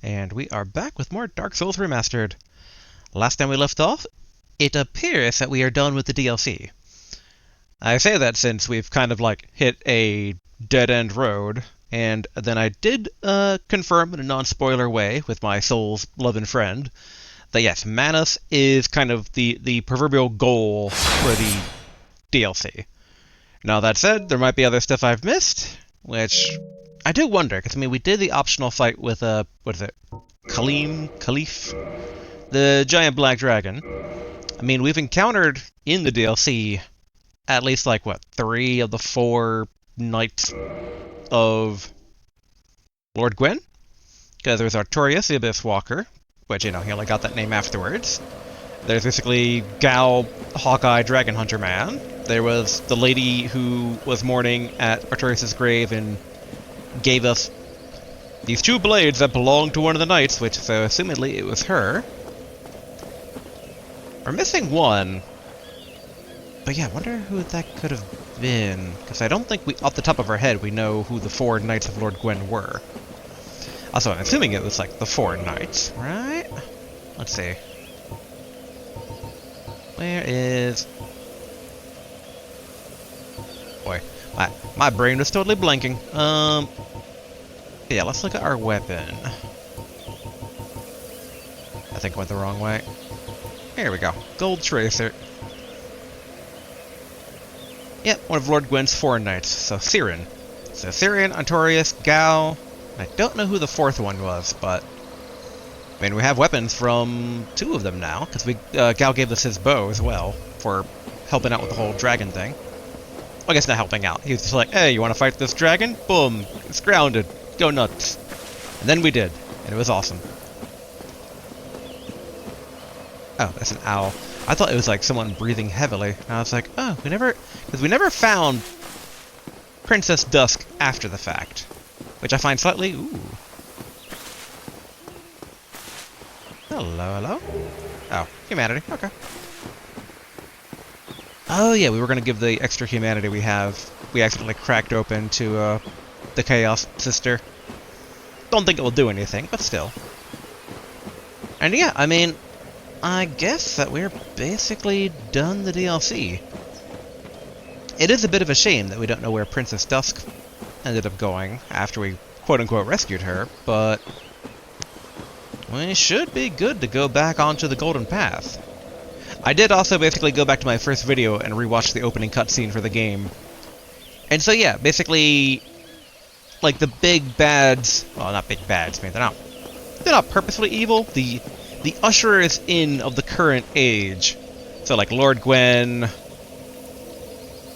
And we are back with more Dark Souls Remastered. Last time we left off, it appears that we are done with the DLC. I say that since we've kind of hit a dead-end road, and then I did confirm in a non-spoiler way with my soul's loving friend that yes, Manus is kind of the proverbial goal for the DLC. Now that said, there might be other stuff I've missed, which I do wonder, because we did the optional fight with what is it? Khalif? The giant black dragon. We've encountered in the DLC at least 3 of the 4 knights of Lord Gwyn. Because there's Artorias, the Abyss Walker, which, he only got that name afterwards. There's basically Gal, Hawkeye, Dragon Hunter Man. There was the lady who was mourning at Artorias' grave and gave us these 2 blades that belonged to one of the knights, which, so assumedly it was her. We're missing one. But yeah, I wonder who that could have been. Because I don't think off the top of our head, we know who the 4 Knights of Lord Gwyn were. Also, I'm assuming it was the 4 Knights, right? Let's see. Where is... Boy, my brain was totally blanking. Yeah, let's look at our weapon. I think I went the wrong way. Here we go. Gold Tracer. Yep, one of Lord Gwyn's 4 knights. So Sirin. So Sirin, Artorias, Gal. I don't know who the 4th one was, but... we have weapons from 2 of them now, because Gal gave us his bow as well, for helping out with the whole dragon thing. Well, I guess not helping out. He was just like, hey, you want to fight this dragon? Boom! It's grounded. Go nuts. And then we did, and it was awesome. Oh, that's an owl. I thought it was someone breathing heavily. And I was like, oh, because we never found Princess Dusk after the fact. Which I find slightly, ooh. Hello. Oh, humanity, okay. Oh yeah, we were gonna give the extra humanity we have. We accidentally cracked open to, the Chaos Sister. Don't think it will do anything, but still. And yeah, I guess that we're basically done the DLC. It is a bit of a shame that we don't know where Princess Dusk ended up going after we quote-unquote rescued her, but we should be good to go back onto the Golden Path. I did also basically go back to my first video and rewatch the opening cutscene for the game. And so yeah, basically, the big bads, well, not big bads, they're not purposefully evil. The usherers in of the current age. So Lord Gwyn,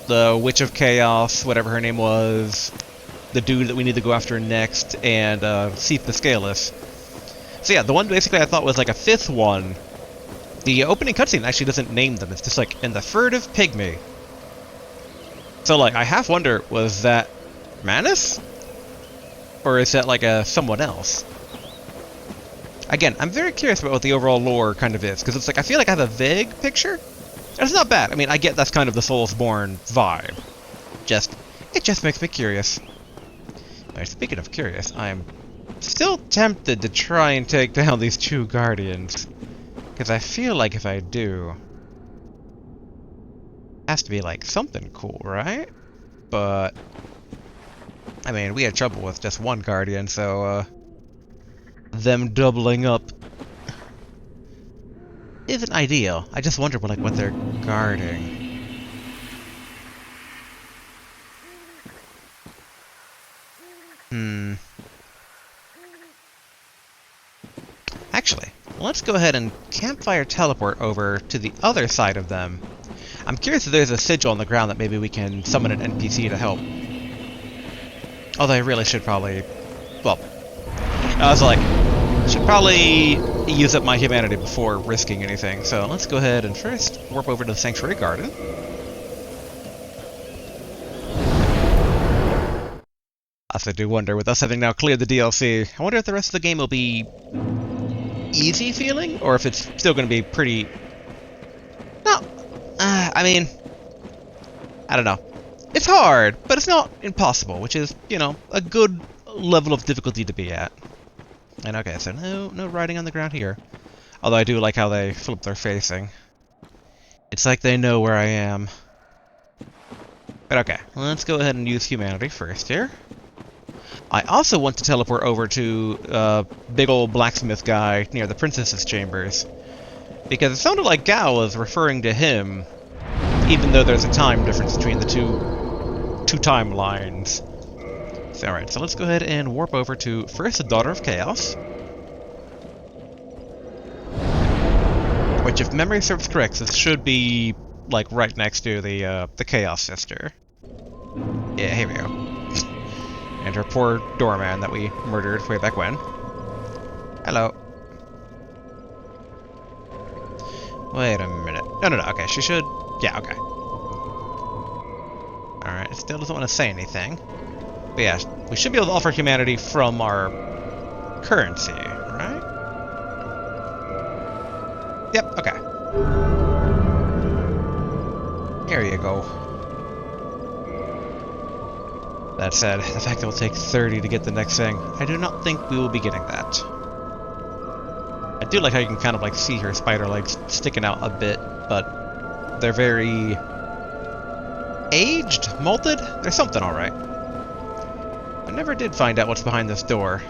the Witch of Chaos, whatever her name was, the dude that we need to go after next, and Seath the Scaleless. So yeah, the one basically I thought was a 5th one. The opening cutscene actually doesn't name them. It's just in the furtive pygmy. So I half wonder, was that Manus? Or is that someone else? Again, I'm very curious about what the overall lore kind of is, because it's I feel I have a vague picture. And it's not bad. I get that's kind of the Soulsborne vibe. It just makes me curious. Alright, speaking of curious, I'm still tempted to try and take down these 2 guardians. Because I feel if I do... it has to be something cool, right? But... we had trouble with just 1 guardian, so them doubling up isn't ideal. I just wonder what they're guarding. Actually, let's go ahead and campfire teleport over to the other side of them. I'm curious if there's a sigil on the ground that maybe we can summon an NPC to help. Although I really should probably... well, I was should probably use up my humanity before risking anything. So let's go ahead and first warp over to the Sanctuary Garden. I also do wonder, with us having now cleared the DLC, I wonder if the rest of the game will be easy feeling, or if it's still going to be pretty... no, I don't know. It's hard, but it's not impossible, which is, a good level of difficulty to be at. And okay, so no writing on the ground here. Although I do like how they flip their facing. It's like they know where I am. But okay, let's go ahead and use humanity first here. I also want to teleport over to big old blacksmith guy near the princess's chambers. Because it sounded like Gao was referring to him, even though there's a time difference between the two timelines. So, alright, so let's go ahead and warp over to, first, the Daughter of Chaos. Which, if memory serves correct, this should be, like, right next to the Chaos Sister. Yeah, here we go. And her poor doorman that we murdered way back when. Hello. Wait a minute. No, okay, she should... Yeah, okay. Alright, it still doesn't want to say anything. But yeah, we should be able to offer humanity from our currency, right? Yep, okay. Here you go. That said, the fact it will take 30 to get the next thing, I do not think we will be getting that. I do like how you can kind of like see her spider legs sticking out a bit, but they're very... aged? Molted? There's something alright. I never did find out what's behind this door.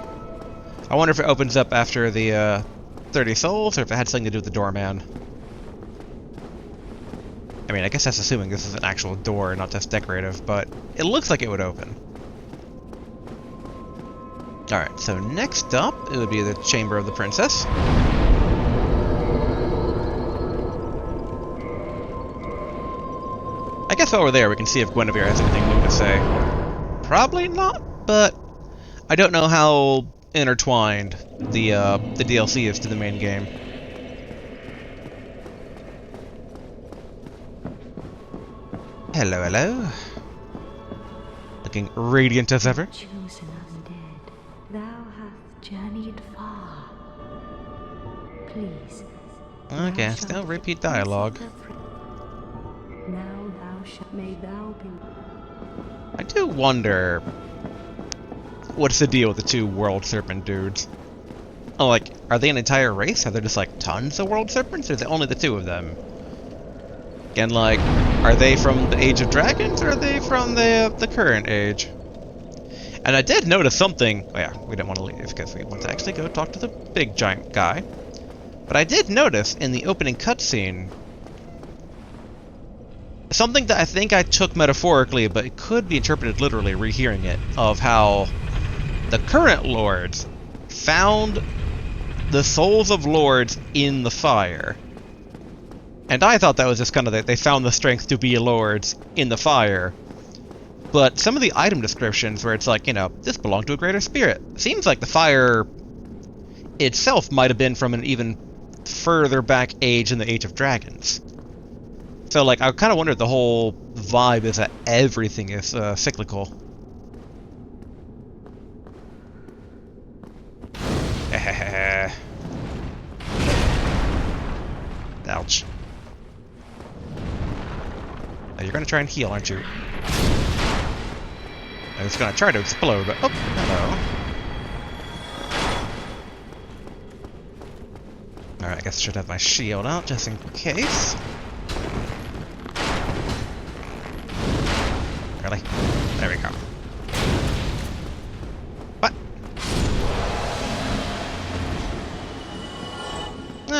I wonder if it opens up after the 30 souls, or if it had something to do with the doorman. I mean, I guess that's assuming this is an actual door, not just decorative, but it looks like it would open. Alright, so next up, it would be the Chamber of the Princess. I guess while we're there, we can see if Guinevere has anything new to say. Probably not, but I don't know how intertwined the DLC is to the main game. Hello, hello. Looking radiant as ever. Chosen undead, thou hast journeyed far. Please. Okay, still repeat dialogue. Now thou shalt, may thou be. I do wonder what's the deal with the two world serpent dudes. Oh, like, are they an entire race? Are there just like tons of world serpents, or is it only the two of them? And like, are they from the Age of Dragons, or are they from the current age? And I did notice something. Oh yeah, we didn't want to leave because we want to actually go talk to the big giant guy. But I did notice in the opening cutscene something that I think I took metaphorically, but it could be interpreted literally, rehearing it, of how the current lords found the souls of lords in the fire. And I thought that was just kind of that they found the strength to be lords in the fire. But some of the item descriptions where it's like, you know, this belonged to a greater spirit. Seems like the fire itself might have been from an even further back age in the Age of Dragons. So, like, I kind of wonder if the whole vibe is that everything is cyclical. Ouch. Now you're gonna try and heal, aren't you? I was gonna try to explode, but... Oh, hello. Alright, I guess I should have my shield out, just in case. Really? There we go. What?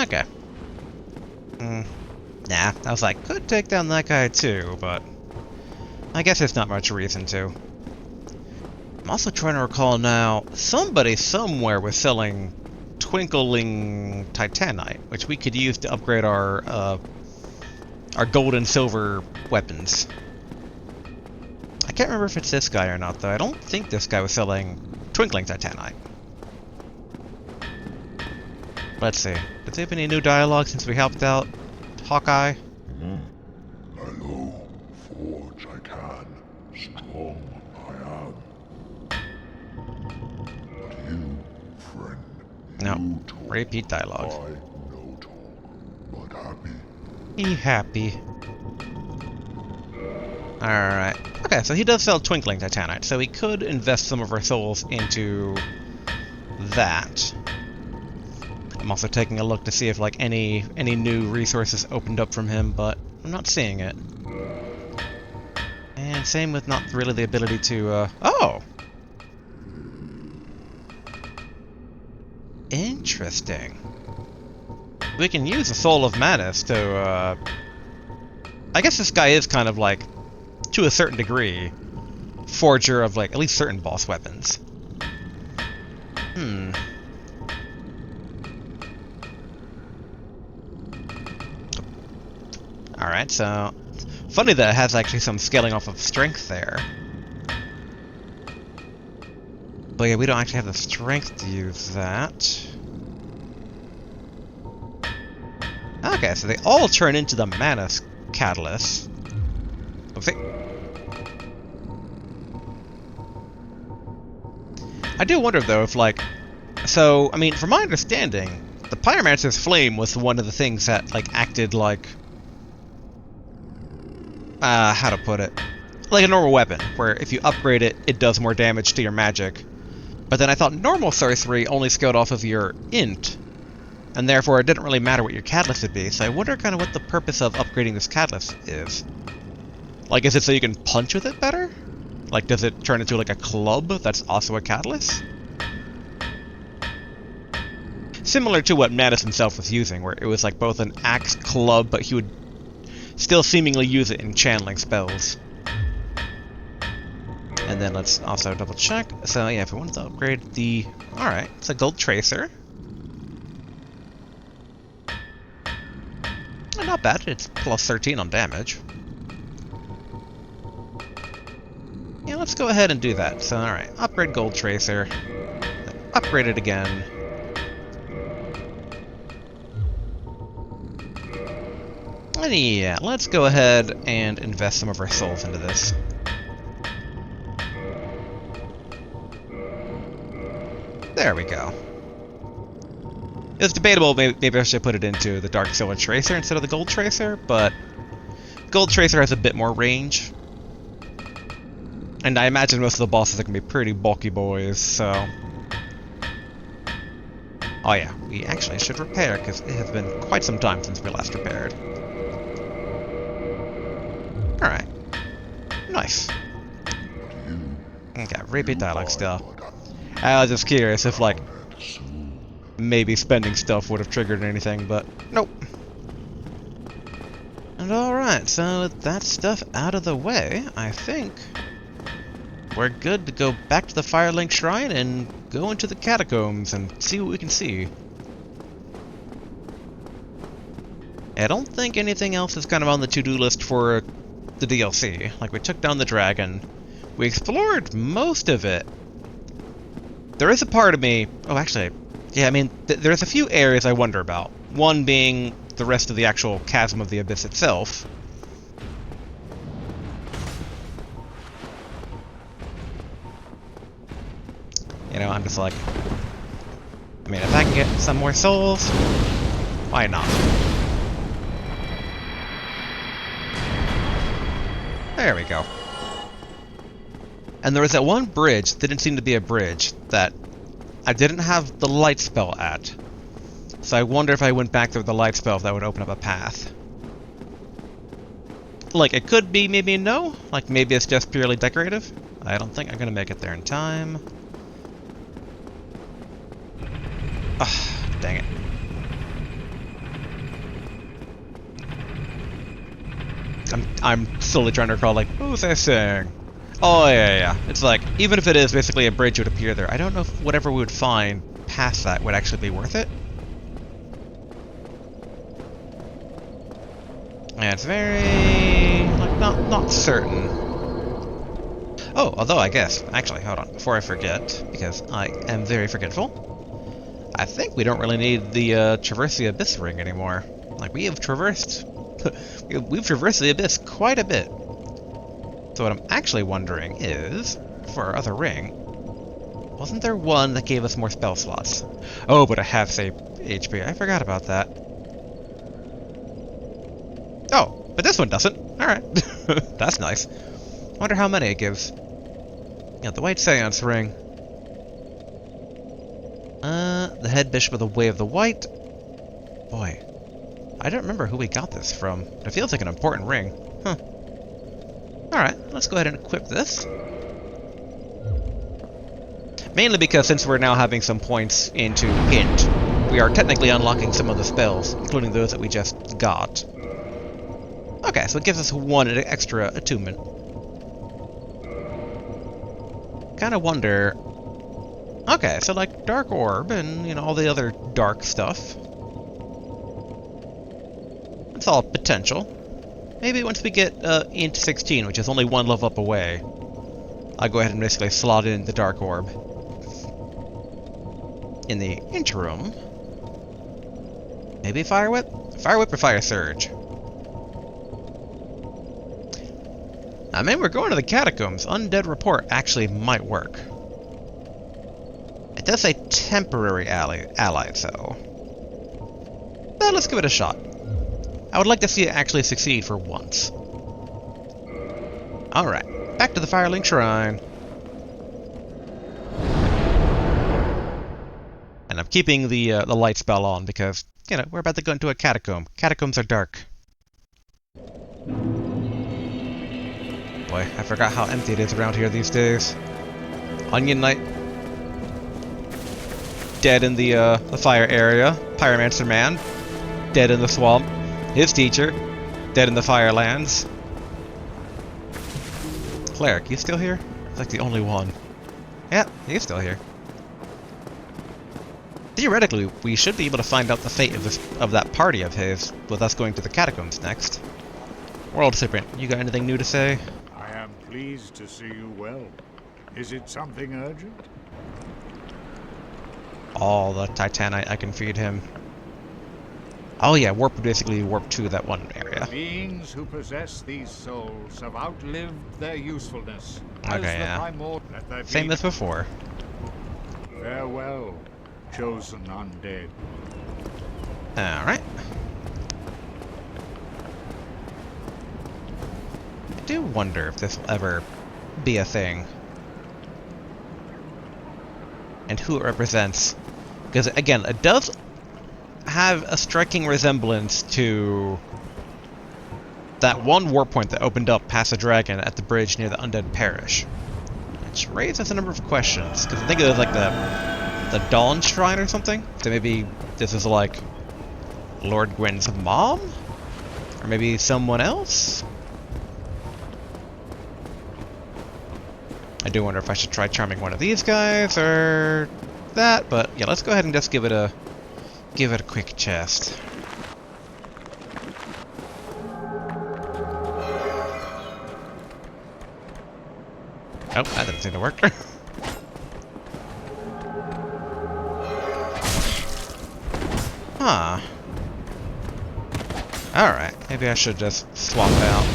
Okay. Nah, I was like, could take down that guy too, but I guess there's not much reason to. I'm also trying to recall now, somebody somewhere was selling twinkling titanite, which we could use to upgrade our gold and silver weapons. I can't remember if it's this guy or not, though. I don't think this guy was selling twinkling titanite. Let's see. Did they have any new dialogue since we helped out Hawkeye? Hello, forge I can, strong I am. But you, friend, No. you talk, Repeat dialogue. I no talk, but happy. Be happy. Alright. Okay, so he does sell twinkling titanite, so we could invest some of our souls into that. I'm also taking a look to see if like any new resources opened up from him, but I'm not seeing it. And same with not really the ability to, oh! Interesting. We can use the Soul of Manus to, I guess this guy is kind of like, to a certain degree, forger of like, at least certain boss weapons. Alright, so... Funny that it has actually some scaling off of strength there. But yeah, we don't actually have the strength to use that. Okay, so they all turn into the Manus Catalyst. Oopsie. I do wonder, though, if, like... So, I mean, from my understanding, the Pyromancer's Flame was one of the things that, like, acted like... how to put it? Like a normal weapon, where if you upgrade it, it does more damage to your magic. But then I thought normal sorcery only scaled off of your int, and therefore it didn't really matter what your catalyst would be, so I wonder kind of what the purpose of upgrading this catalyst is. Like, is it so you can punch with it better? Like, does it turn into like a club that's also a catalyst? Similar to what Manus himself was using, where it was like both an axe club, but he would still seemingly use it in channeling spells. And then let's also double check. So yeah, if we wanted to upgrade the... Alright, it's a gold tracer. Not bad, it's plus 13 on damage. Yeah, let's go ahead and do that. So alright, upgrade gold tracer. Upgrade it again. And yeah, let's go ahead and invest some of our souls into this. There we go. It was debatable, maybe I should put it into the Dark Souls Tracer instead of the Gold Tracer, but Gold Tracer has a bit more range. And I imagine most of the bosses are going to be pretty bulky boys, so... Oh yeah, we actually should repair, because it has been quite some time since we last repaired. Alright. Nice. Okay, repeat dialogue still. I was just curious if, like, maybe spending stuff would have triggered anything, but nope. And alright, so with that stuff out of the way, I think we're good to go back to the Firelink Shrine and go into the catacombs and see what we can see. I don't think anything else is kind of on the to-do list for the DLC. Like, we took down the dragon, we explored most of it. There is a part of me... Oh, actually, yeah, I mean, there's a few areas I wonder about. One being the rest of the actual Chasm of the Abyss itself. You know, I'm just like... I mean, if I can get some more souls, why not? There we go. And there was that one bridge that didn't seem to be a bridge that I didn't have the light spell at. So I wonder if I went back there with the light spell if that would open up a path. Like, it could be, maybe no. Like, maybe it's just purely decorative. I don't think I'm gonna make it there in time. Ah, dang it. I'm slowly trying to recall, like, what was I saying? Oh, yeah. It's like, even if it is basically a bridge would appear there, I don't know if whatever we would find past that would actually be worth it. And it's very... like, not certain. Oh, although I guess... Actually, hold on. Before I forget, because I am very forgetful, I think we don't really need the Traverse the Abyss ring anymore. Like, we have traversed... we've traversed the Abyss quite a bit. So what I'm actually wondering is, for our other ring, wasn't there one that gave us more spell slots? Oh, but I have saved HP. I forgot about that. Oh, but this one doesn't. Alright. That's nice. Wonder how many it gives. Yeah, the White Seance ring. The head bishop of the Way of the White. Boy, I don't remember who we got this from. It feels like an important ring. Huh. Alright, let's go ahead and equip this. Mainly because since we're now having some points into Int, we are technically unlocking some of the spells, including those that we just got. Okay, so it gives us one extra attunement. Kinda wonder... Okay, so like Dark Orb and, you know, all the other dark stuff. It's all potential. Maybe once we get Int 16, which is only one level up away, I'll go ahead and basically slot in the Dark Orb. In the interim, maybe Fire Whip? Fire Whip or Fire Surge? I mean, we're going to the Catacombs. Undead Report actually might work. It does say temporary allied, so... But let's give it a shot. I would like to see it actually succeed for once. Alright, back to the Firelink Shrine. And I'm keeping the light spell on because, you know, we're about to go into a catacomb. Catacombs are dark. Boy, I forgot how empty it is around here these days. Onion Knight. Dead in the fire area. Pyromancer Man. Dead in the swamp. His teacher. Dead in the Firelands. Cleric, you still here? It's like the only one. Yeah, he's still here. Theoretically, we should be able to find out the fate of that party of his with us going to the catacombs next. World Serpent, you got anything new to say? I am pleased to see you well. Is it something urgent? All the Titanite I can feed him. Oh yeah, basically warp to that one area. Beings who possess these souls have outlived their usefulness. Okay, yeah. Same as before. Farewell, chosen undead. Alright. I do wonder if this will ever be a thing. And who it represents. Because, again, it does have a striking resemblance to that one warp point that opened up past the dragon at the bridge near the Undead Parish. Which raises a number of questions. Because I think it was like the Dawn Shrine or something? So maybe this is like Lord Gwyn's mom? Or maybe someone else? I do wonder if I should try charming one of these guys or that, but yeah, let's go ahead and just give it a quick chest. Oh, that didn't seem to work. Huh. Alright, maybe I should just swap out.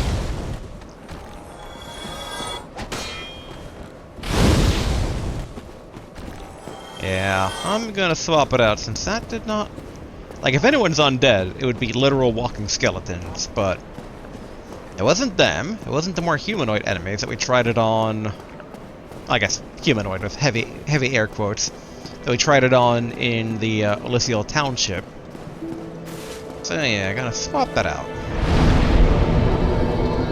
Yeah, I'm gonna swap it out since that did not... Like, if anyone's undead, it would be literal walking skeletons, but... It wasn't them. It wasn't the more humanoid enemies that we tried it on... I guess humanoid with heavy air quotes. That we tried it on in the Elysial Township. So yeah, I'm gonna swap that out.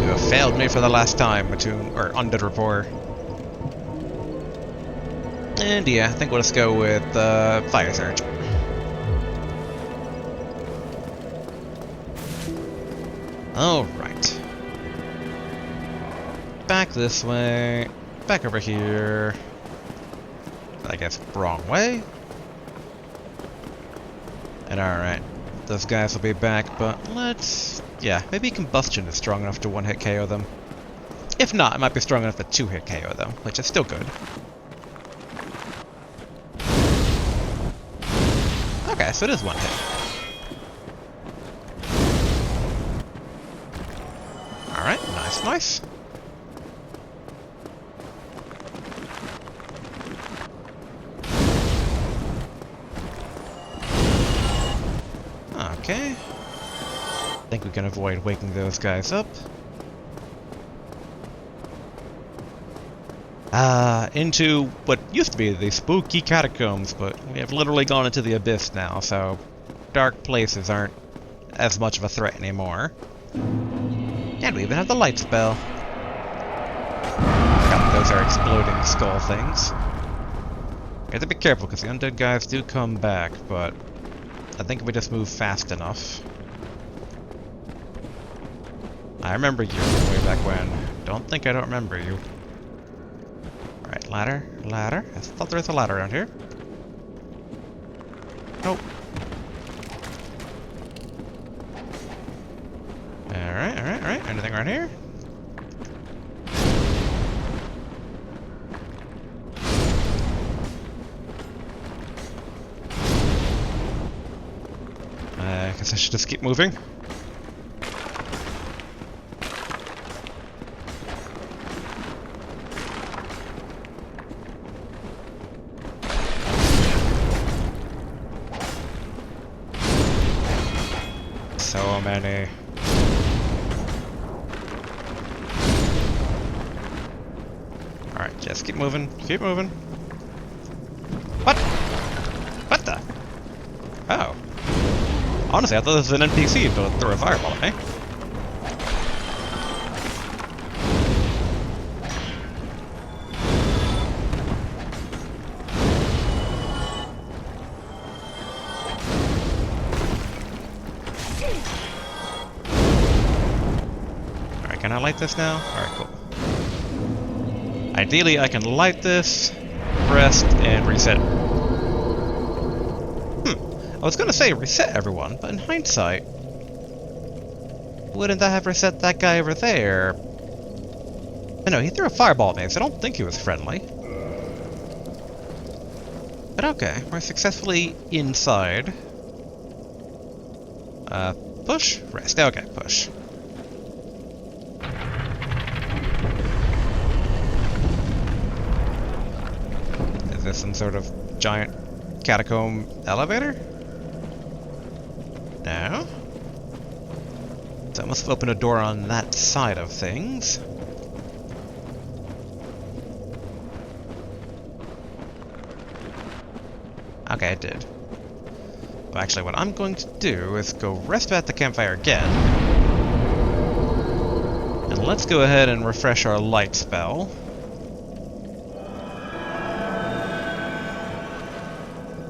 You have failed me for the last time, Undead Rapport. And yeah, I think we'll just go with Fire Surge. Alright. Back this way. Back over here. I guess wrong way. And alright. Those guys will be back, but let's... Yeah, maybe Combustion is strong enough to one-hit KO them. If not, it might be strong enough to two-hit KO them, which is still good. Okay, so it is one hit. Alright, nice. Okay. I think we can avoid waking those guys up. into what used to be the spooky catacombs, but we have literally gone into the abyss now, so dark places aren't as much of a threat anymore. And we even have the light spell. Forgot those are exploding skull things. You have to be careful, because the undead guys do come back, but I think we just move fast enough. I remember you from way back when. Don't think I don't remember you. Alright, ladder, ladder. I thought there was a ladder around here. Nope. Alright, alright, alright. Anything around here? I guess I should just keep moving. So many. Alright, just keep moving. Keep moving. What? What the? Oh. Honestly, I thought this was an NPC to throw a fireball at me. Alright, can I light this now? Alright, cool. Ideally, I can light this, rest, and reset. I was gonna say reset everyone, but in hindsight, wouldn't that have reset that guy over there? But no, he threw a fireball at me, so I don't think he was friendly. But okay, we're successfully inside. Push? Rest. Okay, push. Is this some sort of giant catacomb elevator? No. So I must have opened a door on that side of things. Okay, it did. Well, actually, what I'm going to do is go rest at the campfire again. And let's go ahead and refresh our light spell.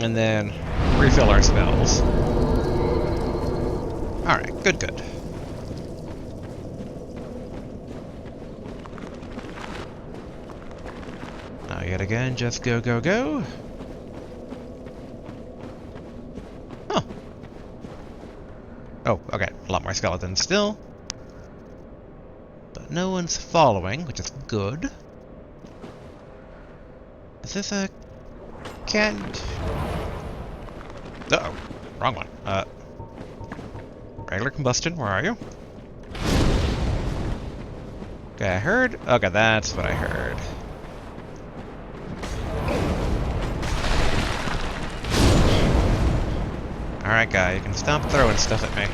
And then refill our spells. Alright, good, good. Now yet again, just go, go, go. Huh. Oh, okay, a lot more skeletons still. But no one's following, which is good. Is this a... can't... Uh-oh, wrong one. Regular combustion, where are you? Okay, I heard... okay, that's what I heard. Alright, guy, you can stop throwing stuff at me.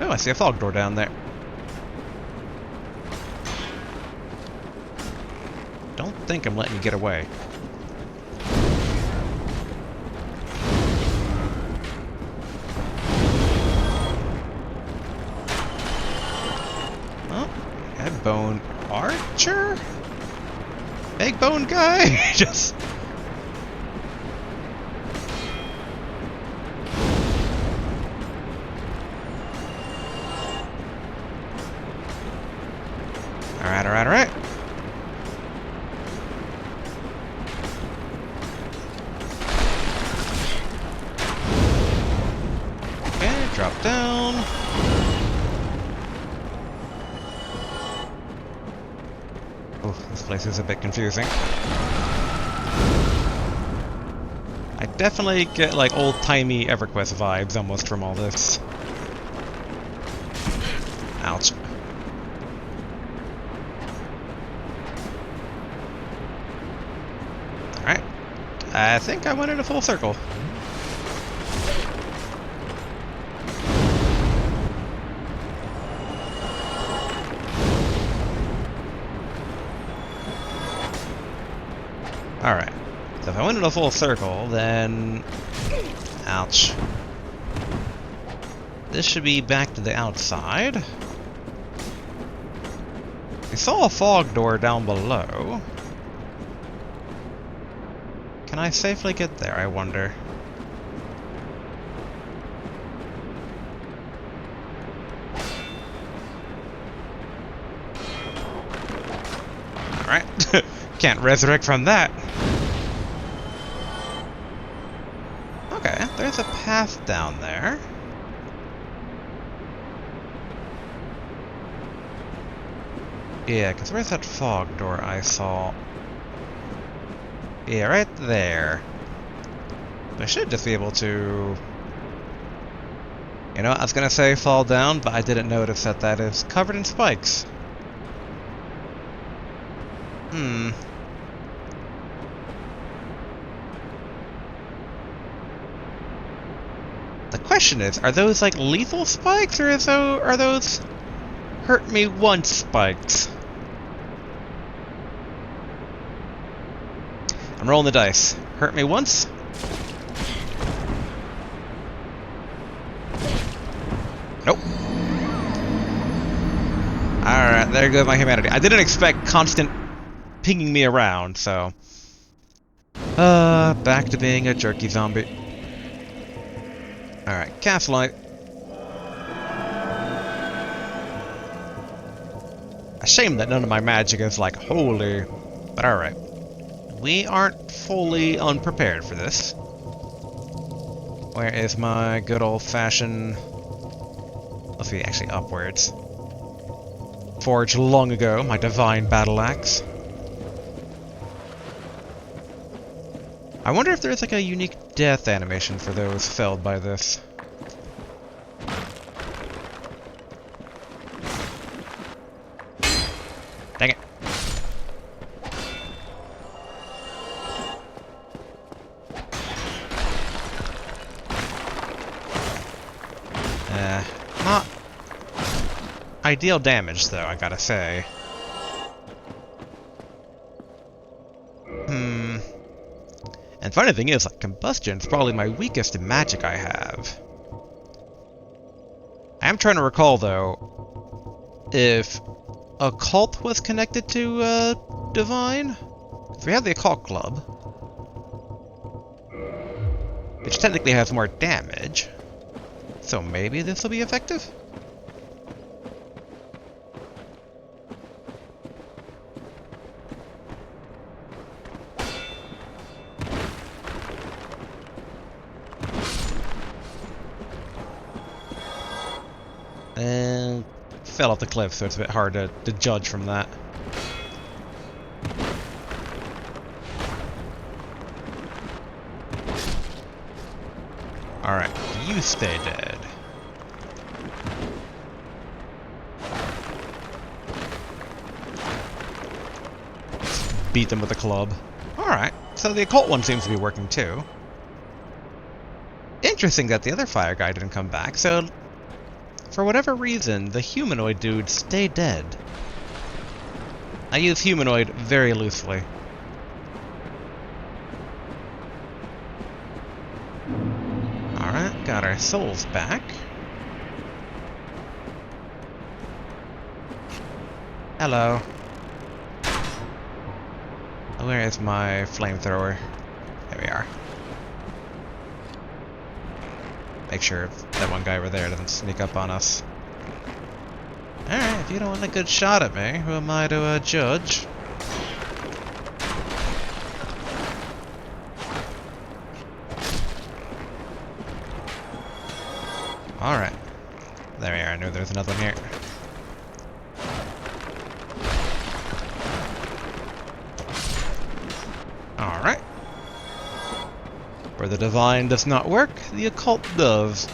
Oh, I see a fog door down there. Don't think I'm letting you get away. Bone archer? Egg bone guy? Just... alright, alright, alright. Okay, drop down. This place is a bit confusing. I definitely get like old-timey EverQuest vibes almost from all this. Ouch. Alright. I think I went in a full circle. if I went in a full circle, then... Ouch. This should be back to the outside. We saw a fog door down below. Can I safely get there, I wonder? Alright. Can't resurrect from that. Okay, there's a path down there. Yeah, because where's that fog door I saw? Yeah, right there. I should just be able to... You know, I was gonna say fall down, but I didn't notice that that is covered in spikes. The question is, are those like lethal spikes, or are those hurt me once spikes? I'm rolling the dice. Hurt me once? Nope. Alright, there goes my humanity. I didn't expect constant pinging me around, so... back to being a jerky zombie. Alright, cast light. A shame that none of my magic is like holy, but alright. We aren't fully unprepared for this. Where is my good old-fashioned... Let's see, actually upwards. Forged long ago, my divine battle axe. I wonder if there's like a unique death animation for those felled by this. Dang it. Not ideal damage, though, I gotta say. And funny thing is, like, combustion's probably my weakest magic I have. I am trying to recall, though, if occult was connected to, divine? If we have the occult club, which technically has more damage, so maybe this will be effective? And fell off the cliff, so it's a bit hard to judge from that. Alright, you stay dead. Beat them with a club. Alright, so the occult one seems to be working too. Interesting that the other fire guy didn't come back, so... For whatever reason, the humanoid dude stayed dead. I use humanoid very loosely. Alright, got our souls back. Hello. Where is my flamethrower? There we are. Make sure that one guy over there doesn't sneak up on us. Alright, if you don't want a good shot at me, who am I to judge? Alright. There we are, I knew there was another one here. Alright. Where the divine does not work, the occult does.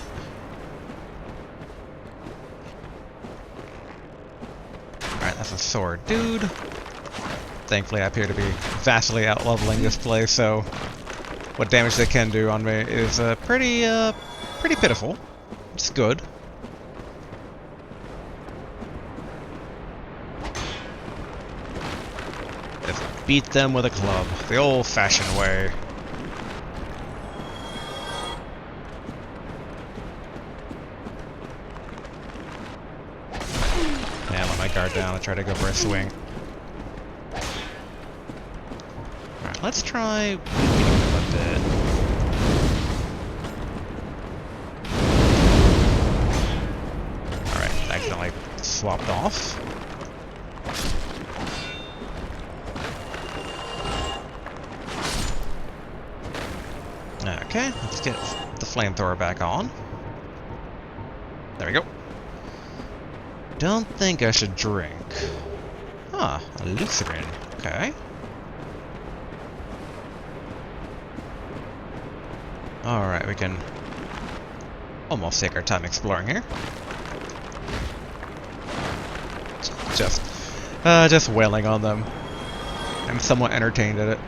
Alright, that's a sword dude. Thankfully, I appear to be vastly out-leveling this place, so what damage they can do on me is pretty pitiful. It's good. Just beat them with a club, the old-fashioned way. guard down and try to go for a swing. Alright, let's try weakening them a bit. Alright, accidentally swapped off. Okay, let's get the flamethrower back on. There we go. Don't think I should drink. Ah, a Lutheran. Okay. Alright, we can almost take our time exploring here. Just wailing on them. I'm somewhat entertained at it.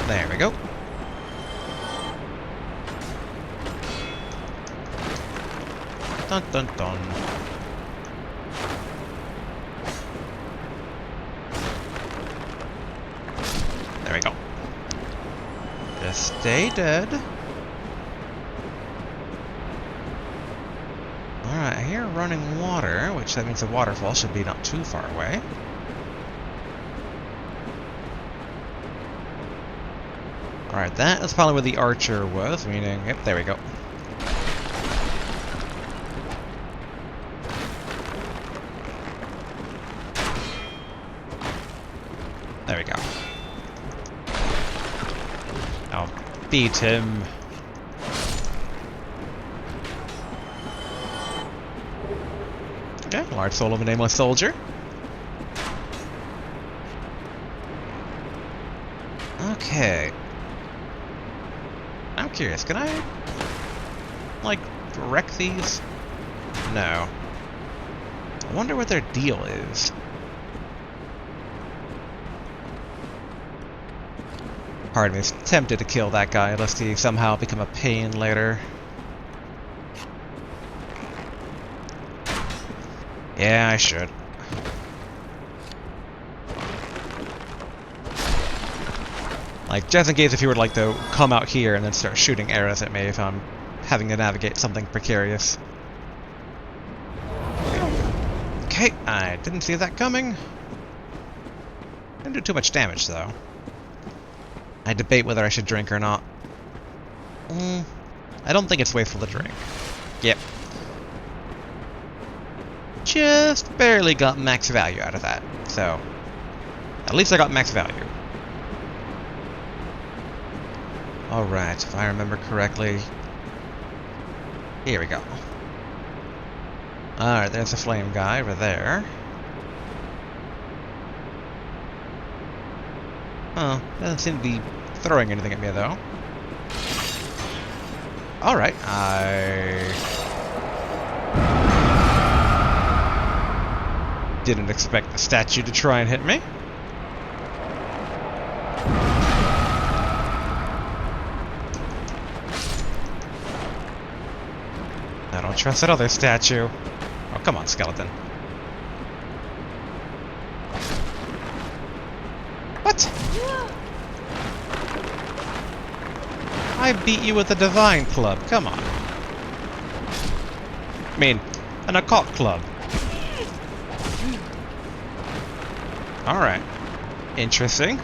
There we go. Dun dun dun. There we go. Just stay dead. Alright, I hear running water, which that means the waterfall should be not too far away. Alright, that is probably where the archer was, meaning... Yep, there we go. There we go. I'll beat him. Okay, large soul of a nameless soldier. Okay. I'm curious, can I, like, wreck these? No. I wonder what their deal is. Part of me is tempted to kill that guy, lest he somehow become a pain later. Yeah, I should. Like, just in case if he were like to come out here and then start shooting arrows at me if I'm having to navigate something precarious. Okay, I didn't see that coming. Didn't do too much damage though. I debate whether I should drink or not. I don't think it's wasteful to drink. Yep. Just barely got max value out of that, so at least I got max value. Alright, if I remember correctly. Here we go. Alright, there's a flame guy over there. Oh, doesn't seem to be throwing anything at me though. Alright, I didn't expect the statue to try and hit me. I don't trust that other statue. Oh, come on, skeleton. What? I beat you with a divine club, come on. I mean, an occult club. Alright. Interesting.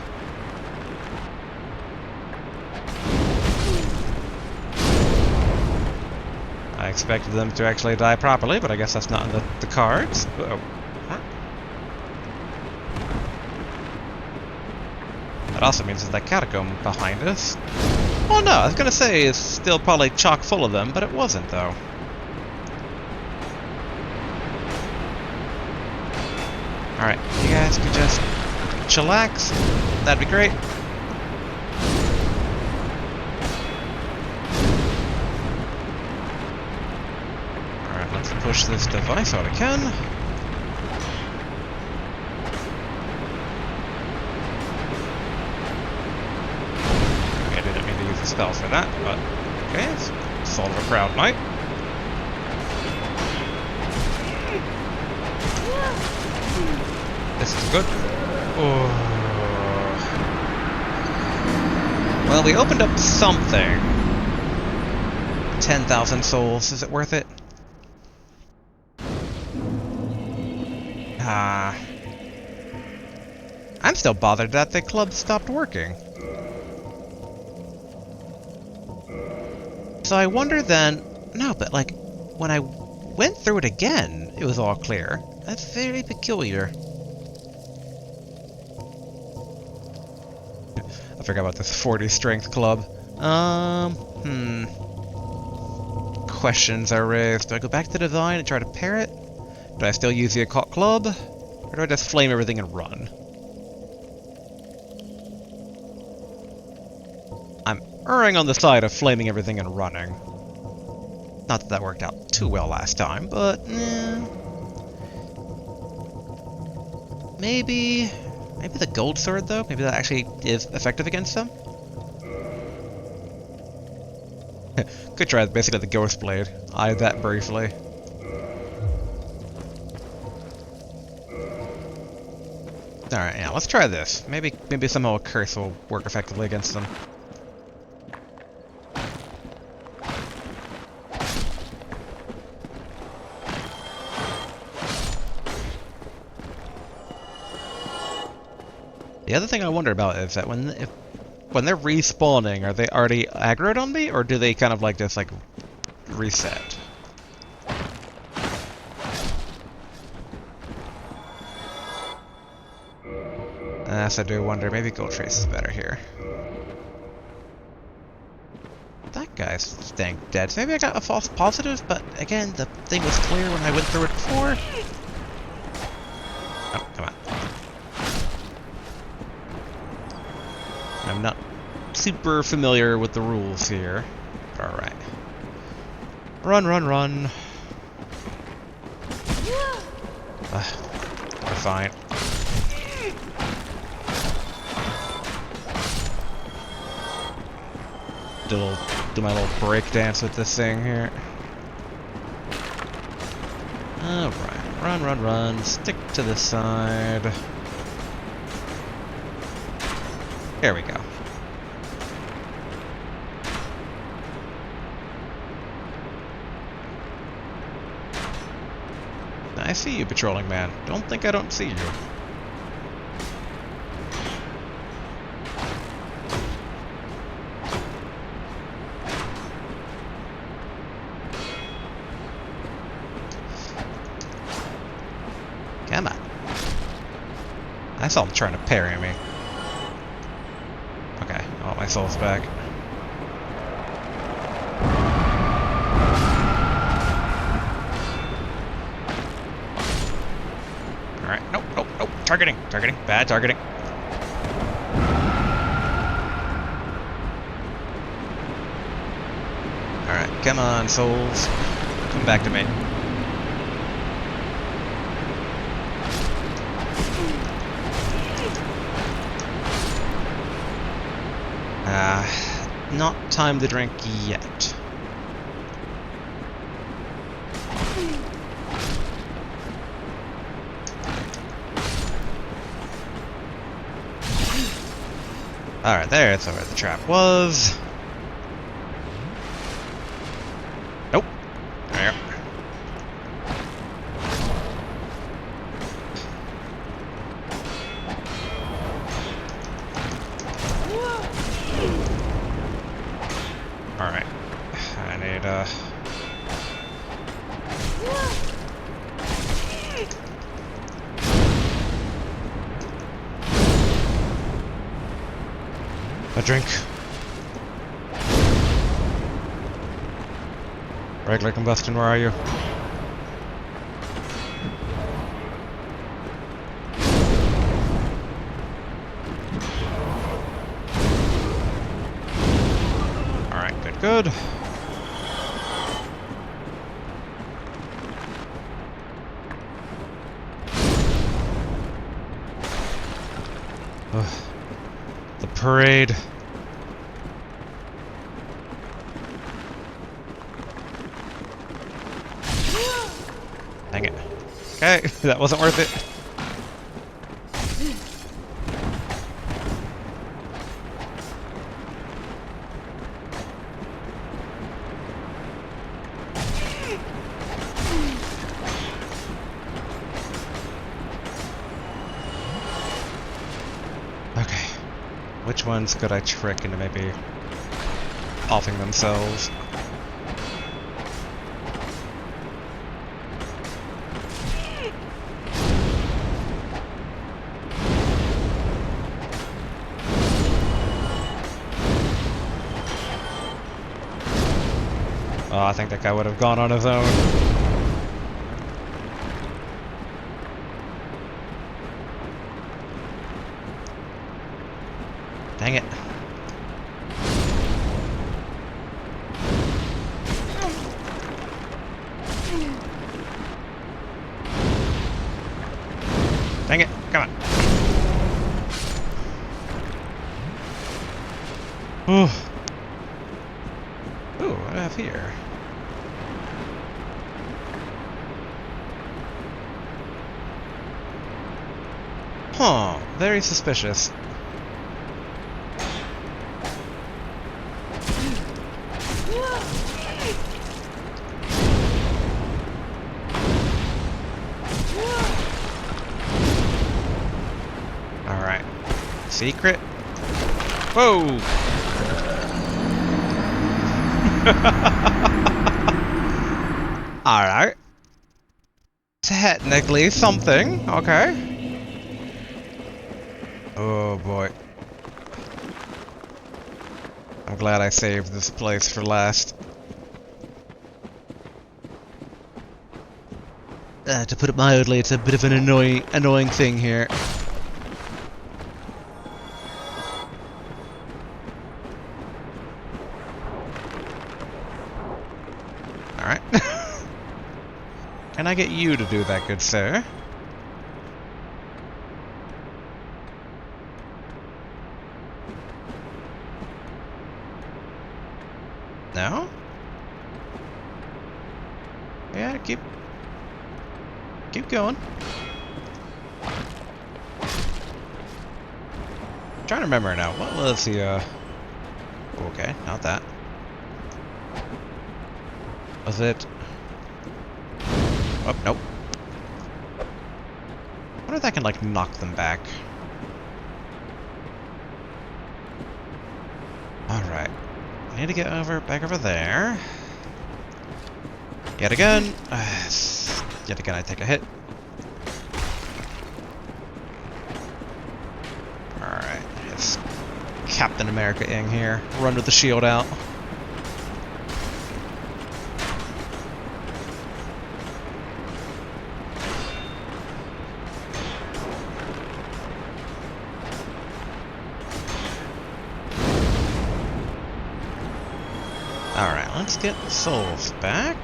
I expected them to actually die properly, but I guess that's not in the cards. Uh-oh. Huh? That also means there's that catacomb behind us. Oh no, I was gonna say it's still probably chock full of them, but it wasn't though. Alright, you guys could just chillax. That'd be great. Alright, let's push this device out again. Okay, I didn't mean to use the spell for that, but okay, it's Soul of a Proud Knight. This is good. Oh. Well, we opened up something. 10,000 souls. Is it worth it? I'm still bothered that the club stopped working. So I wonder then... No, but like, when I went through it again, it was all clear. That's very peculiar. I forgot about this 40 strength club. Questions are raised. Do I go back to Divine and try to pair it? Do I still use the occult club? Or do I just flame everything and run? I'm erring on the side of flaming everything and running. Not that that worked out too well last time, but maybe the gold sword though? Maybe that actually is effective against them? Could try basically the ghost blade. Eyed that briefly. Alright, yeah, let's try this. Maybe somehow a curse will work effectively against them. The other thing I wonder about is that when they're respawning, are they already aggroed on me, or do they kind of like just like reset? Yes, I do wonder. Maybe Gold Trace is better here. That guy's staying dead. So maybe I got a false positive, but again, the thing was clear when I went through it before. Oh, come on. I'm not super familiar with the rules here. Alright. Run, run, run. We're fine. Do my little break dance with this thing here. Alright. Run, run, run. Stick to the side. There we go. I see you, patrolling man. Don't think I don't see you. Come on. I saw him trying to parry me. Okay, I want my souls back. Alright, nope, nope, nope. Targeting, targeting, bad targeting. Alright, come on, souls. Come back to me. Not time to drink yet. Alright, there's where the trap was. Nope. There. Alright. I need a drink. Regular combustion, where are you? Alright, good, good. Ugh. The parade. Dang it. Okay, that wasn't worth it. Okay. Which ones could I trick into maybe offing themselves? Oh, I think that guy would have gone on his own. Dang it. Dang it, come on. Ooh. Ooh, what do I have here? Huh, very suspicious. Alright. Secret? Whoa! Alright. Technically something, okay. Oh boy. I'm glad I saved this place for last. To put it mildly, it's a bit of an annoying thing here. Alright. Can I get you to do that, good sir? No? Yeah, keep going. I'm trying to remember now. What was the okay, not that. Was it? Oh, nope. I wonder if I can, like, knock them back. Alright. I need to get back over there. Yet again. Yet again, I take a hit. Alright. It's Captain America-ing here. Run with the shield out. Alright, let's get the souls back.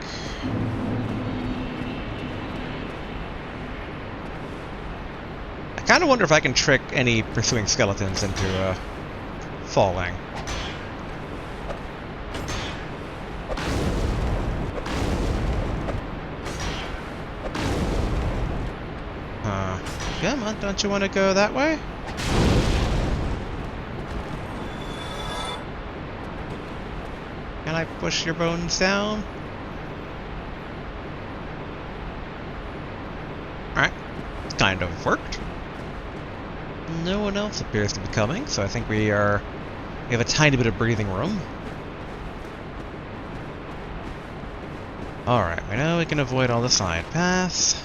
I kind of wonder if I can trick any pursuing skeletons into falling. Come on, don't you want to go that way? Can I push your bones down? Alright, kind of worked. No one else appears to be coming, so I think we have a tiny bit of breathing room. Alright, we know we can avoid all the side paths.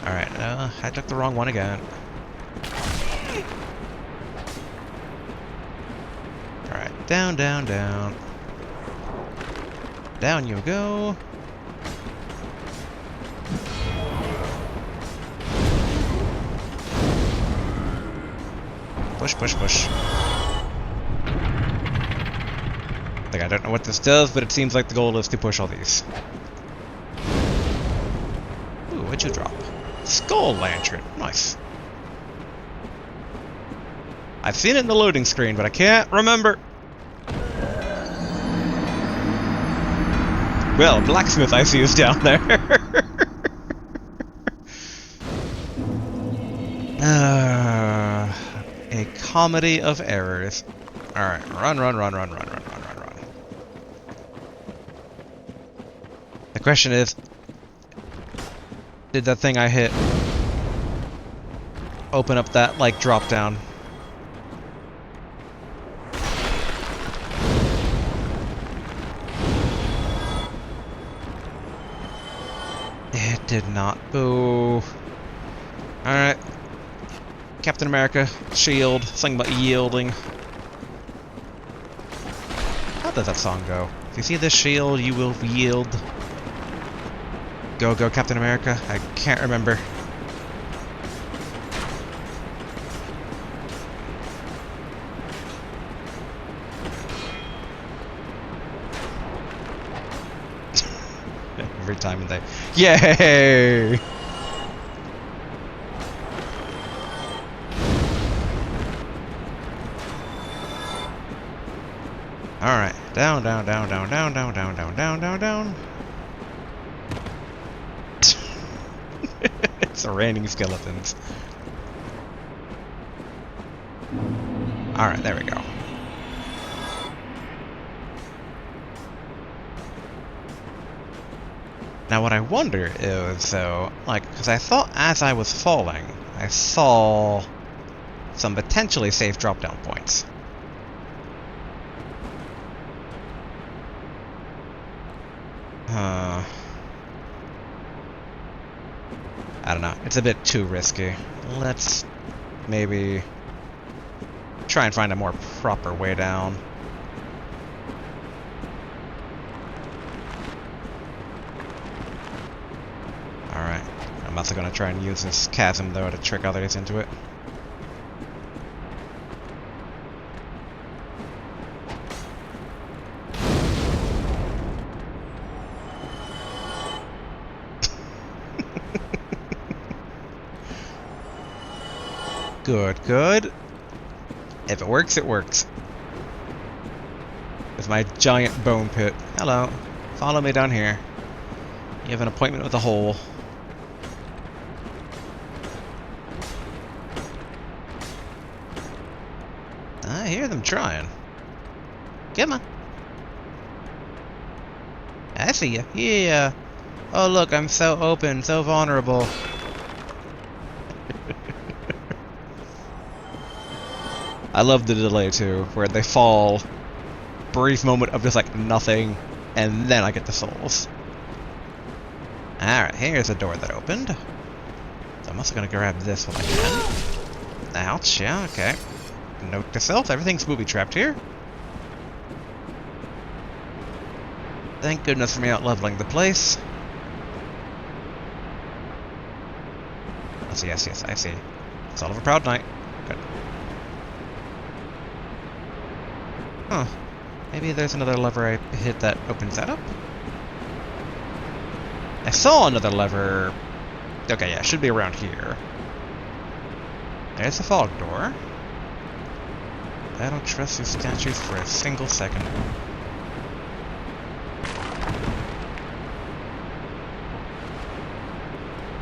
Alright, I took the wrong one again. Alright, down, down, down. Down you go. Push, push, push. Like, I don't know what this does, but it seems like the goal is to push all these. Ooh, what'd you drop? Skull Lantern. Nice. I've seen it in the loading screen, but I can't remember. Well, blacksmith I see is down there. A comedy of errors. Alright, run, run, run, run, run, run, run, run, run. The question is, Did that thing I hit open up that, like, drop down? It did not. Boo. Alright. Captain America, shield, something about yielding. How does that song go? If you see this shield, you will yield. Go, go, Captain America. I can't remember. Every time they... Yay! Alright. Down, down, down, down, down, down, down, down, down, down, down. It's raining skeletons. Alright, there we go. Now what I wonder is, though, like, because I thought as I was falling, I saw some potentially safe drop-down points. I don't know. It's a bit too risky. Let's maybe try and find a more proper way down. Alright. I'm also going to try and use this chasm, though, to trick others into it. Good, good. If it works, it works. It's my giant bone pit. Hello. Follow me down here. You have an appointment with a hole. I hear them trying. Come on. I see ya. Yeah. Oh look, I'm so open, so vulnerable. I love the delay too, where they fall, brief moment of just like nothing, and then I get the souls. Alright, here's a door that opened. So I'm also gonna grab this when I can. Ouch, yeah, okay. Note to self, everything's booby-trapped here. Thank goodness for me out-leveling the place. Yes, yes, I see. It's all of a proud night. Good. Huh. Maybe there's another lever I hit that opens that up? I saw another lever... Okay, yeah, it should be around here. There's the fog door. I don't trust these statues for a single second.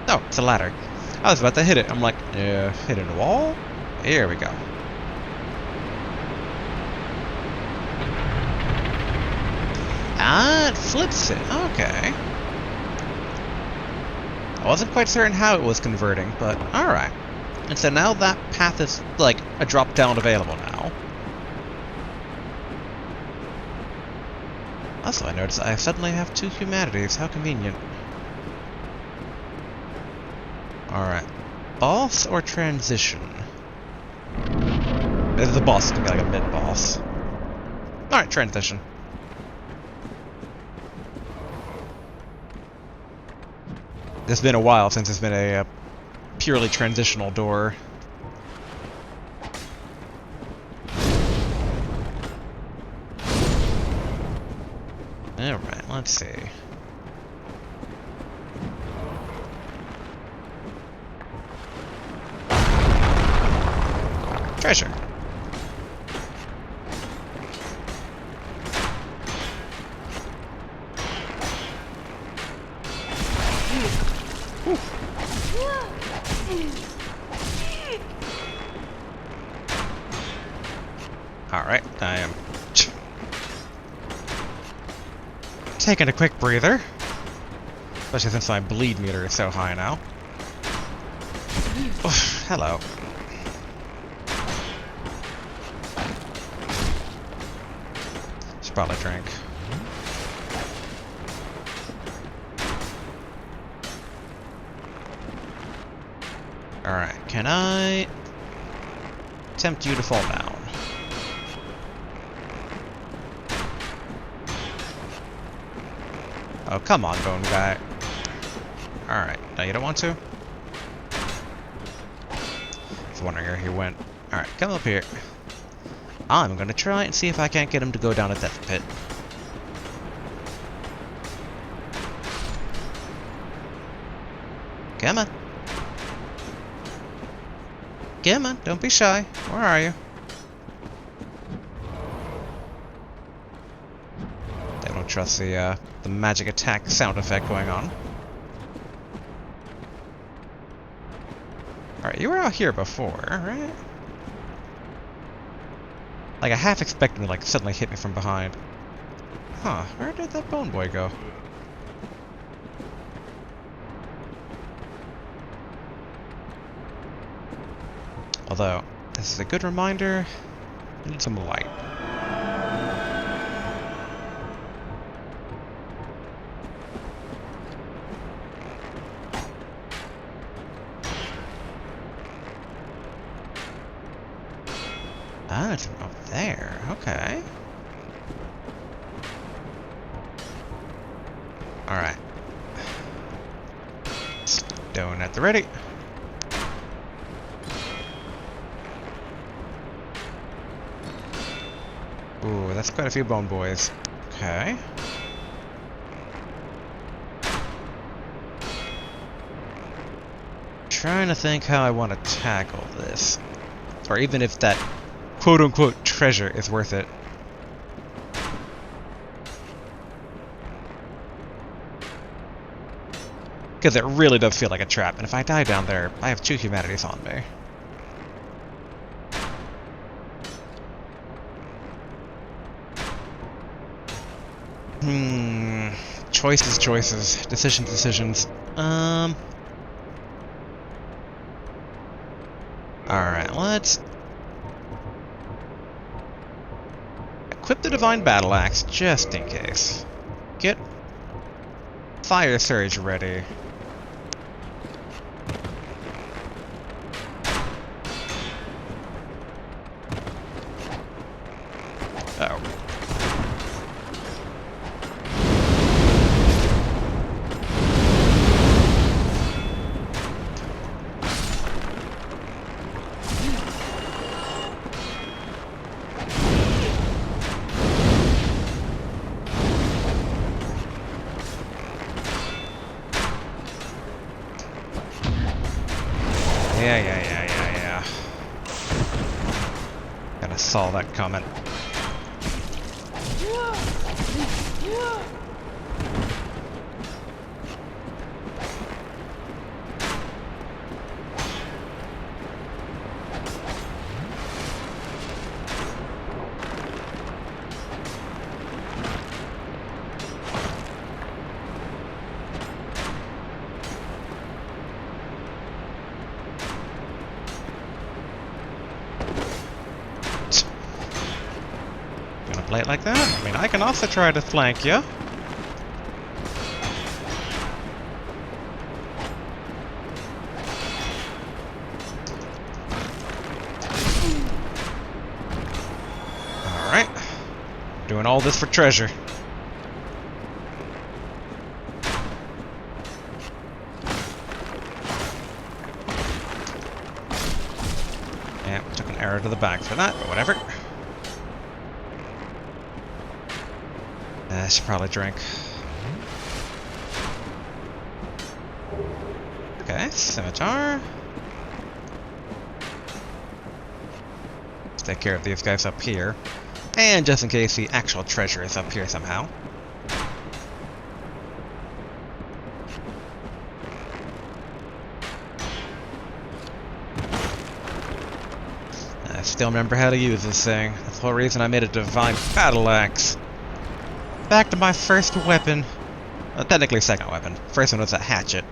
Oh, it's a ladder. I was about to hit it. I'm like, hitting a wall? Here we go. Ah, it flips it. Okay. I wasn't quite certain how it was converting, but alright. And so now that path is, like, a drop-down available now. Also, I noticed I suddenly have two humanities. How convenient. Alright. Boss or transition? This is the boss. It's gonna be like a mid-boss. Alright, transition. It's been a while since it's been a purely transitional door. Alright, let's see. Treasure. Alright, I am taking a quick breather. Especially since my bleed meter is so high now. Oh, hello. Should probably drink. Alright, can I tempt you to fall down? Oh, come on, bone guy. Alright, now you don't want to? I was wondering where he went. Alright, come up here. I'm gonna try and see if I can't get him to go down a death pit. Come on. Come on, don't be shy. Where are you? I don't trust the magic attack sound effect going on. Alright, you were out here before, right? Like, I half expected him to, like, suddenly hit me from behind. Huh, where did that bone boy go? Although, this is a good reminder, I need some light. Ah, it's up there. Okay. Alright. Stone at the ready. Ooh, that's quite a few bone boys. Okay. Trying to think how I want to tackle this. Or even if that quote-unquote treasure is worth it. Because it really does feel like a trap, and if I die down there, I have 2 humanities on me. Choices, choices. Decisions, decisions. Alright, let's equip the Divine Battle Axe, just in case. Get Fire Surge ready. Uh-oh. Yeah. Gotta saw that coming. Play it like that? I mean, I can also try to flank you. Alright. Doing all this for treasure. Yeah, took an arrow to the back for that, but whatever. I should probably drink. Okay, scimitar. Let's take care of these guys up here. And just in case the actual treasure is up here somehow. I still remember how to use this thing. That's the whole reason I made a Divine Battle Axe. Back to my first weapon. Technically second weapon. First one was a hatchet.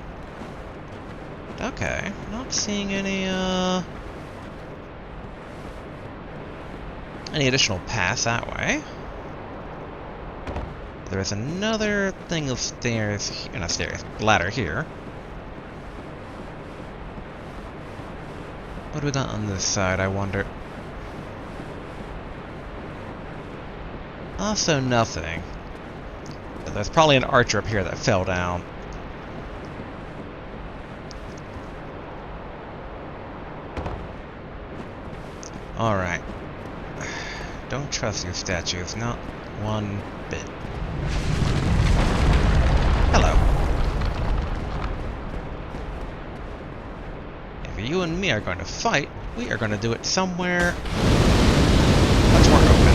Okay, not seeing any additional paths that way. There's another thing of stairs, not stairs, ladder here. What do we got on this side, I wonder? Also nothing. But there's probably an archer up here that fell down. Alright. Don't trust your statues, not one bit. Hello. If you and me are going to fight, we are going to do it somewhere much more open.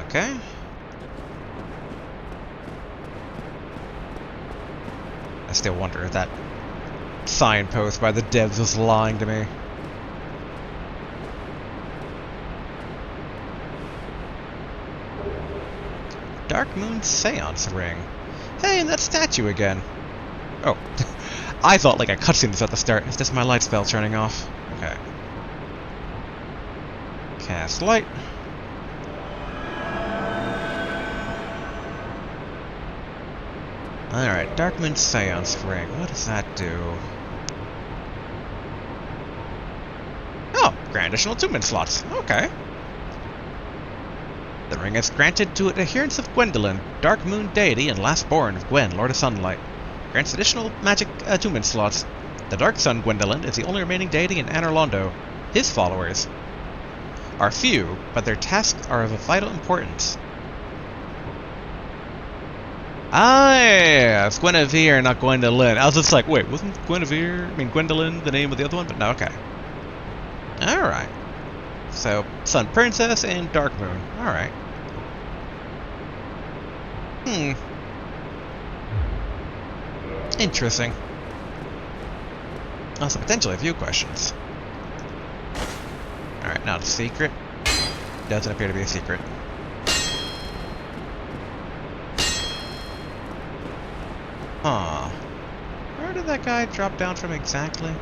Okay. I still wonder if that signpost by the devs was lying to me. Dark Moon Seance Ring. Hey, and that statue again. Oh, I thought like a cutscene was at the start. Is this my light spell turning off? Okay. Cast light. Alright, Dark Moon Seance Ring. What does that do? Oh, grant additional attunement slots. Okay. The ring is granted to an adherents of Gwendolyn, Dark Moon deity and last born of Gwyn, Lord of Sunlight. Grants additional magic attunement slots. The Dark Sun Gwendolyn is the only remaining deity in Anor Londo. His followers are few, but their tasks are of vital importance. Ah, yeah, it's Guinevere, not Gwendolyn. I was just like, wait, wasn't Gwendolyn the name of the other one? But no, okay. Alright. So, Sun Princess and Dark Moon. Alright. Interesting. Also, potentially a few questions. Alright, now the secret. Doesn't appear to be a secret. Huh. Where did that guy drop down from exactly?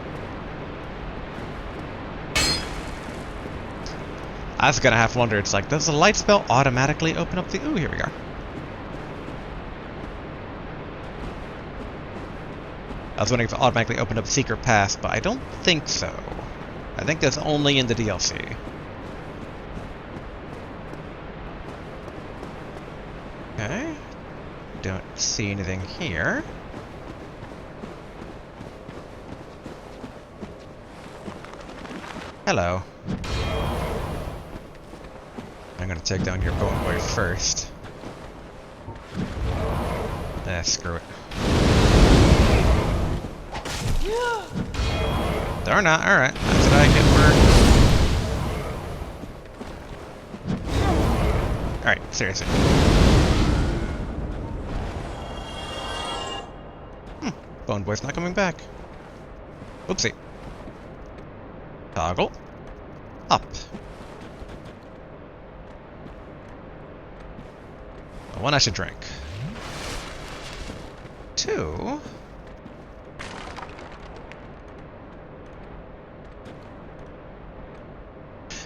I was gonna have to wonder, it's like, does the light spell automatically open up the... Ooh, here we go. I was wondering if it automatically opened up secret paths, but I don't think so. I think that's only in the DLC. Okay. Don't see anything here. Hello. I'm gonna take down your bone boy first. Screw it. Darn not, alright. That's what I get for... Alright, seriously. Bone boy's not coming back. Oopsie. Toggle. Up. One I should drink. Two.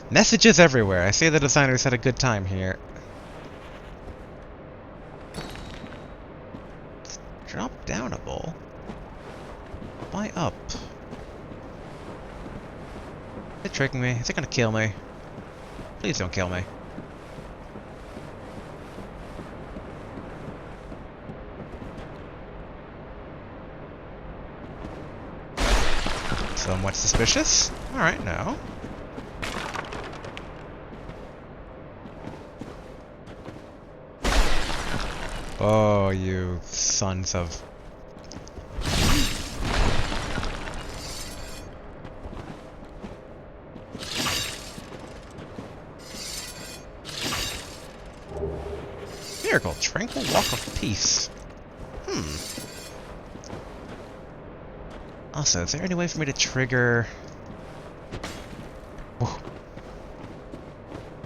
Messages everywhere. I see the designers had a good time here. It's drop downable. Why up? Is it tricking me? Is it gonna kill me? Please don't kill me. Somewhat suspicious. Alright, no. Oh, you sons of... Miracle, tranquil walk of peace. Also, is there any way for me to trigger...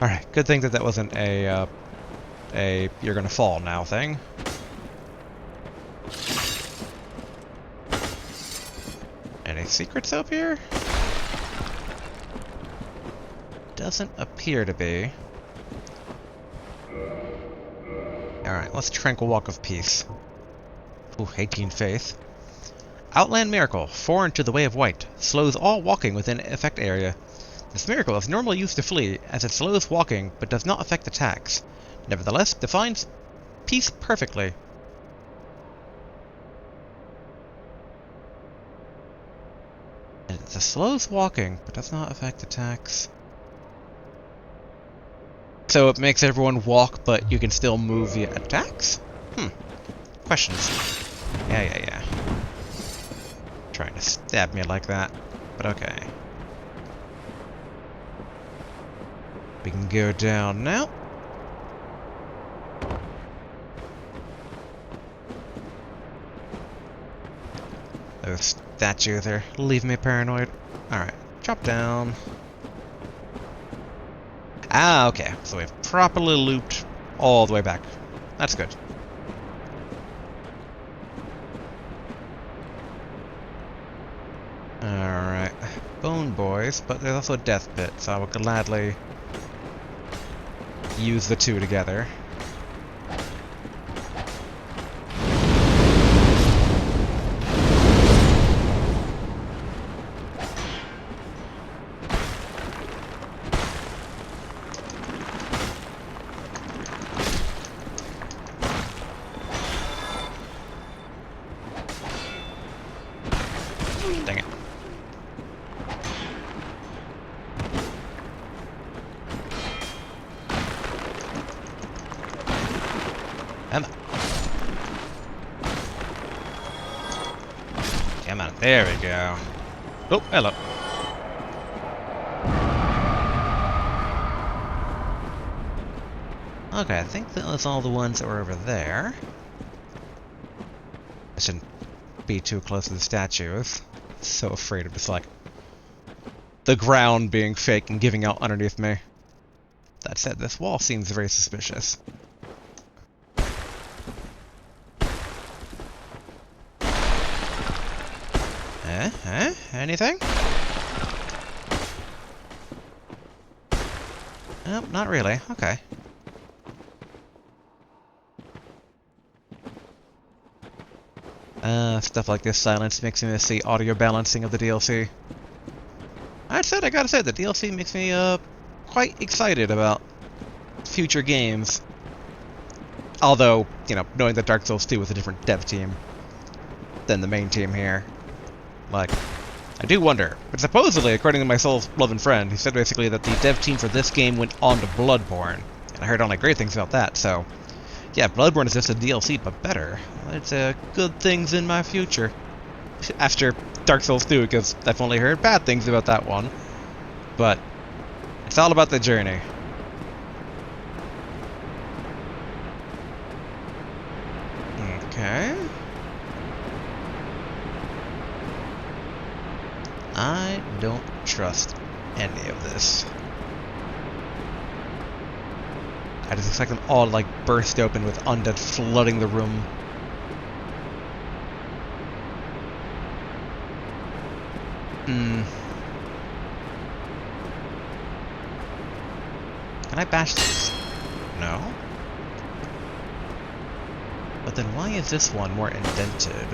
Alright, good thing that that wasn't a you're gonna fall now thing. Any secrets up here? Doesn't appear to be. Alright, let's Tranquil Walk of Peace. Ooh, 18 Faith. Outland Miracle, foreign to the Way of White, slows all walking within effect area. This miracle is normally used to flee, as it slows walking, but does not affect attacks. Nevertheless, defines peace perfectly. It slows walking, but does not affect attacks. So it makes everyone walk, but you can still move via attacks? Questions. Yeah. Trying to stab me like that, but okay. We can go down now. Those statues are leaving me paranoid. Alright, drop down. Ah, okay. So we've properly looped all the way back. That's good. Alright. Bone boys, but there's also a death pit, so I will gladly use the two together. Dang it. Come on. Come on, there we go. Oh, hello. Okay, I think that was all the ones that were over there. I shouldn't be too close to the statues. So afraid of just like the ground being fake and giving out underneath me. That said, this wall seems very suspicious. Anything? Nope, not really. Okay. Stuff like this silence makes me miss the audio balancing of the DLC. I gotta say, the DLC makes me, quite excited about future games. Although, you know, knowing that Dark Souls 2 was a different dev team than the main team here. Like, I do wonder. But supposedly, according to my soul-loving friend, he said basically that the dev team for this game went on to Bloodborne. And I heard only great things about that, so... Yeah, Bloodborne is just a DLC, but better. It's good things in my future. After Dark Souls 2, because I've only heard bad things about that one. But it's all about the journey. Okay. I don't trust any of this. I just expect them all to, like, burst open with undead flooding the room. Can I bash these? No? But then why is this one more indented?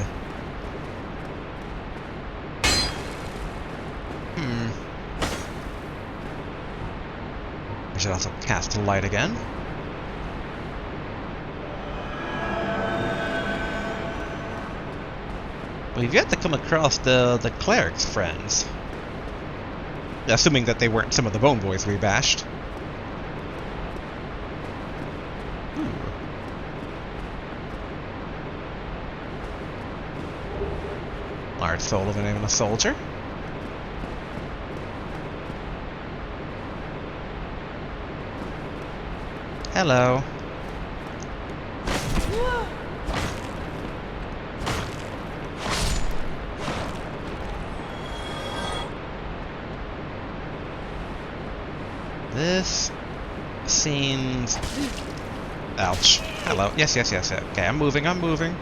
I should also cast light again. We've yet to come across the cleric's friends. Assuming that they weren't some of the bone boys we bashed. Large soul of the name of a soldier. Hello. This seems... Ouch. Hello. Yes, yes, yes. Okay, I'm moving, I'm moving.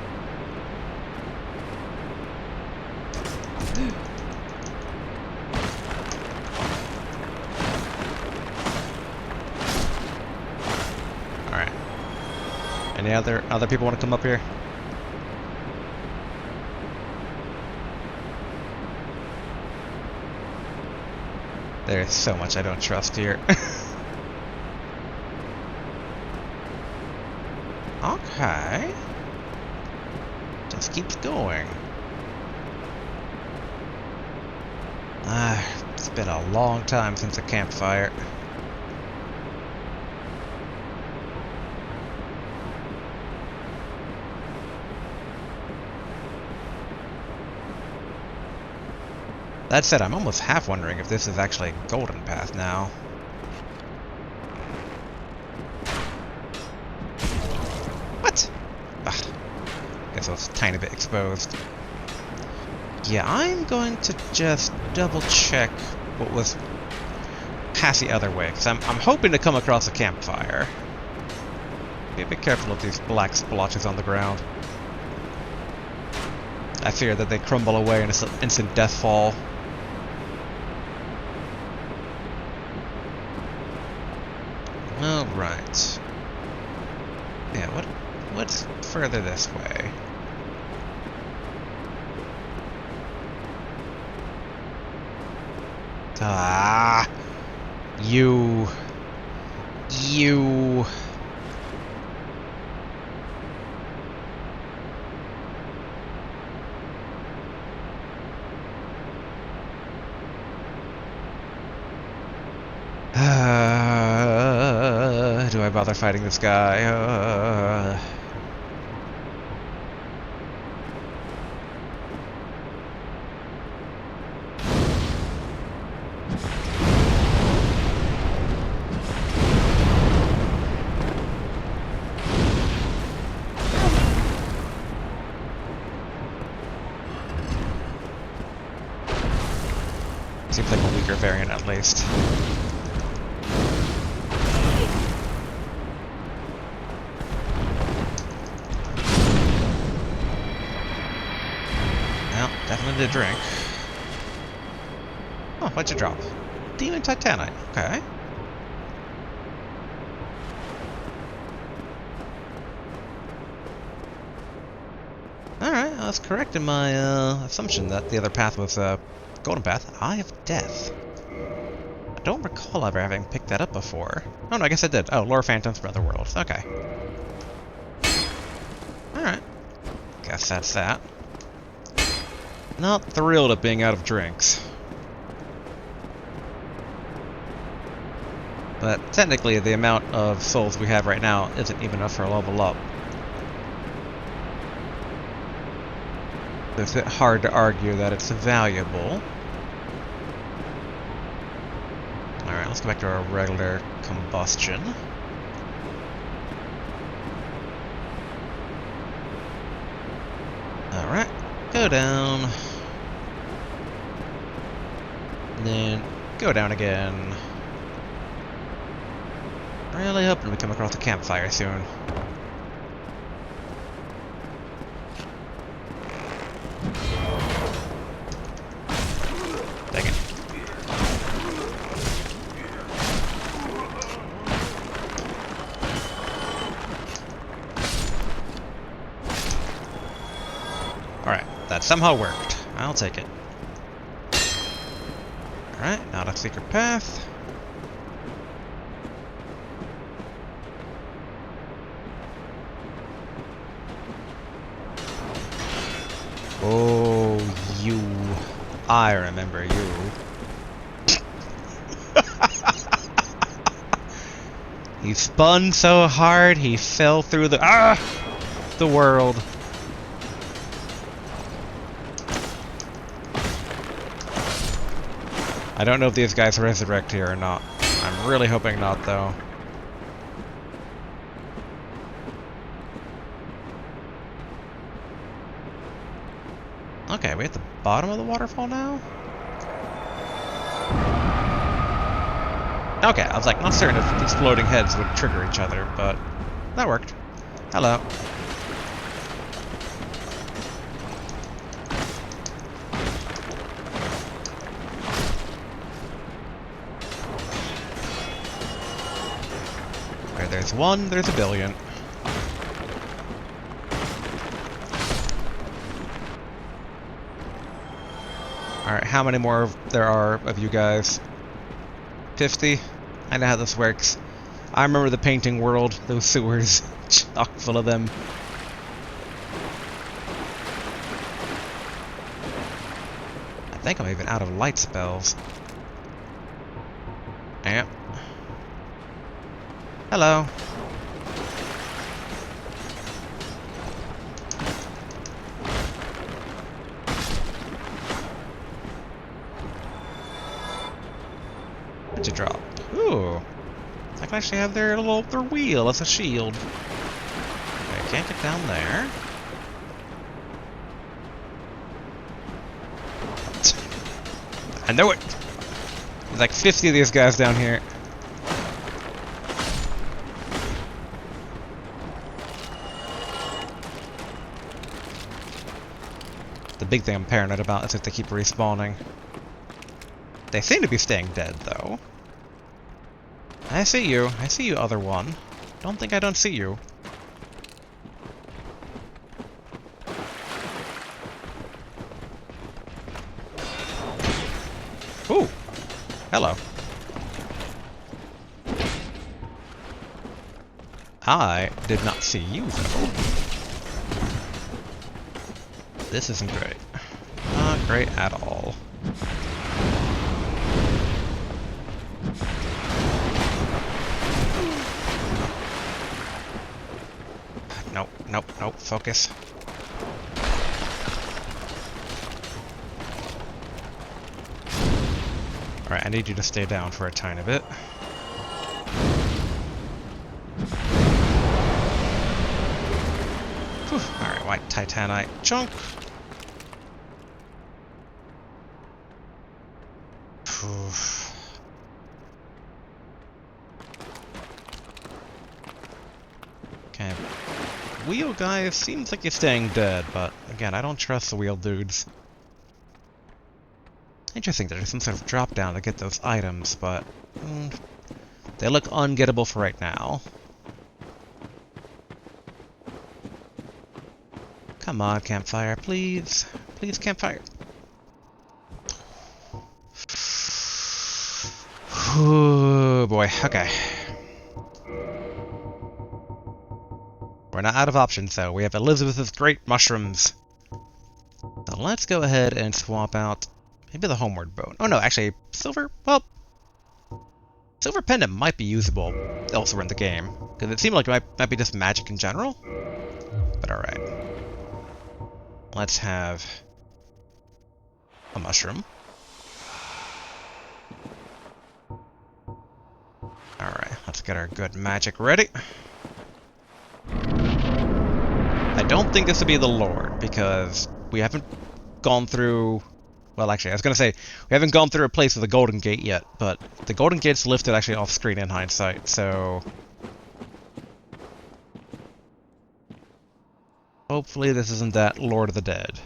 Alright. Any other people want to come up here? There's so much I don't trust here. Okay. Just keeps going. It's been a long time since a campfire. That said, I'm almost half wondering if this is actually a golden path now. What? Ugh. Guess I was a tiny bit exposed. Yeah, I'm going to just double check what was past the other way, because I'm hoping to come across a campfire. Be a bit careful of these black splotches on the ground. I fear that they crumble away in an instant death fall. Alright. Yeah, what's further this way? Ah! You... do I bother fighting this guy? Seems like a weaker variant, at least. Well, definitely a drink. Oh, what'd you drop? Demon Titanite. Okay. Alright, I was correct in my assumption that the other path was golden path. Eye of Death. I don't recall ever having picked that up before. Oh no, I guess I did. Oh, Lore Phantoms from Other Worlds. Okay. Alright. Guess that's that. Not thrilled at being out of drinks. But technically, the amount of souls we have right now isn't even enough for a level up. It's a bit hard to argue that it's valuable. Alright, let's go back to our regular combustion. Alright, go down. And then go down again. Really hoping we come across a campfire soon. Dang it. Alright, that somehow worked. I'll take it. Alright, not a secret path. Oh, you. I remember you. He spun so hard, he fell through the world. I don't know if these guys resurrect here or not. I'm really hoping not, though. Okay, we at the bottom of the waterfall now? Okay, I was like, not certain if exploding heads would trigger each other, but that worked. Hello. Where there's one, there's a billion. Alright, how many more there are of you guys? 50? I know how this works. I remember the painting world, those sewers, chock full of them. I think I'm even out of light spells. Yep. Hello. What'd you drop? Ooh. I can actually have their wheel as a shield. Okay, can't get down there. I know it! There's like 50 of these guys down here. The big thing I'm paranoid about is if they keep respawning. They seem to be staying dead, though. I see you, other one. Don't think I don't see you. Ooh! Hello. I did not see you, though. This isn't great. Not great at all. Nope, nope, nope, focus. Alright, I need you to stay down for a tiny bit. Alright, white titanite chunk. Okay. Wheel guy seems like he's staying dead, but again, I don't trust the wheel dudes. Interesting, there's some sort of drop down to get those items, but they look ungettable for right now. Come on, campfire, please. Please, campfire. Oh boy, okay. We're not out of options, though. We have Elizabeth's great mushrooms. So let's go ahead and swap out maybe the homeward bone. Oh no, actually, silver? Well, silver pendant might be usable elsewhere in the game, because it seemed like it might be just magic in general. But alright. Let's have a mushroom. Alright, let's get our good magic ready. I don't think this would be the Lord, because we haven't gone through... Well, actually, I was going to say, we haven't gone through a place with the Golden Gate yet, but the Golden Gate's lifted actually off-screen in hindsight, so... hopefully this isn't that Lord of the Dead.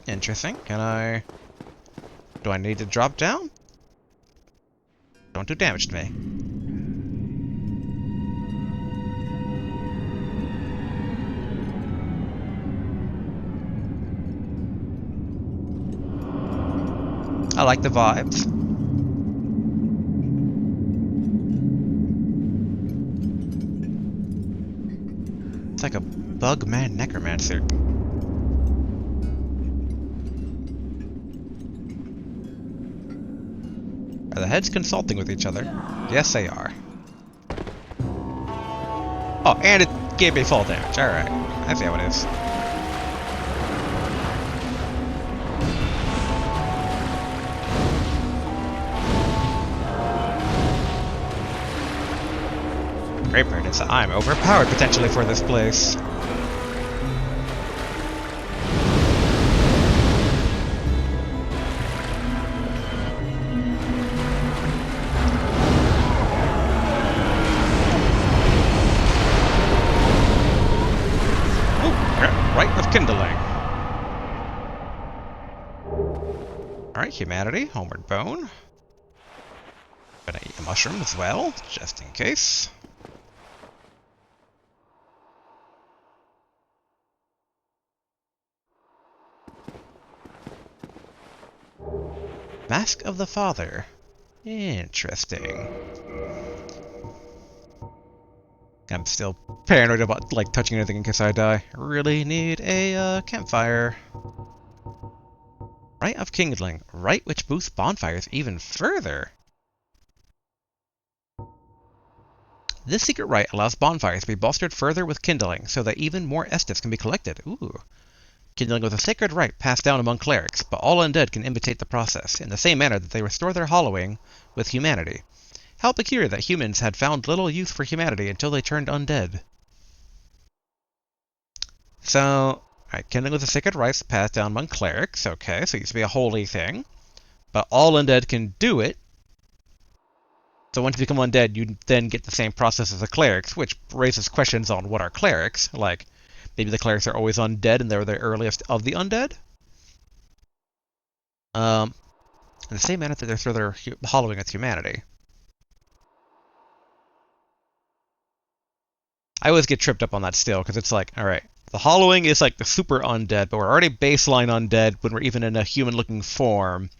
Interesting. Can I... do I need to drop down? Don't do damage to me. I like the vibes. It's like a Bugman necromancer. Are the heads consulting with each other? Yes, they are. Oh, and it gave me fall damage. Alright. I see how it is. Great part is that I'm overpowered potentially for this place. Alright, humanity, homeward bone. Gonna eat a mushroom as well, just in case. Mask of the Father. Interesting. I'm still paranoid about, like, touching anything in case I die. Really need a, campfire. Rite of Kindling. Rite which boosts bonfires even further. This secret rite allows bonfires to be bolstered further with kindling, so that even more estus can be collected. Ooh. Kindling was a sacred rite passed down among clerics, but all undead can imitate the process, in the same manner that they restore their hollowing with humanity. How peculiar that humans had found little use for humanity until they turned undead. So, alright, kindling was a sacred rite passed down among clerics, okay, so it used to be a holy thing. But all undead can do it. So once you become undead, you then get the same process as the clerics, which raises questions on what are clerics. Like, maybe the clerics are always undead and they're the earliest of the undead? In the same manner that they're through their hollowing with humanity. I always get tripped up on that still, because it's like, alright, the hollowing is like the super undead, but we're already baseline undead when we're even in a human-looking form.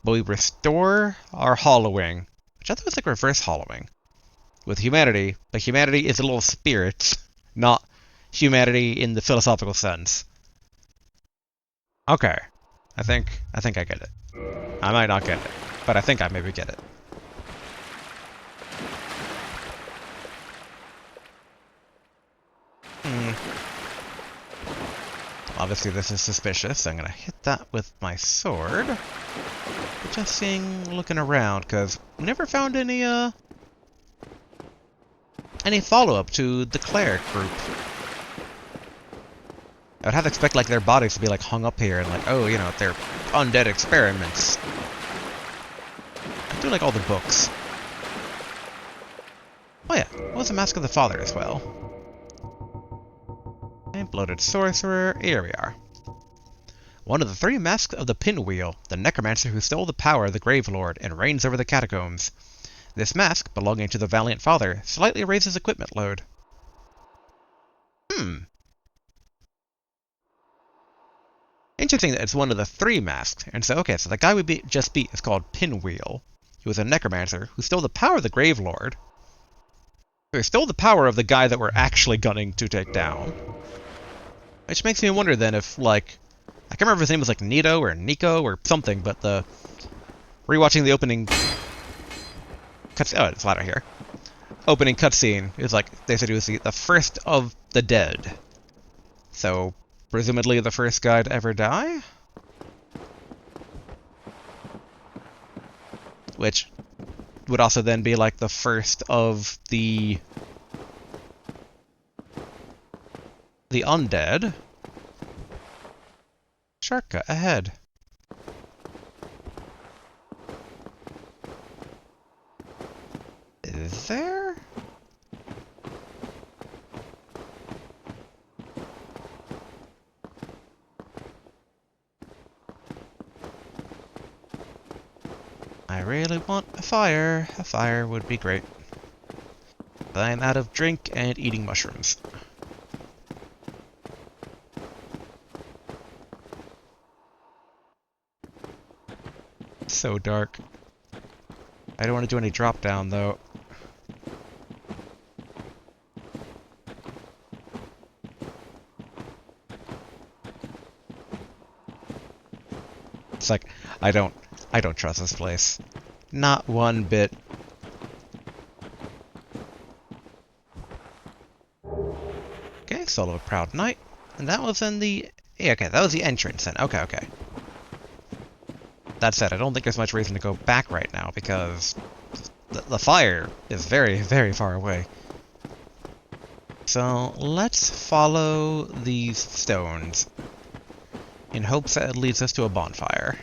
But we restore our hollowing, which I thought was like reverse hollowing, with humanity, but humanity is a little spirit, not humanity in the philosophical sense. Okay. I think I get it. I might not get it, but I think I maybe get it. Obviously this is suspicious, so I'm gonna hit that with my sword. But just looking around, because we never found any follow-up to the cleric group. I would have to expect, like, their bodies to be, like, hung up here and, like, oh, you know, they're undead experiments. I do like all the books. Oh yeah, what was the Mask of the Father as well? And Bloated Sorcerer, here we are. One of the 3 masks of the Pinwheel, the necromancer who stole the power of the Gravelord and reigns over the catacombs. This mask, belonging to the Valiant Father, slightly raises equipment load. Interesting that it's one of the 3 masks, and so, okay, so the guy we just beat is called Pinwheel. He was a necromancer who stole the power of the Gravelord. So he stole the power of the guy that we're actually gunning to take down. Which makes me wonder then if, like, I can't remember if his name was like Nito or Nico or something, but rewatching the opening cutscene, oh, it's louder here. Opening cutscene is like, they said he was the first of the dead. So, presumably the first guy to ever die? Which would also then be like the first of the undead. Shortcut ahead. Is there? I really want a fire. A fire would be great. But I'm out of drink and eating mushrooms. So dark. I don't want to do any drop down though. It's like, I don't trust this place. Not one bit. Okay, Soul of a Proud Knight. And that was in the... Yeah, okay, that was the entrance then. Okay, okay. That said, I don't think there's much reason to go back right now, because the fire is very, very far away. So, let's follow these stones, in hopes that it leads us to a bonfire.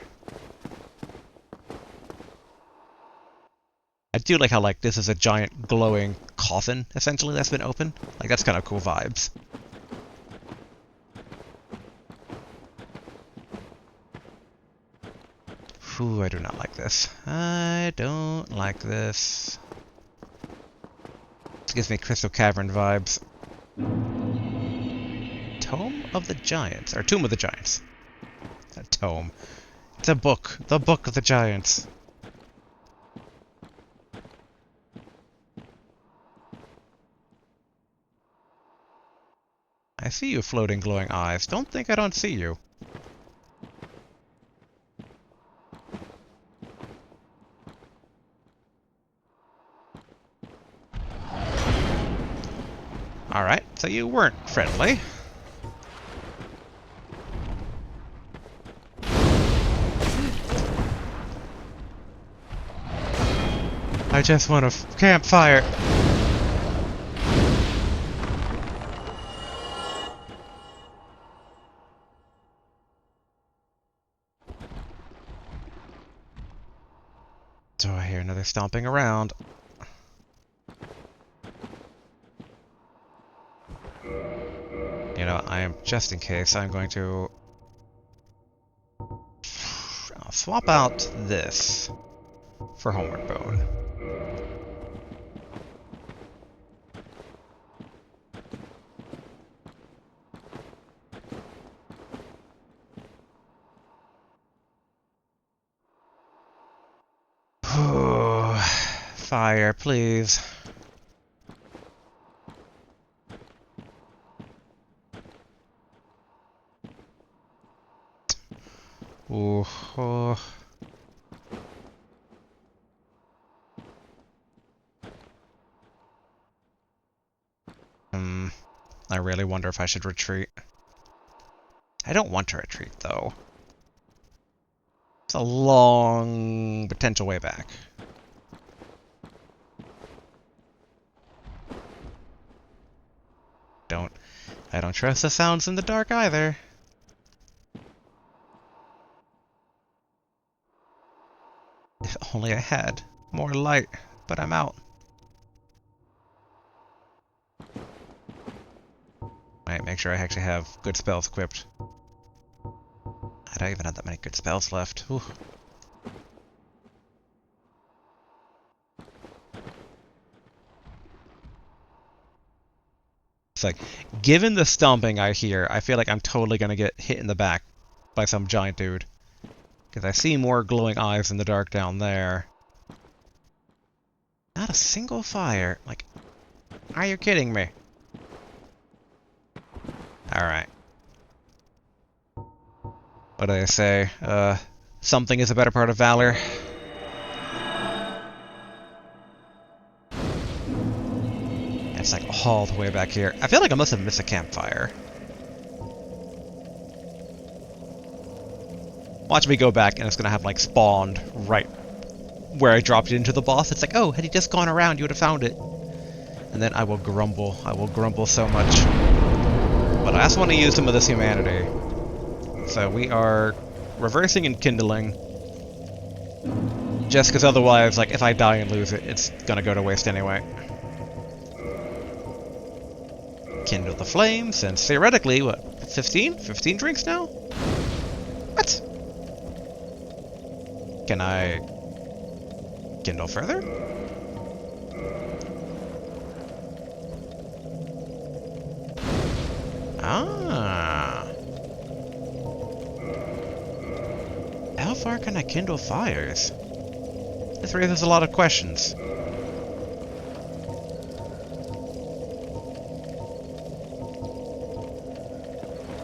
I do like how, like, this is a giant glowing coffin, essentially, that's been opened. Like, that's kind of cool vibes. Ooh, I do not like this. I don't like this. This gives me Crystal Cavern vibes. Tome of the Giants. Or Tomb of the Giants. A tome. It's a book. The Book of the Giants. I see you, floating glowing eyes. Don't think I don't see you. Alright, so you weren't friendly. I just want a campfire. So I hear another stomping around. You know, I am, just in case, I'm going to... I'll swap out this for Homeward Bone. Fire, please. Ooh, oh. I really wonder if I should retreat. I don't want to retreat, though. It's a long potential way back. I don't trust the sounds in the dark either. If only I had more light, but I'm out. Right, make sure I actually have good spells equipped. I don't even have that many good spells left. Ooh. It's like, given the stomping I hear, I feel like I'm totally gonna get hit in the back by some giant dude. Because I see more glowing eyes in the dark down there. Not a single fire. Like, are you kidding me? Alright. What do they say? Something is a better part of valor. It's like all the way back here. I feel like I must have missed a campfire. Watch me go back and it's gonna have like spawned right where I dropped it into the boss. It's like, oh, had he just gone around, you would have found it. And then I will grumble. I will grumble so much. But I also want to use some of this humanity. So we are reversing and kindling. Just because otherwise, like, if I die and lose it, it's gonna go to waste anyway. Kindle the flame, since theoretically, what, 15? 15 drinks now? What? Can I kindle further? Ah. How far can I kindle fires? This raises a lot of questions.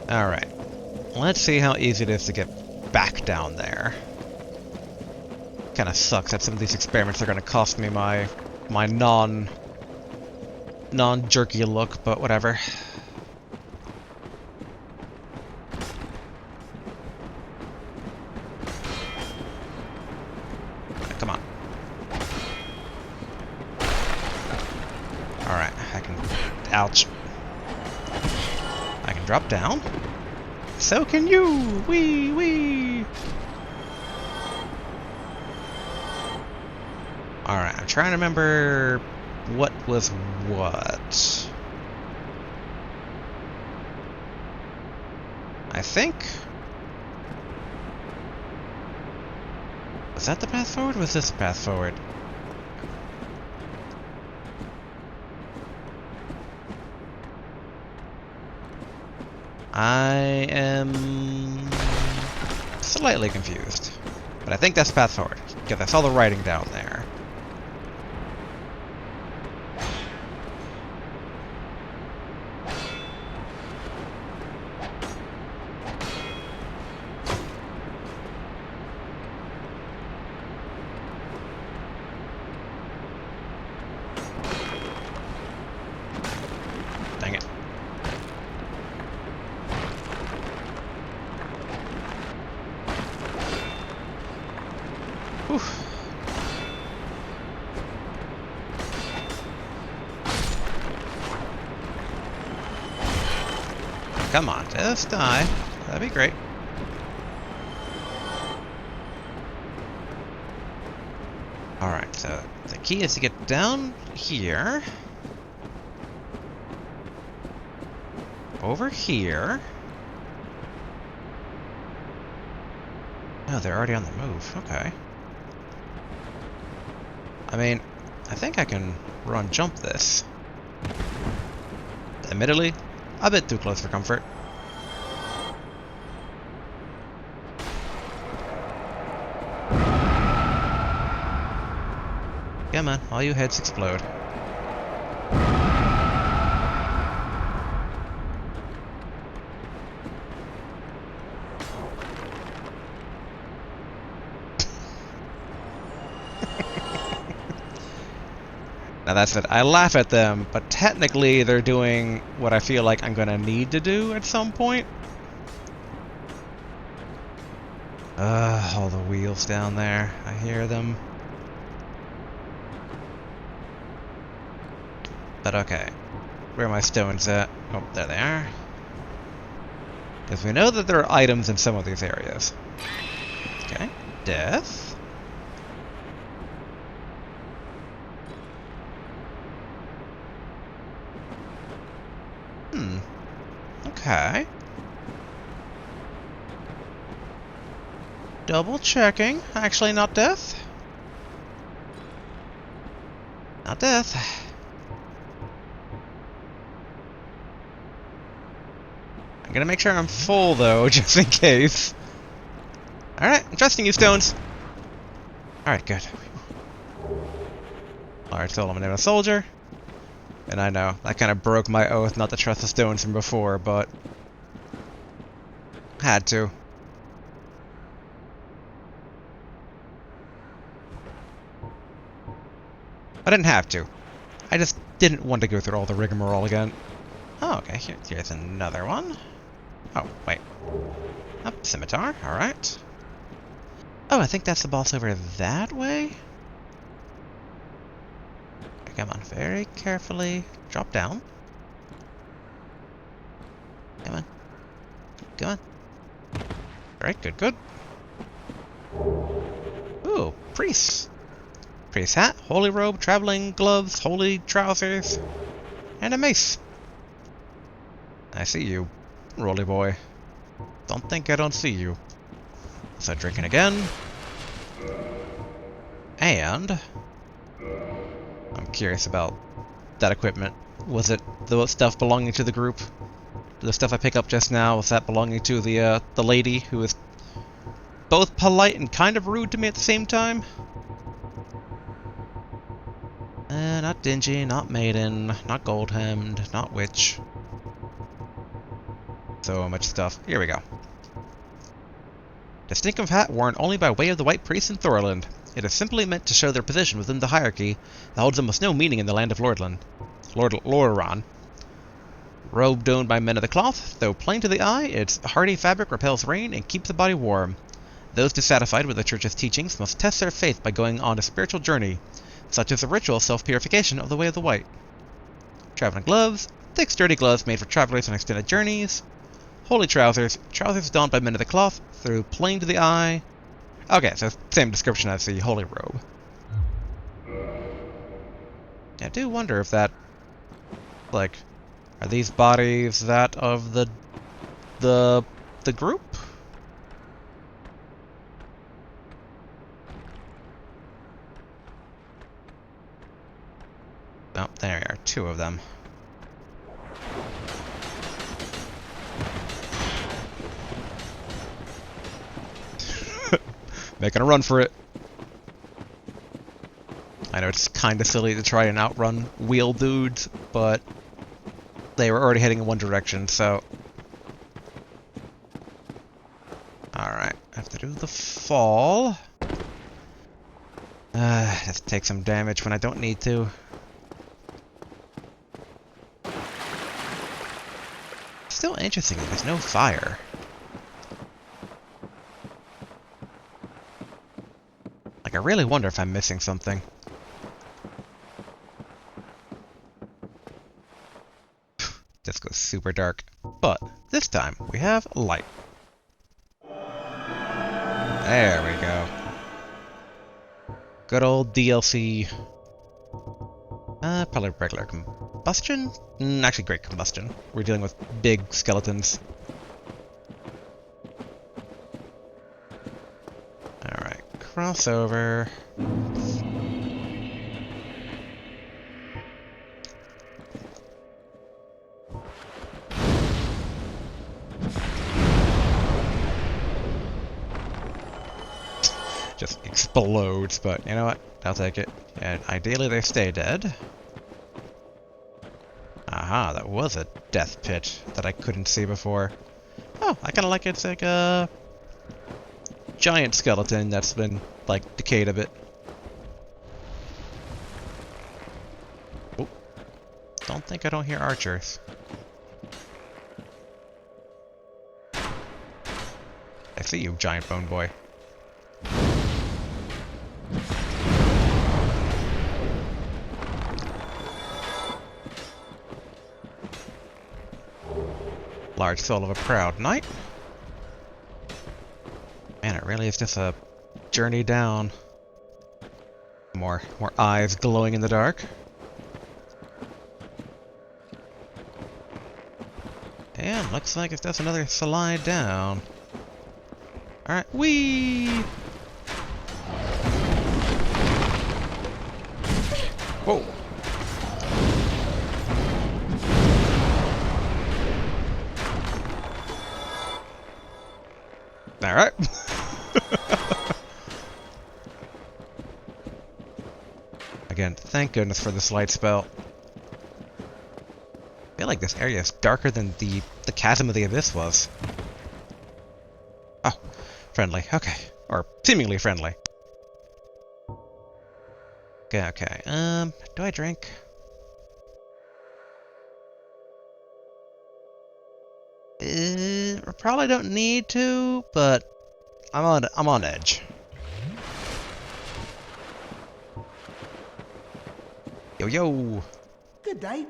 Alright. Let's see how easy it is to get back down there. Kinda sucks that some of these experiments are gonna cost me my non-jerky look, but whatever. Come on. Alright, I can... Ouch. I can drop down. So can you! Wee wee! Alright, I'm trying to remember what was what. I think... Was that the path forward, or was this the path forward? I am slightly confused. But I think that's the path forward, because I saw the writing down there. Dang it. Whew. Come on, just die. That'd be great. Alright, so the key is to get down here. Over here. Oh, they're already on the move. Okay. I mean, I think I can run jump this. Admittedly, a bit too close for comfort. Come on, all you heads explode. Now that's it. I laugh at them, but technically they're doing what I feel like I'm gonna need to do at some point. All the wheels down there. I hear them. But okay. Where are my stones at? Oh, there they are. Because we know that there are items in some of these areas. Okay. Death. Okay. Double checking. Actually, not death. Not death. I'm gonna make sure I'm full, though, just in case. Alright, I'm trusting you, stones. Alright, good. Alright, so I'm a soldier. And I know, that kind of broke my oath not to trust the stones from before, but... had to. I didn't have to. I just didn't want to go through all the rigmarole again. Oh, okay, here's another one. Oh, wait. Oh, scimitar, alright. Oh, I think that's the boss over that way? Come on, very carefully. Drop down. Come on. Come on. Alright, good, good. Ooh, priest. Priest hat, holy robe, traveling gloves, holy trousers, and a mace. I see you, Rolly boy. Don't think I don't see you. So drinking again. And... I'm curious about that equipment. Was it the stuff belonging to the group? The stuff I picked up just now, was that belonging to the lady who was both polite and kind of rude to me at the same time? Not dingy, not maiden, not gold-hemmed, not witch. So much stuff. Here we go. Distinctive hat worn only by way of the White Priests in Thorland. It is simply meant to show their position within the hierarchy that holds almost no meaning in the land of Lordran. Robe donned by men of the cloth, though plain to the eye, its hardy fabric repels rain and keeps the body warm. Those dissatisfied with the Church's teachings must test their faith by going on a spiritual journey, such as the ritual self-purification of the Way of the White. Traveling gloves, thick sturdy gloves made for travelers on extended journeys. Holy trousers, trousers donned by men of the cloth, though plain to the eye. Okay, so same description as the holy robe. I do wonder if that, like, are these bodies that of the group? Oh, there are 2 of them. Making a run for it. I know it's kind of silly to try and outrun wheel dudes, but they were already heading in one direction, so... Alright, I have to do the fall. Have to take some damage when I don't need to. Still interesting that there's no fire. Like, I really wonder if I'm missing something. This goes super dark. But this time, we have light. There we go. Good old DLC. Probably regular combustion? Actually, great combustion. We're dealing with big skeletons. Alright, crossover. Just explodes, but you know what? I'll take it. And ideally they stay dead. Aha, that was a death pit that I couldn't see before. Oh, I kinda like it's like a giant skeleton that's been, like, decayed a bit. Oh. Don't think I don't hear archers. I see you, giant bone boy. Large soul of a proud knight. Man, it really is just a journey down. More eyes glowing in the dark. And looks like it's just another slide down. Alright, whee! Whoa! Alright. Again, thank goodness for this light spell. I feel like this area is darker than the chasm of the abyss was. Oh, friendly. Okay. Or seemingly friendly. Okay, okay. Do I drink? Probably don't need to, but I'm on edge. Yo yo. Good day.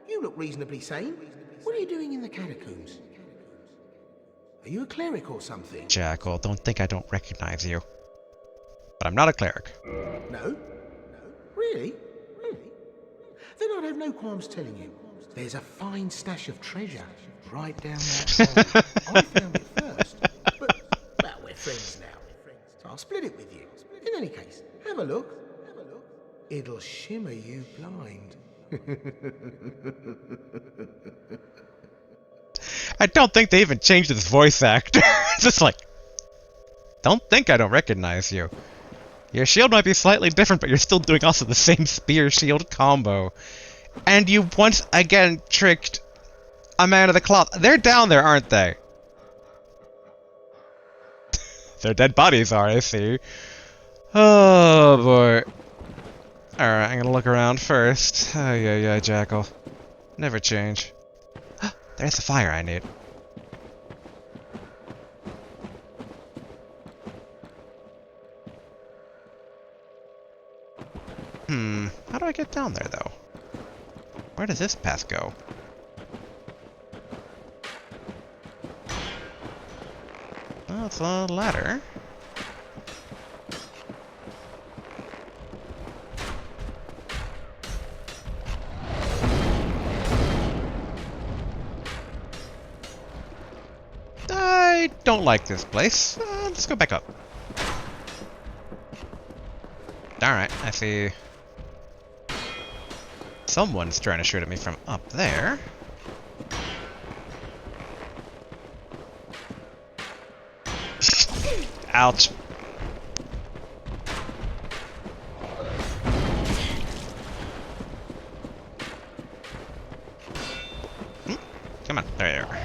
You look reasonably sane. What are you doing in the catacombs? Are you a cleric or something? Jackal, don't think I don't recognize you. But I'm not a cleric. No? Really? Then I'd have no qualms telling you. There's a fine stash of treasure right down that hole. I found it first. But, well, we're friends now. So I'll split it with you. In any case, have a look. It'll shimmer you blind. I don't think they even changed his voice actor. It's just like, don't think I don't recognize you. Your shield might be slightly different, but you're still doing also the same spear-shield combo. And you once again tricked a man of the cloth. They're down there, aren't they? Their dead bodies are, I see. Oh, boy. Alright, I'm gonna look around first. Oh, yeah, Jackal. Never change. There's the fire I need. How do I get down there, though? Where does this path go? Well, it's a ladder. I don't like this place. Let's go back up. Alright, I see. Someone's trying to shoot at me from up there. Ouch. Come on, there you are.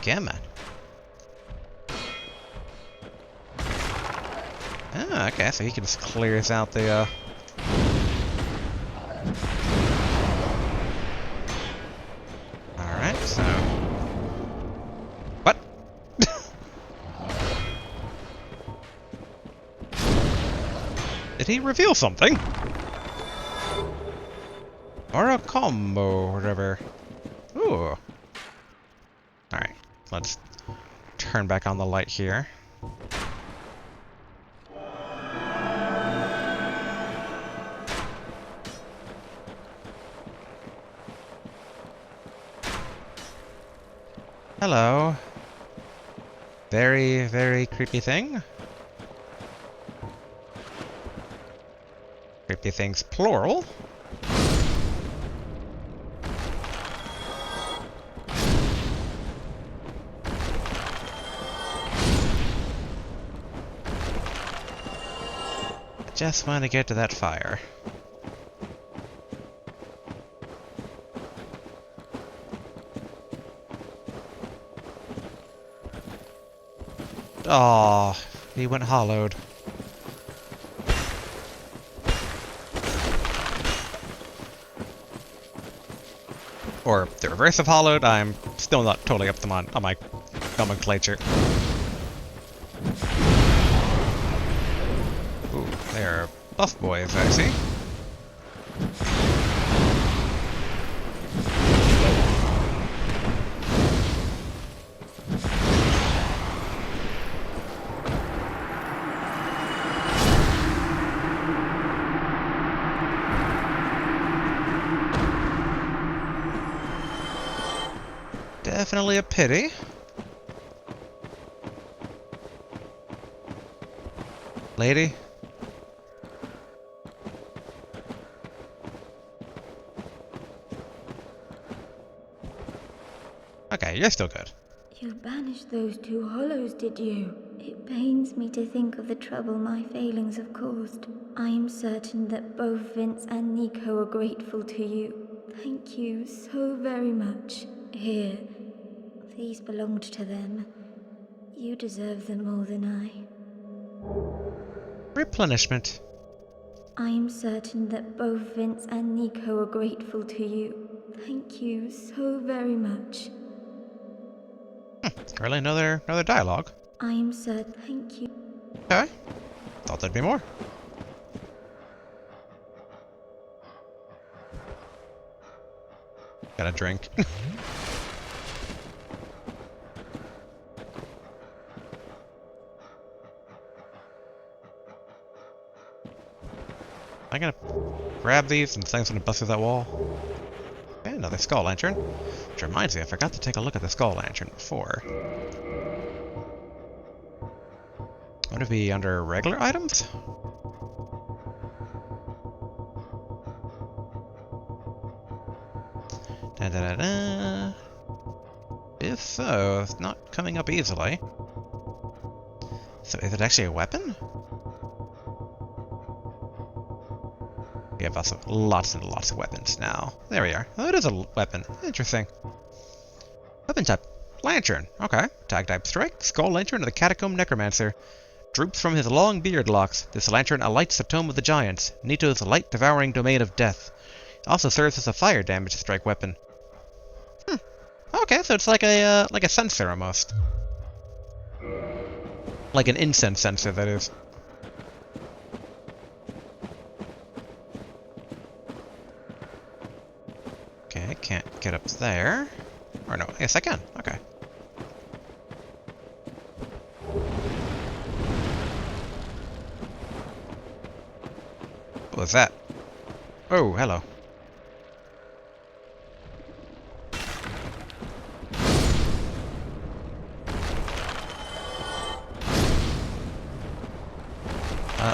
Come on. Oh, okay, so he can just clears out the, Alright, so... What? Did he reveal something? Or a combo, or whatever. Ooh. Alright, let's turn back on the light here. Hello. Very, very creepy thing. Creepy things, plural. I just want to get to that fire. Aw, he went hollowed. Or the reverse of hollowed, I'm still not totally up to on my nomenclature. Ooh, they're buff boys, I see. Definitely a pity. Lady? Okay, you're still good. You banished those two hollows, did you? It pains me to think of the trouble my failings have caused. I am certain that both Vince and Nico are grateful to you. Thank you so very much. Here, these belonged to them. You deserve them more than I. Replenishment. I am certain that both Vince and Nico are grateful to you. Thank you so very much. Really, another dialogue. I am certain. Thank you. Okay. Thought there'd be more. Got a drink. I'm gonna grab these and things gonna bust through that wall. Okay, another skull lantern. Which reminds me, I forgot to take a look at the skull lantern before. Would it be under regular items? Da da da da. If so, it's not coming up easily. So is it actually a weapon? We have also lots and lots of weapons now. There we are. Oh, it is a weapon. Interesting. Weapon type. Lantern. Okay. Tag type strike. Skull lantern of the Catacomb Necromancer. Droops from his long beard locks. This lantern alights the Tome of the Giants, Nito's light-devouring domain of death. It also serves as a fire damage strike weapon. Okay, so it's like a sensor almost. Like an incense sensor, that is. Okay, can't get up there. Or no, yes I can. Okay. What was that? Oh, hello.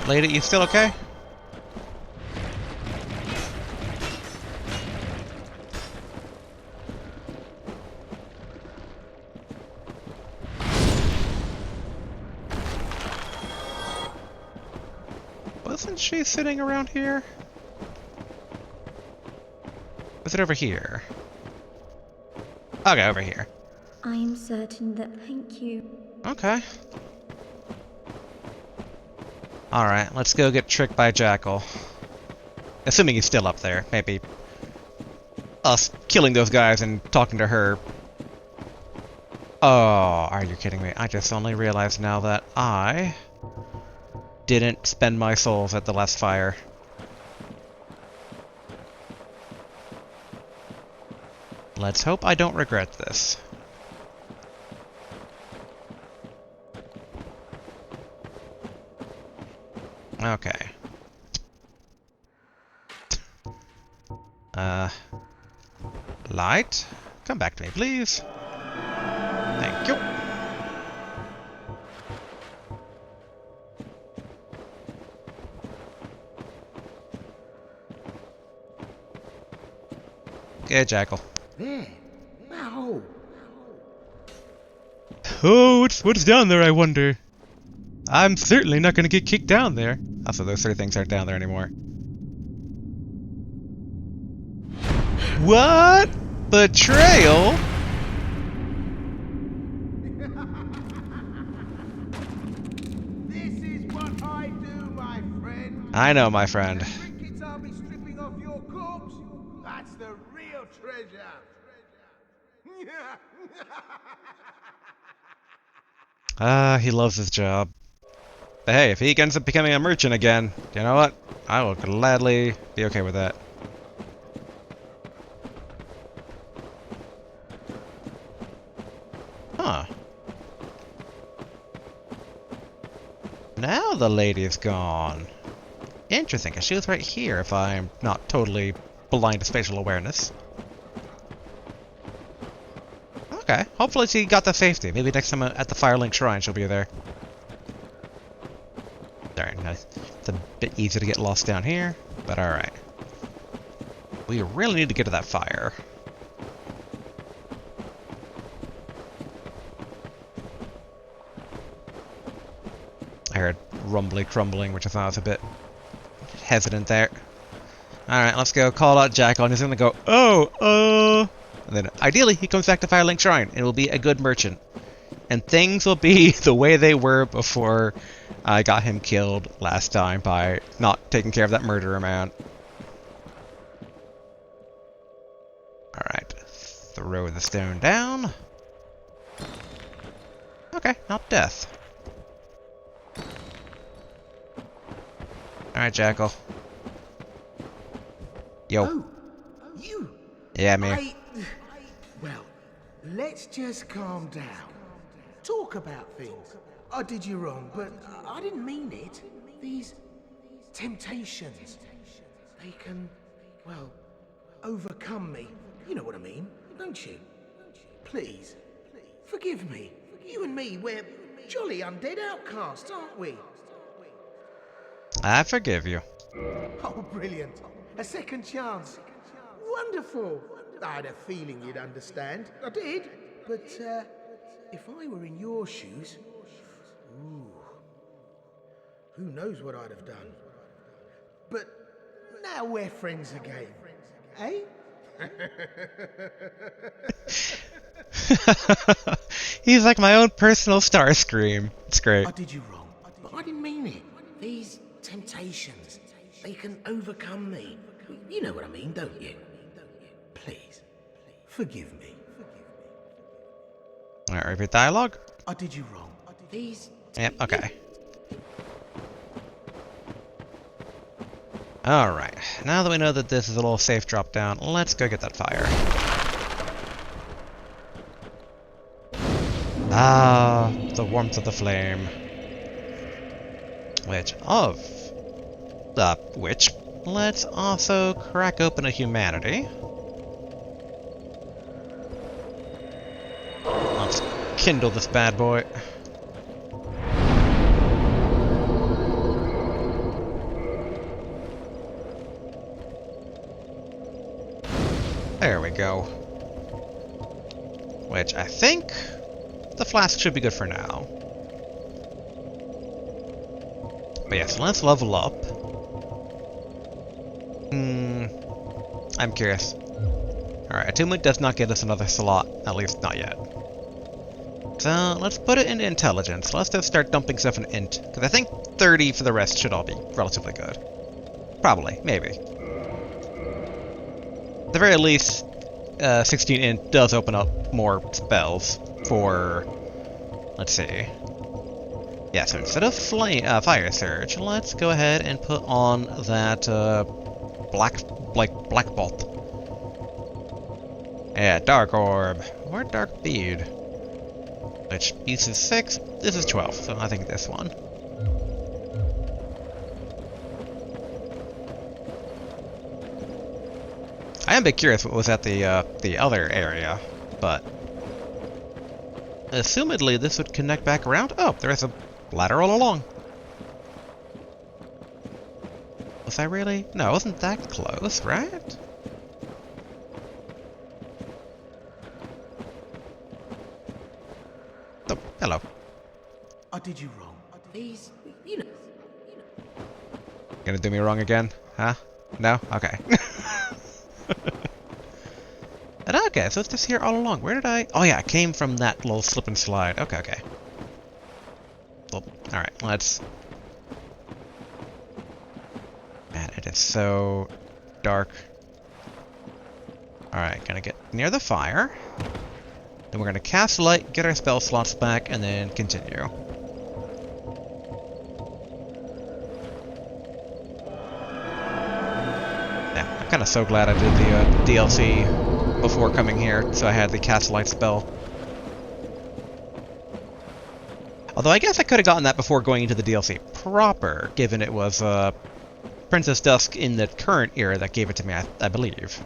Lady, you still okay? Wasn't she sitting around here? Is it over here? Okay, over here. I am certain that thank you. Okay. Alright, let's go get tricked by Jackal. Assuming he's still up there. Maybe us killing those guys and talking to her. Oh, are you kidding me? I just only realized now that I didn't spend my souls at the last fire. Let's hope I don't regret this. Okay. Light? Come back to me, please. Thank you. Okay, Jackal. There. Wow. Oh, what's down there, I wonder? I'm certainly not gonna get kicked down there. Also, those three things aren't down there anymore. What? Betrayal? This is what I do, my friend. I know, my friend. Trinkets I'll be stripping off your corpse. That's the real treasure. He loves his job. But hey, if he ends up becoming a merchant again, you know what? I will gladly be okay with that. Huh. Now the lady's gone. Interesting, 'cause she was right here if I'm not totally blind to spatial awareness. Okay, hopefully she got the safety. Maybe next time at the Firelink Shrine she'll be there. Darn, it's a bit easier to get lost down here, but alright. We really need to get to that fire. I heard rumbly crumbling, which I thought was a bit hesitant there. Alright, let's go call out Jackal, and he's gonna go, oh, and then ideally he comes back to Firelink Shrine and will be a good merchant. And things will be the way they were before I got him killed last time by not taking care of that murderer man. Alright, throw the stone down. Okay, not death. Alright, Jackal. Yo. Oh, you. Yeah, me. Well, let's just calm down. Talk about things. I did you wrong, but I didn't mean it. These temptations, they can, well, overcome me. You know what I mean, don't you? Please, forgive me. You and me, we're jolly undead outcasts, aren't we? I forgive you. Oh, brilliant. A second chance. Wonderful. I had a feeling you'd understand. I did. But, if I were in your shoes... Ooh. Who knows what I'd have done. But now we're friends again. Eh? He's like my own personal Starscream. It's great. I did you wrong, but I didn't mean it. These temptations, they can overcome me. You know what I mean, don't you? Please, forgive me. Alright, repeat dialogue? I did you wrong. These... Yep, okay. Alright, now that we know that this is a little safe drop down, let's go get that fire. Ah, the warmth of the flame. Which, let's also crack open a humanity. Let's kindle this bad boy. go. Which I think the flask should be good for now. But yes, let's level up. I'm curious. Alright, attunement does not get us another slot, at least not yet. So, let's put it into intelligence. Let's just start dumping stuff in int, because I think 30 for the rest should all be relatively good. Probably, maybe. At the very least, 16 int does open up more spells for... Let's see. Yeah, so instead of Fire Surge, let's go ahead and put on that Black Bolt. Yeah, Dark Orb, or Dark Bead. Which, this is 6, this is 12, so I think this one. I am a bit curious what was at the other area, but... Assumedly, this would connect back around. Oh, there is a ladder all along. Was I really? No, I wasn't that close, right? Oh, hello. I did you wrong. Please, you know. Gonna do me wrong again? Huh? No? Okay. And okay, so it's just here all along. Where did I... Oh yeah, I came from that little slip and slide. Okay, okay. Well, alright, let's... Man, it is so dark. Alright, gonna get near the fire. Then we're gonna cast light, get our spell slots back, and then continue. Yeah, I'm kinda so glad I did the DLC before coming here, so I had the cast light spell. Although I guess I could have gotten that before going into the DLC proper, given it was Princess Dusk in the current era that gave it to me, I believe.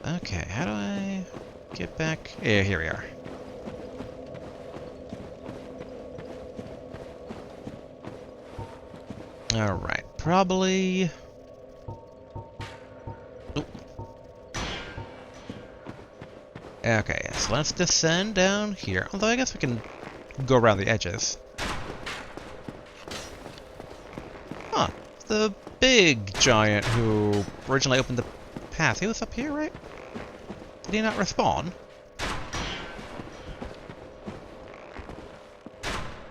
Okay, how do I get back? Yeah, here we are. Alright, probably... Okay, so let's descend down here. Although I guess we can go around the edges. Huh. The big giant who originally opened the path. He was up here, right? Did he not respawn?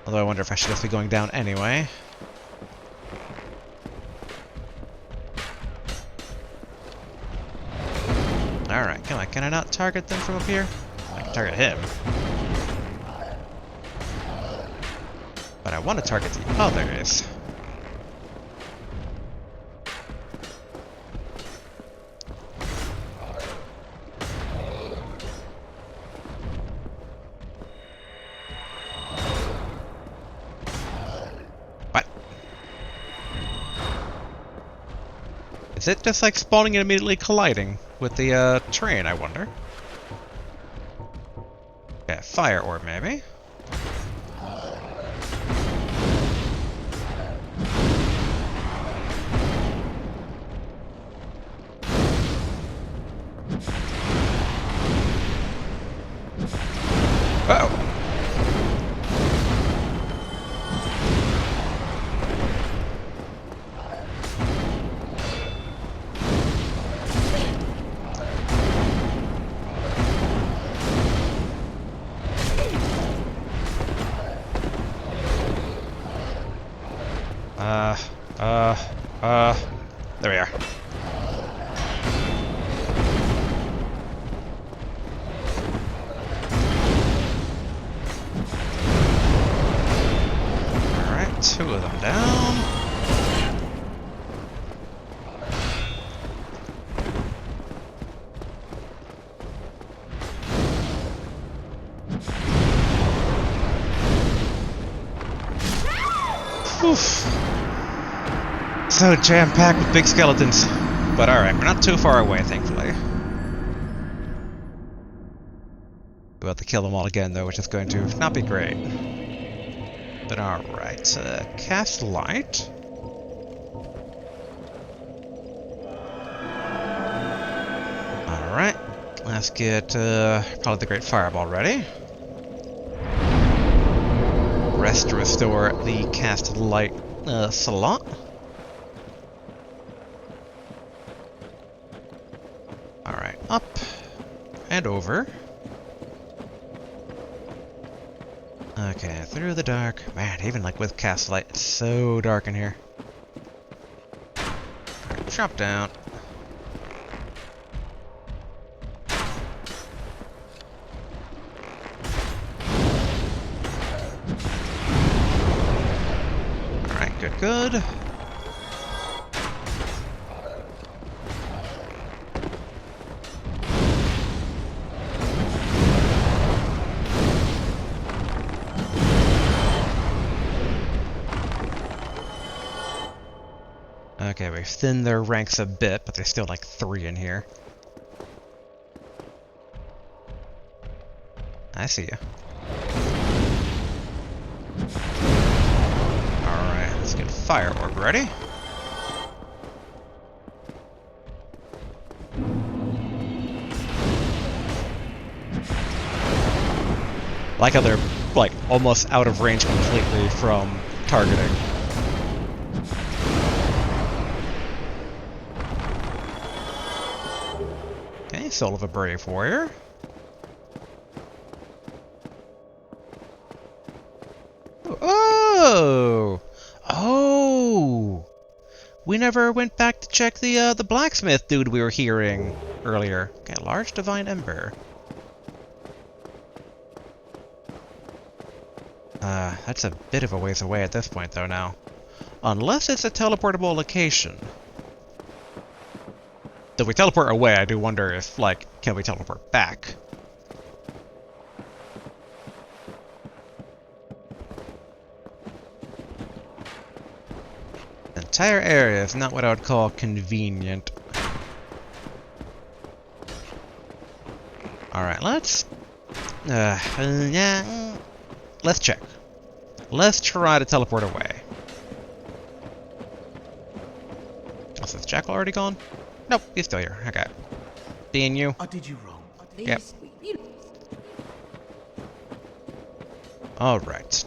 Although I wonder if I should just be going down anyway. Alright, come on, can I not target them from up here? I can target him. But I want to target the others. What? Is it just like spawning and immediately colliding with the train, I wonder? Yeah, fire orb maybe? Uh-oh. There we are. Alright, 2 of them down. Oof. So jam-packed with big skeletons. But alright, we're not too far away, thankfully. We'll have to kill them all again, though, which is going to not be great. But alright, cast light. Let's get probably the Great Fireball ready. Rest to restore the cast light slot. Alright, up and over. Okay, through the dark. Man, even like with cast light, it's so dark in here. Alright, drop down. Alright, good, good. Okay, we've thinned their ranks a bit, but there's still like 3 in here. I see you. Alright, let's get Fire Orb ready. Like how they're like almost out of range completely from targeting. Okay, Soul of a Brave Warrior. Oh! Oh! We never went back to check the blacksmith dude we were hearing earlier. Okay, large divine ember. That's a bit of a ways away at this point though now. Unless it's a teleportable location. If we teleport away, I do wonder if, like, can we teleport back? The entire area is not what I would call convenient. Alright, let's check. Let's try to teleport away. Oh, is Jackal already gone? Nope, he's still here. Okay. Being you. I did you wrong. Yep. Alright.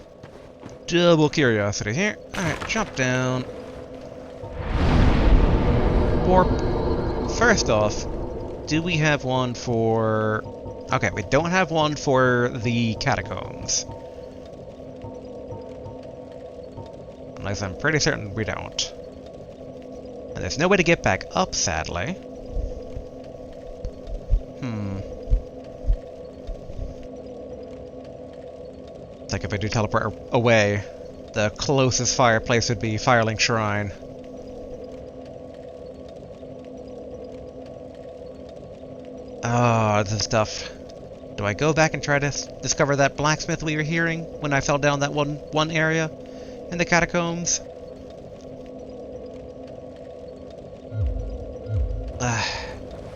Double curiosity here. Alright, jump down. Warp. First off, do we have one for... Okay, we don't have one for the catacombs. Unless I'm pretty certain we don't. And there's no way to get back up, sadly. It's like if I do teleport away, the closest fireplace would be Firelink Shrine. Oh, this stuff. Do I go back and try to discover that blacksmith we were hearing when I fell down that one area in the catacombs?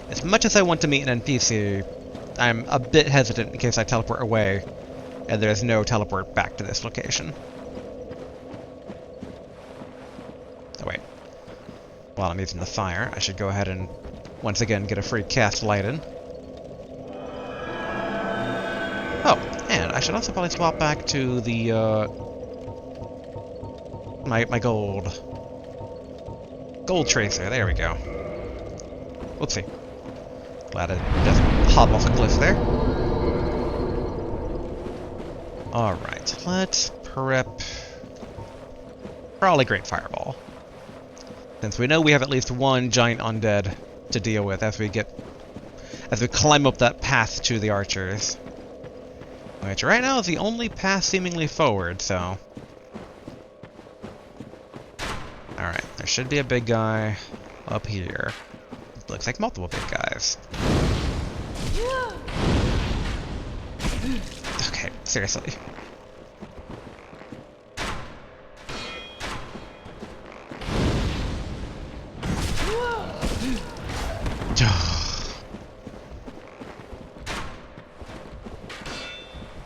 As much as I want to meet an NPC, I'm a bit hesitant in case I teleport away and there's no teleport back to this location. Oh wait. While I'm using the fire, I should go ahead and once again get a free cast light in. Oh, and I should also probably swap back to the my gold tracer. There we go. Whoopsie. Glad I just hop off a cliff there. Alright, let's prep probably Great Fireball. Since we know we have at least one giant undead to deal with as we climb up that path to the archers. Which right now is the only path seemingly forward, so. Alright, there should be a big guy up here. Looks like multiple big guys. Okay, seriously.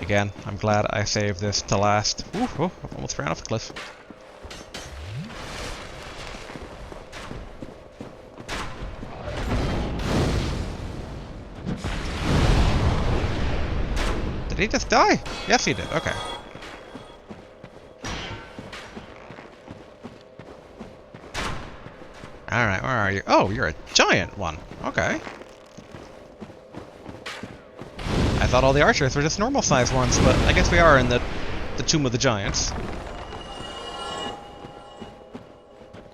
Again, I'm glad I saved this to last. Ooh, oh, I almost ran off a cliff. Did he just die? Yes, he did. Okay. Alright, where are you? Oh, you're a giant one. Okay. I thought all the archers were just normal-sized ones, but I guess we are in the Tomb of the Giants.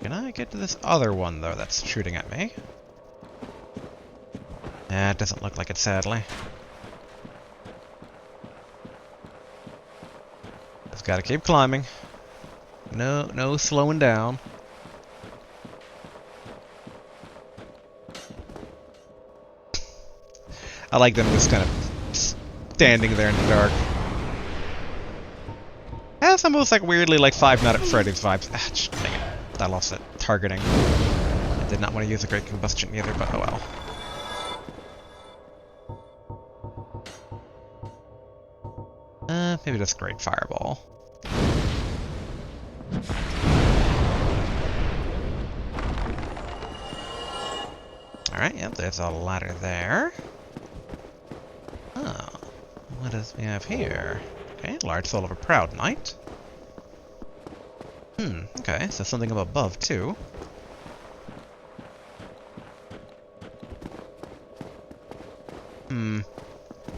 Can I get to this other one, though, that's shooting at me? It doesn't look like it, sadly. Just gotta keep climbing. No slowing down. I like them just kind of standing there in the dark. Has almost like weirdly like Five Nights at Freddy's vibes. Ah, dang it. I lost it. Targeting. I did not want to use a Great Combustion either, but oh well. Maybe just Great Fireball. Alright, yep, there's a ladder there. Oh, what does we have here? Okay, large soul of a proud knight. Okay, so something up above, too.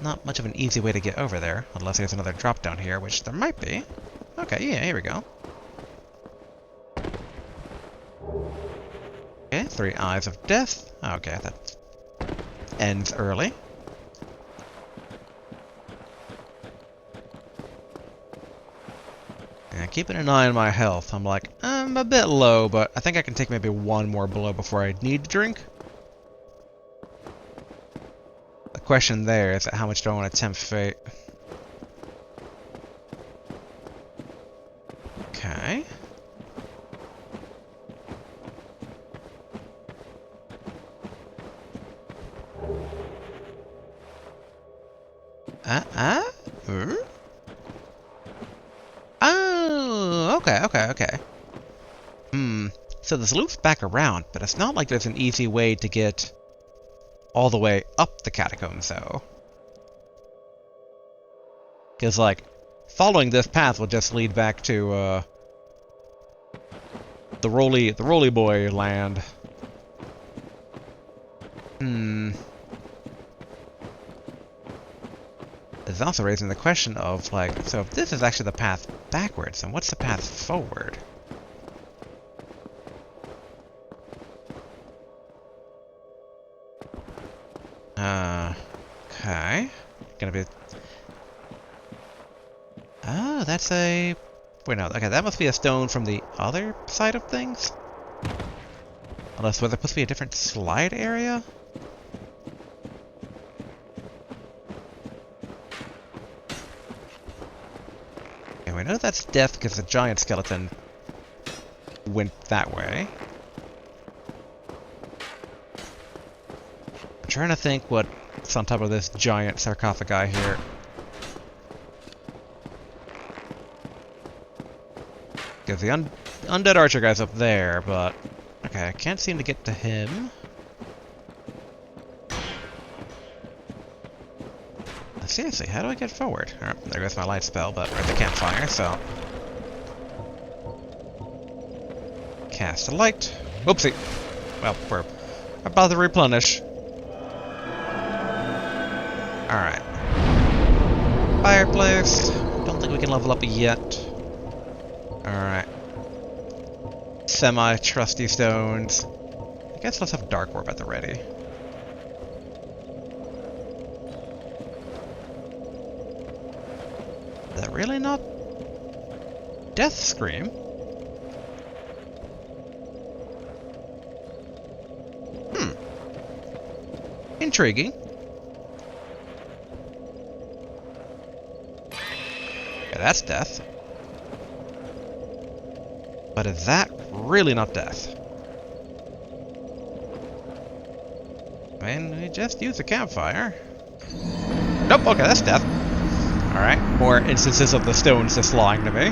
Not much of an easy way to get over there, unless there's another drop down here, which there might be. Okay, yeah, here we go. Okay, 3 Eyes of Death. Okay, that ends early. Yeah, keeping an eye on my health. I'm like, I'm a bit low, but I think I can take maybe one more blow before I need to drink. The question there is how much do I want to tempt fate? Okay. Oh, okay. So this loops back around, but it's not like there's an easy way to get all the way up the catacombs, though. Because, like, following this path will just lead back to, the Roly Boy land. It's also raising the question of, like, so if this is actually the path backwards, then what's the path forward? Okay. Gonna be... Oh, that's a... Wait, no. Okay, that must be a stone from the other side of things? Unless, was there supposed to be a different slide area? Okay, we know that's death because the giant skeleton went that way. I'm trying to think what's on top of this giant sarcophagi here. Because the undead archer guy's up there, but... Okay, I can't seem to get to him. Seriously, how do I get forward? Oh, there goes my light spell, but we're at the campfire, so... Cast a light. Oopsie! Well, we're about to replenish. Alright. Fireplace. Don't think we can level up yet. Alright. Semi-trusty stones. I guess let's have Dark Orb at the ready. Is that really not Death Scream? Intriguing. Okay, that's death. But is that really not death? I mean, we just used a campfire. Nope, okay, that's death. Alright, more instances of the stones just lying to me.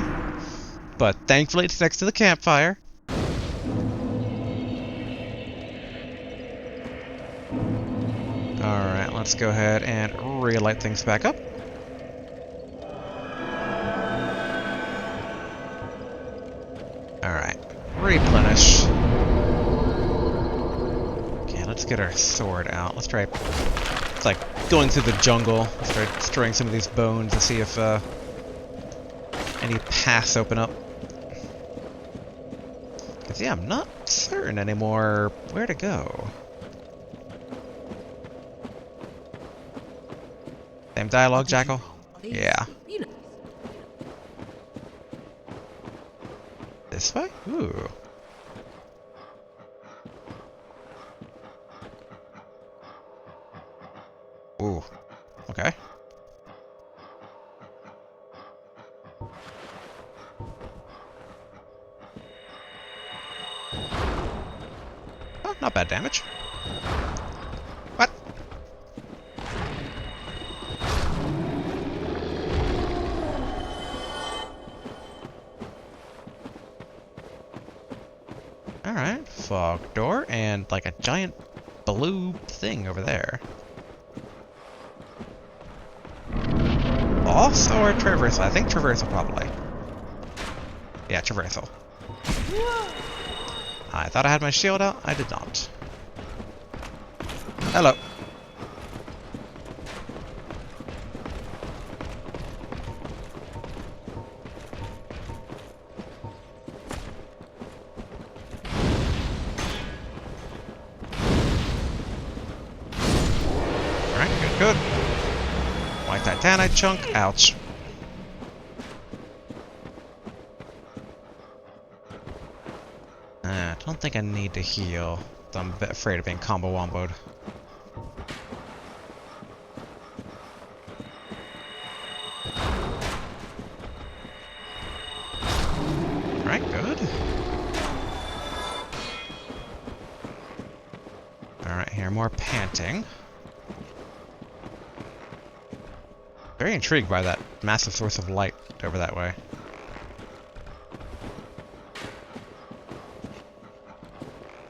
But thankfully it's next to the campfire. Alright, let's go ahead and relight things back up. replenish. Okay, let's get our sword out. Let's try... It's like going through the jungle. Let's try destroying some of these bones to see if any paths open up. Because, yeah, I'm not certain anymore where to go. Same dialogue, Jackal? Yeah. This way? Ooh. Ooh. Okay. Oh, not bad damage. What? Alright, fog door and like a giant blue thing over there. Boss or traversal? I think traversal probably. Yeah, traversal. I thought I had my shield out. I did not. Hello. Alright, good, good. White titanite chunk. Ouch. I don't think I need to heal. I'm a bit afraid of being combo womboed. Alright, good. Alright, here, more panting. Very intrigued by that massive source of light over that way.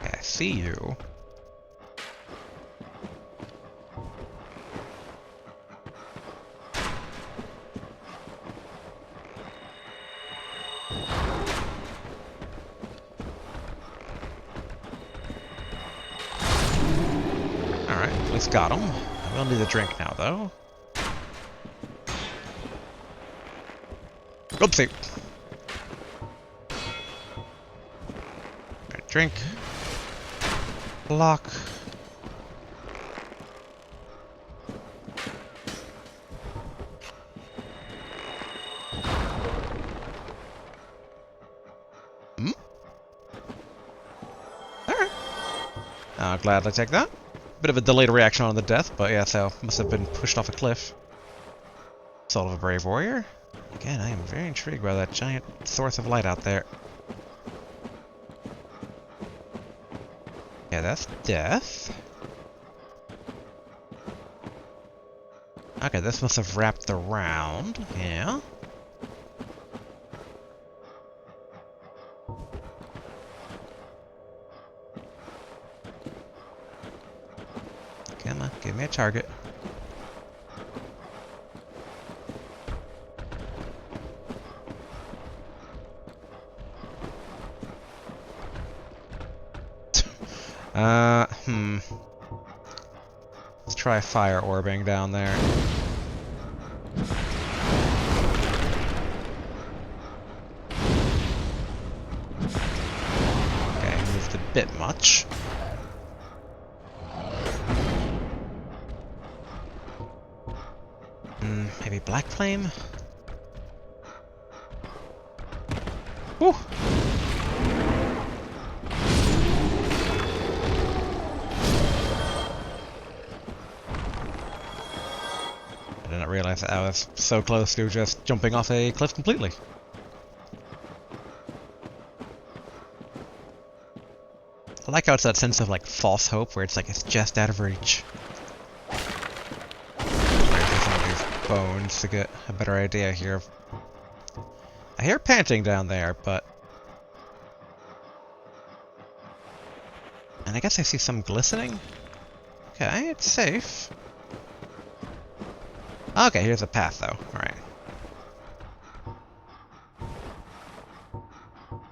Okay, I see you. Alright, at least got him. I will need a drink now, though. Oopsie. Alright, drink. Block. Hmm? Alright. I'll gladly take that. Bit of a delayed reaction on the death, but yeah, so must have been pushed off a cliff. Soul of a brave warrior. Again, I am very intrigued by that giant source of light out there. Yeah, that's death. Okay, this must have wrapped around. Yeah. Come on, give me a target. Let's try fire orbing down there. Okay, moved a bit much. Maybe black flame? Woo! I didn't realize that I was so close to just jumping off a cliff completely. I like how it's that sense of like false hope where it's like it's just out of reach. Some of these bones to get a better idea here. I hear panting down there, but... And I guess I see some glistening? Okay, it's safe. Okay, here's a path though. Alright.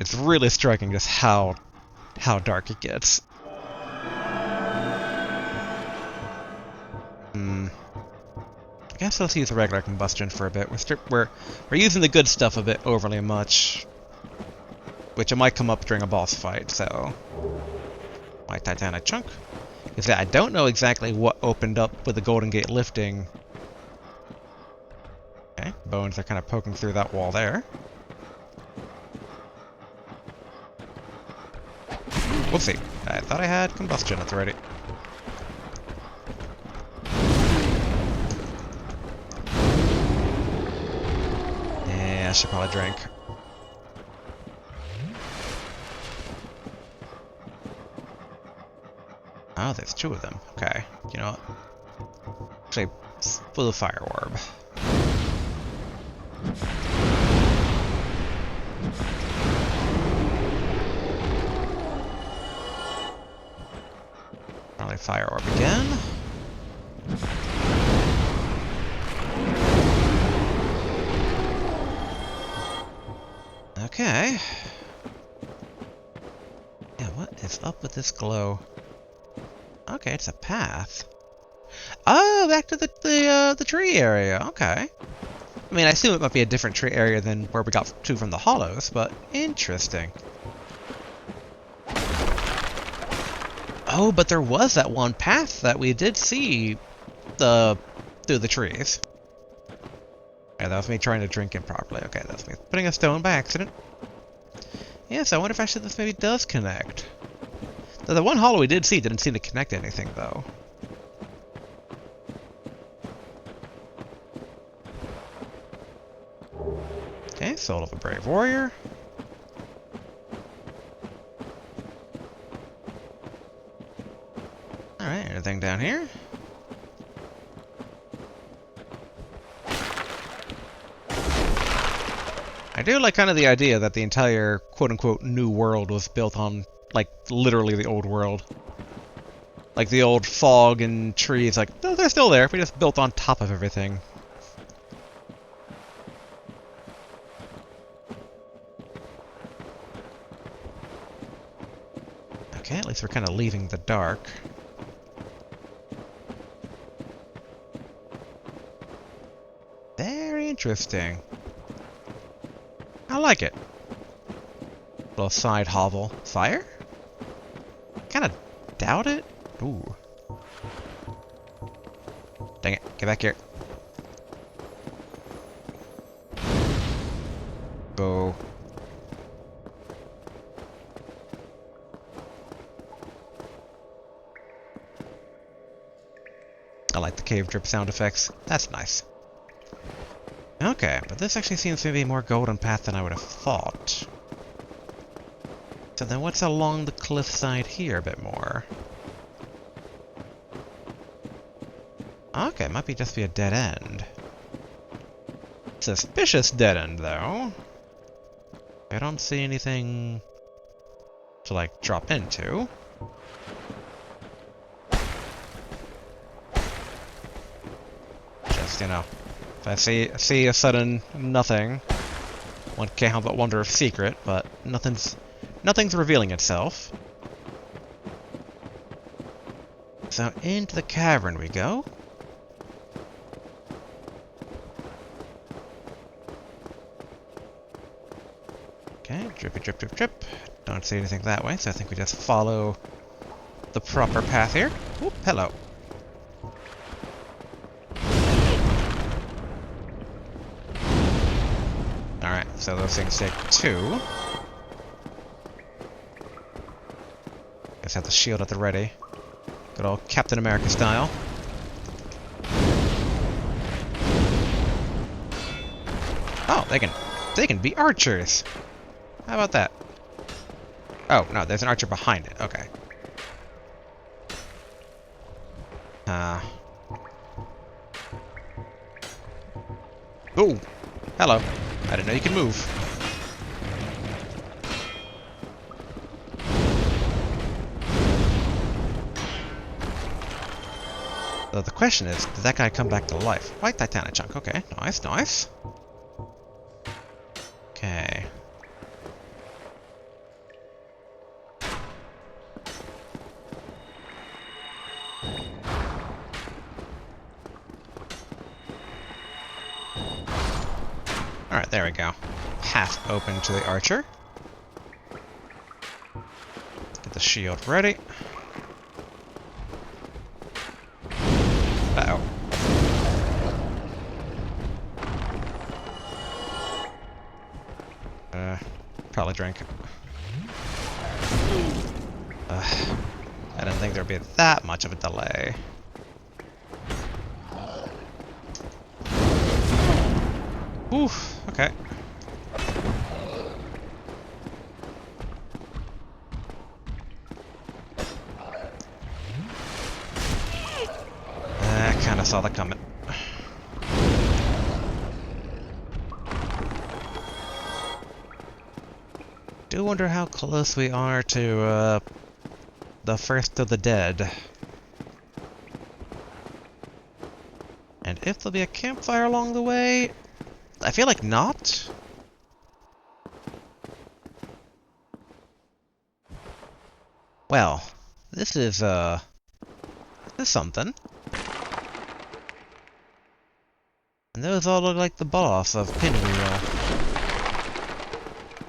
It's really striking just how dark it gets. I guess let's use regular combustion for a bit. We're using the good stuff a bit overly much, which it might come up during a boss fight. So, my Titanic chunk. Because I don't know exactly what opened up with the Golden Gate lifting. Okay, bones are kind of poking through that wall there. Whoopsie. I thought I had combustion at the ready. Yeah, I should probably drink. Oh, there's two of them. Okay, you know what? Actually, full fire orb. Probably fire orb again. Okay. Yeah, what is up with this glow? Okay, it's a path. Oh, back to the tree area. Okay. I mean, I assume it might be a different tree area than where we got to from the hollows, but interesting. Oh, but there was that one path that we did see through the trees. Yeah, that was me trying to drink improperly. Okay, that's me putting a stone by accident. Yes, I wonder if actually this maybe does connect. The one hollow we did see didn't seem to connect anything, though. Okay, Soul of a Brave Warrior. Alright, anything down here? I do like kind of the idea that the entire quote-unquote new world was built on, like, literally the old world. Like the old fog and trees, like, no, they're still there, we just built on top of everything. Okay, at least we're kind of leaving the dark. Very interesting. I like it. Little side hovel. Fire? Kinda doubt it. Ooh. Dang it. Get back here. Go. I like the cave drip sound effects. That's nice. Okay, but this actually seems to be a more golden path than I would have thought. So then what's along the cliffside here a bit more? Okay, it might be just be a dead end. Suspicious dead end, though. I don't see anything to, like, drop into. Just, you know, if I see a sudden nothing, one can't help but wonder if secret, but nothing's revealing itself. So into the cavern we go. Okay, drippy drip drip drip. Don't see anything that way, so I think we just follow the proper path here. Whoop, hello. Alright, so those things take two. Guess have the shield at the ready. Good old Captain America style. Oh, they can be archers. How about that? Oh, no, there's an archer behind it. Okay. Oh, hello. I didn't know you could move. So the question is, did that guy come back to life? White Titanic chunk. Okay, nice, nice. Okay. Alright, there we go. Half open to the archer. Get the shield ready. Uh-oh. Probably drank. I didn't think there'd be that much of a delay. Oof, okay. I kinda saw that coming. Do wonder how close we are to, the first of the dead. And if there'll be a campfire along the way, I feel like not. Well, this is something. And those all look like the boss of Pinwheel.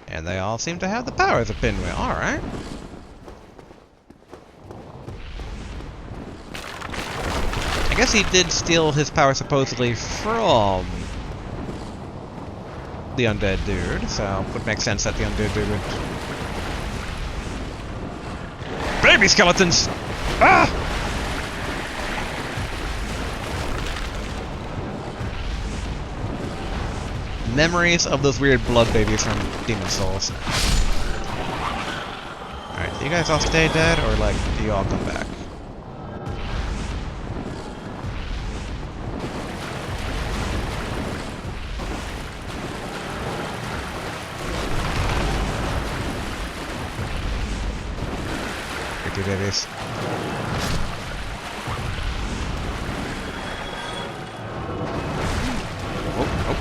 And they all seem to have the powers of Pinwheel, alright. I guess he did steal his power supposedly from the undead dude, so it would make sense that the undead dude would... Baby skeletons! Ah! Memories of those weird blood babies from Demon Souls. Alright, do you guys all stay dead, or like, do you all come back? Babies. Oh, oh.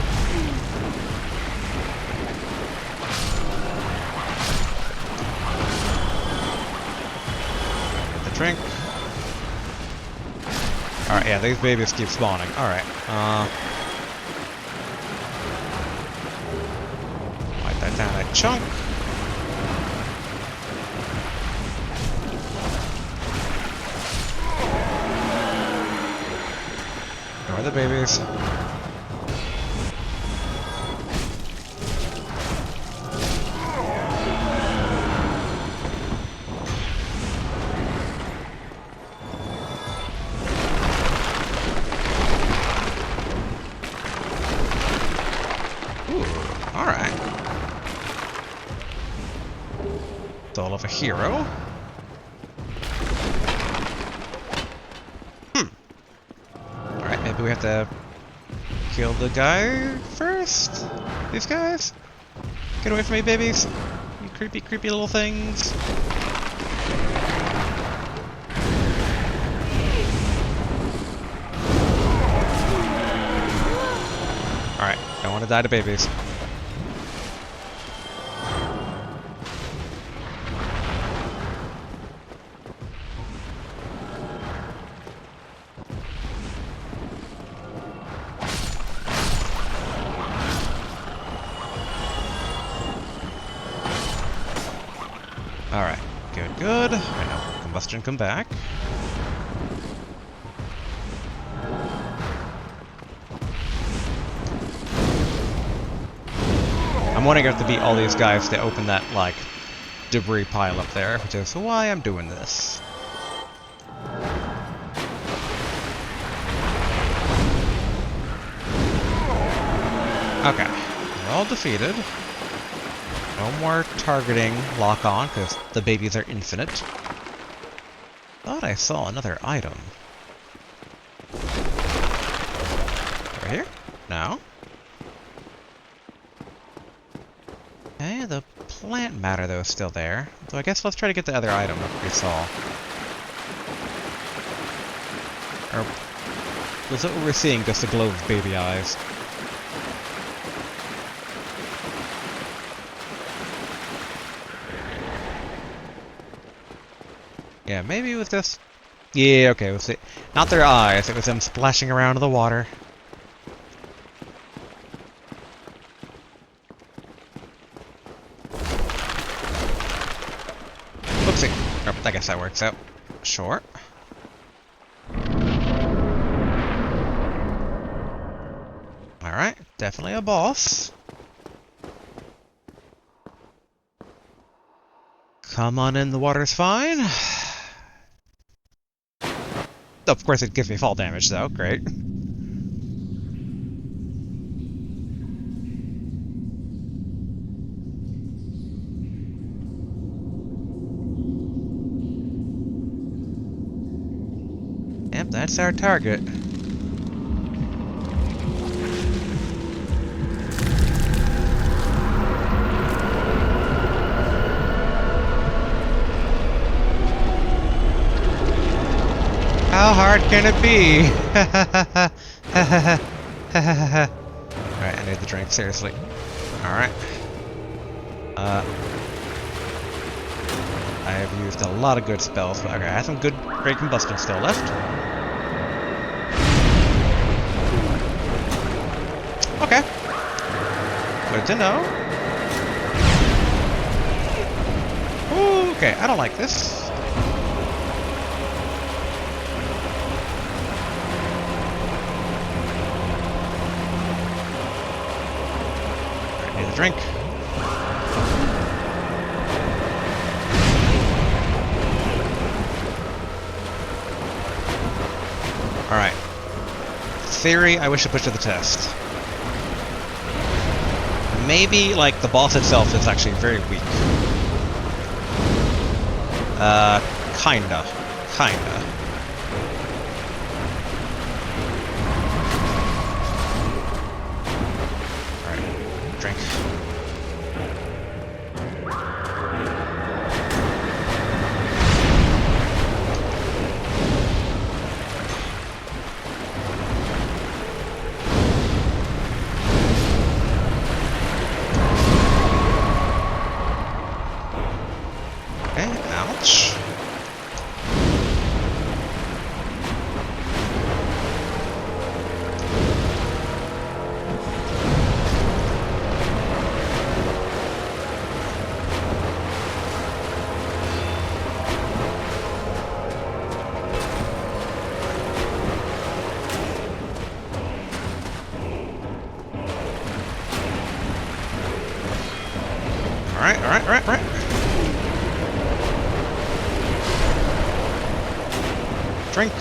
Get the drink. Alright, yeah, these babies keep spawning. Alright, wipe that down a chunk. The babies. Ooh, alright. Soul of a hero. Do we have to kill the guy first? These guys? Get away from me, babies! You creepy, creepy little things! Alright, don't want to die to babies. Alright, good, good. Right now, combustion come back. I'm wanting to beat all these guys to open that, like, debris pile up there, which is why I'm doing this. Okay, they're all defeated. No more targeting lock-on, because the babies are infinite. Thought I saw another item. Over here? No. Okay, the plant matter, though, is still there. So I guess let's try to get the other item that we saw. Or was it what we're seeing, just a glow of baby eyes? Yeah, maybe it was just... Yeah, okay, it was it. Not their eyes, it was them splashing around in the water. Oh, I guess that works out. Sure. Alright, definitely a boss. Come on in, the water's fine. Of course it gives me fall damage though, great. Yep, that's our target. How hard can it be? Alright, I need the drink, seriously. Alright. I have used a lot of good spells, but okay, I have some good great combustion still left. Okay. Good to know. Ooh, okay, I don't like this. I need a drink. Alright. Theory, I wish to put to the test. Maybe, like, the boss itself is actually very weak. Kinda. Alright, drink. Ouch. Alright. Drink.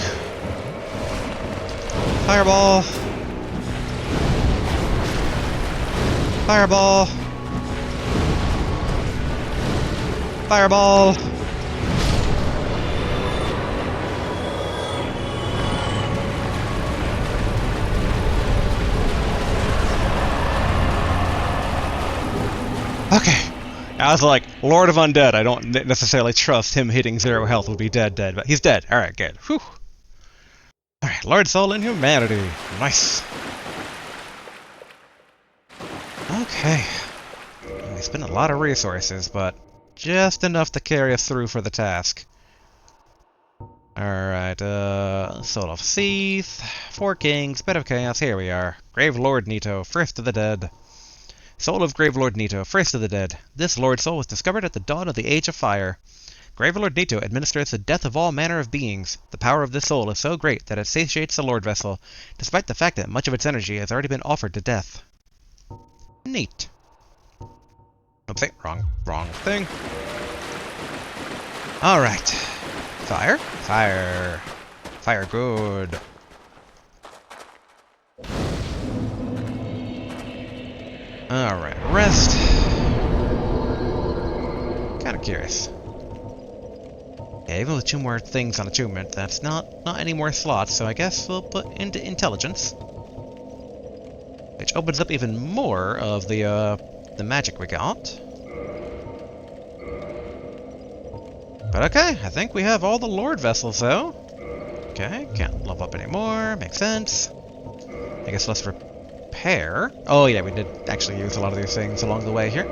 Fireball. Fireball. Fireball. Okay. I was like, Lord of Undead, I don't necessarily trust him hitting 0 health would be dead, but he's dead. Alright, good. Whew. Alright, Lord Soul in Humanity. Nice. Okay. We spent a lot of resources, but just enough to carry us through for the task. Alright, Soul of Seath, 4 Kings, Bed of Chaos, here we are. Gravelord Nito, first of the dead. Soul of Gravelord Nito, first of the dead. This Lord Soul was discovered at the dawn of the Age of Fire. Gravelord Nito administers the death of all manner of beings. The power of this soul is so great that it satiates the Lord Vessel, despite the fact that much of its energy has already been offered to death. Neat. Oopsie, wrong thing. Alright. Fire? Fire. Fire good. Alright, rest. Kinda curious. Yeah, even with 2 more things on attunement, that's not any more slots, so I guess we'll put into intelligence. Which opens up even more of the magic we got. But okay, I think we have all the Lord Vessels, though. Okay, can't level up anymore, makes sense. I guess let's repair. Oh yeah, we did actually use a lot of these things along the way here.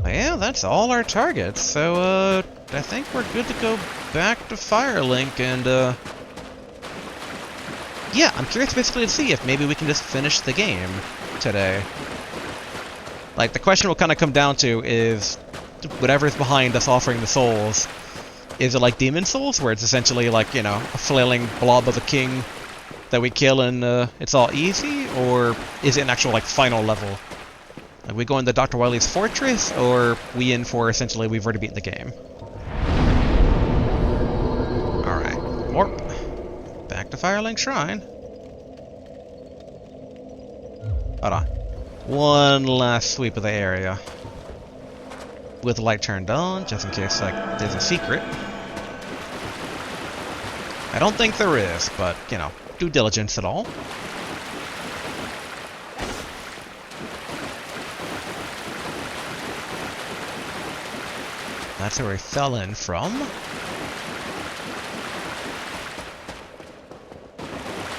Well, that's all our targets, so I think we're good to go back to Firelink and yeah, I'm curious basically to see if maybe we can just finish the game today. Like, the question will kind of come down to is whatever's behind us offering the souls, is it like Demon Souls, where it's essentially like, you know, a flailing blob of a king that we kill and it's all easy, or is it an actual like final level? Like, we go into Dr. Wily's fortress, or we in for essentially we've already beaten the game? Alright, warp. Back to Firelink Shrine. Hold on. One last sweep of the area. With the light turned on, just in case, like, there's a secret. I don't think there is, but, you know, due diligence at all. That's where we fell in from.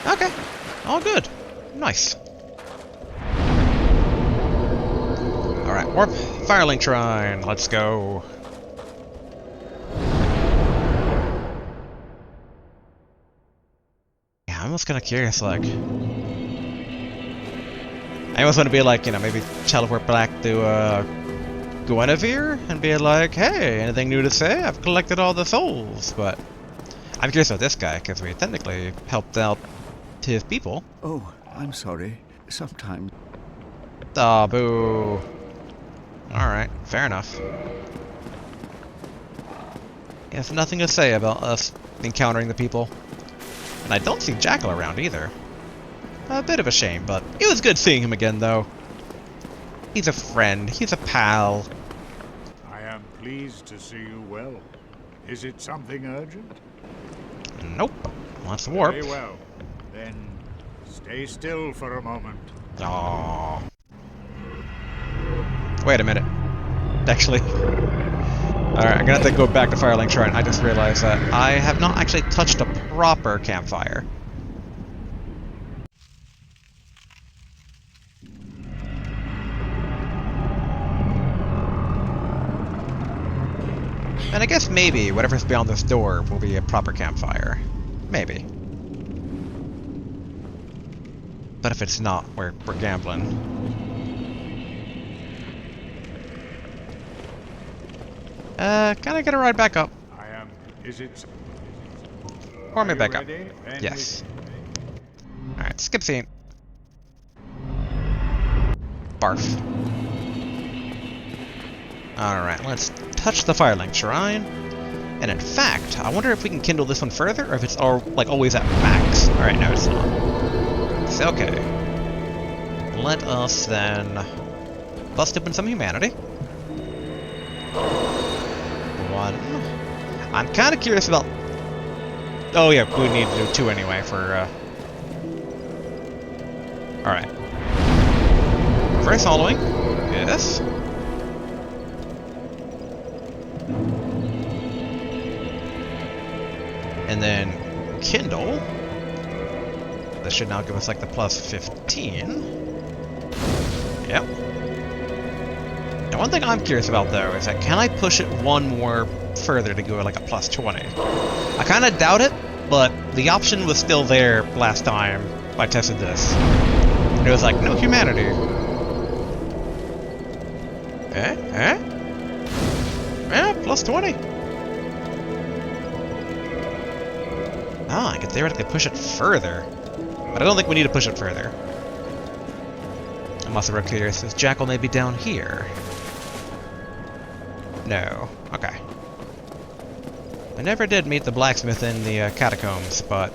Okay, all good. Nice. Alright, warp. Firelink Shrine, let's go. Yeah, I'm almost kind of curious, like... I almost want to be like, you know, maybe teleport back to, Guinevere and be like, hey, anything new to say? I've collected all the souls, but... I'm curious about this guy, because we technically helped out his people. Oh, I'm sorry. Sometimes... Aw, boo. Alright, fair enough. He has nothing to say about us encountering the people. And I don't see Jackal around either. A bit of a shame, but it was good seeing him again, though. He's a friend. He's a pal. I am pleased to see you well. Is it something urgent? Nope. Wants to warp. Very well. Then stay still for a moment. Aww. Wait a minute. Actually... Alright, I'm gonna have to go back to Firelink Shrine. I just realized that I have not actually touched a proper campfire. And I guess maybe whatever's beyond this door will be a proper campfire. Maybe. But if it's not, we're gambling. Can I get a ride back up? I am. Is it? Or me back up. Ready? Then Yes. Alright, skip scene. Barf. Alright, let's touch the Firelink Shrine. And in fact, I wonder if we can kindle this one further, or if it's all, like always at max. Alright, no, it's not. It's okay. Let us then bust open some humanity. One. I'm kind of curious about... Oh yeah, we need to do two anyway for... Alright. Reverse hollowing. Yes. And then Kindle. This should now give us like the plus 15. Yep. Now one thing I'm curious about though is that can I push it one more further to go like a plus 20? I kind of doubt it, but the option was still there last time I tested this. And it was like, no humanity. Yeah, plus 20. Ah, I could theoretically push it further. But I don't think we need to push it further. Unless the Rocator says Jackal may be down here. No. Okay. I never did meet the blacksmith in the catacombs, but...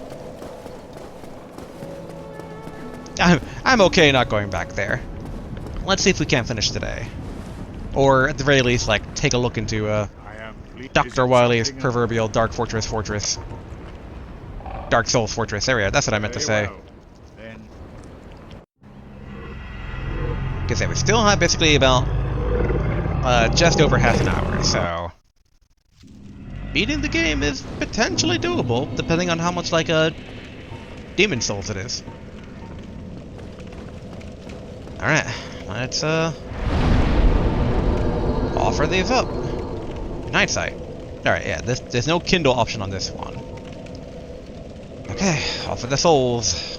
I'm okay not going back there. Let's see if we can finish today. Or, at the very least, like, take a look into, Dr. Wily's proverbial Dark Fortress. Dark Souls Fortress. There we are. That's what I meant to say. Because we still have basically about just over half an hour, so beating the game is potentially doable, depending on how much like a Demon Souls it is. All right, let's offer these up. Night sight. All right, yeah. There's no Kindle option on this one. Okay, offer the souls.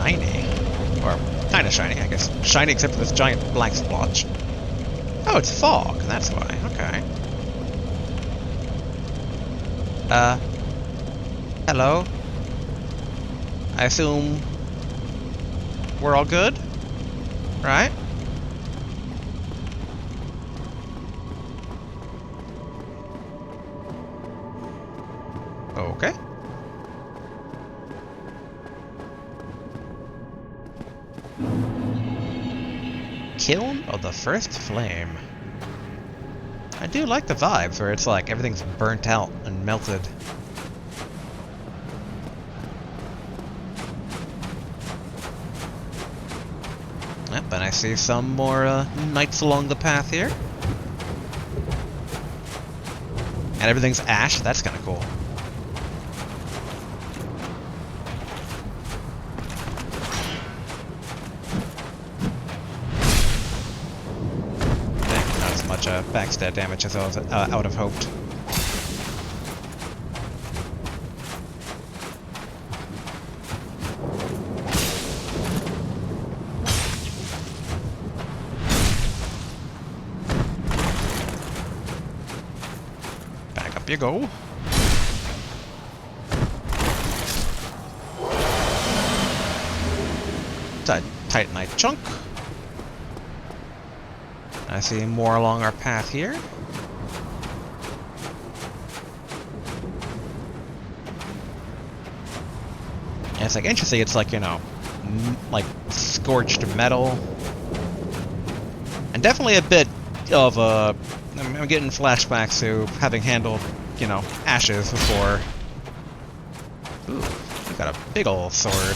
shiny. Or kind of shiny, I guess. Shiny except for this giant black splotch. Oh, it's fog. That's why. Okay. Hello? I assume we're all good? Right? Okay. Kiln of the First Flame. I do like the vibes where it's like everything's burnt out and melted. Yep, and I see some more knights along the path here. And everything's ash, that's kind of cool. Not as much backstab damage as I was out of hoped. Up you go. Titanite chunk. I see more along our path here. And it's like interesting, it's like, you know, like scorched metal. And definitely a bit of a... I'm getting flashbacks to having handled, you know, ashes before. Ooh, you got a big ol' sword.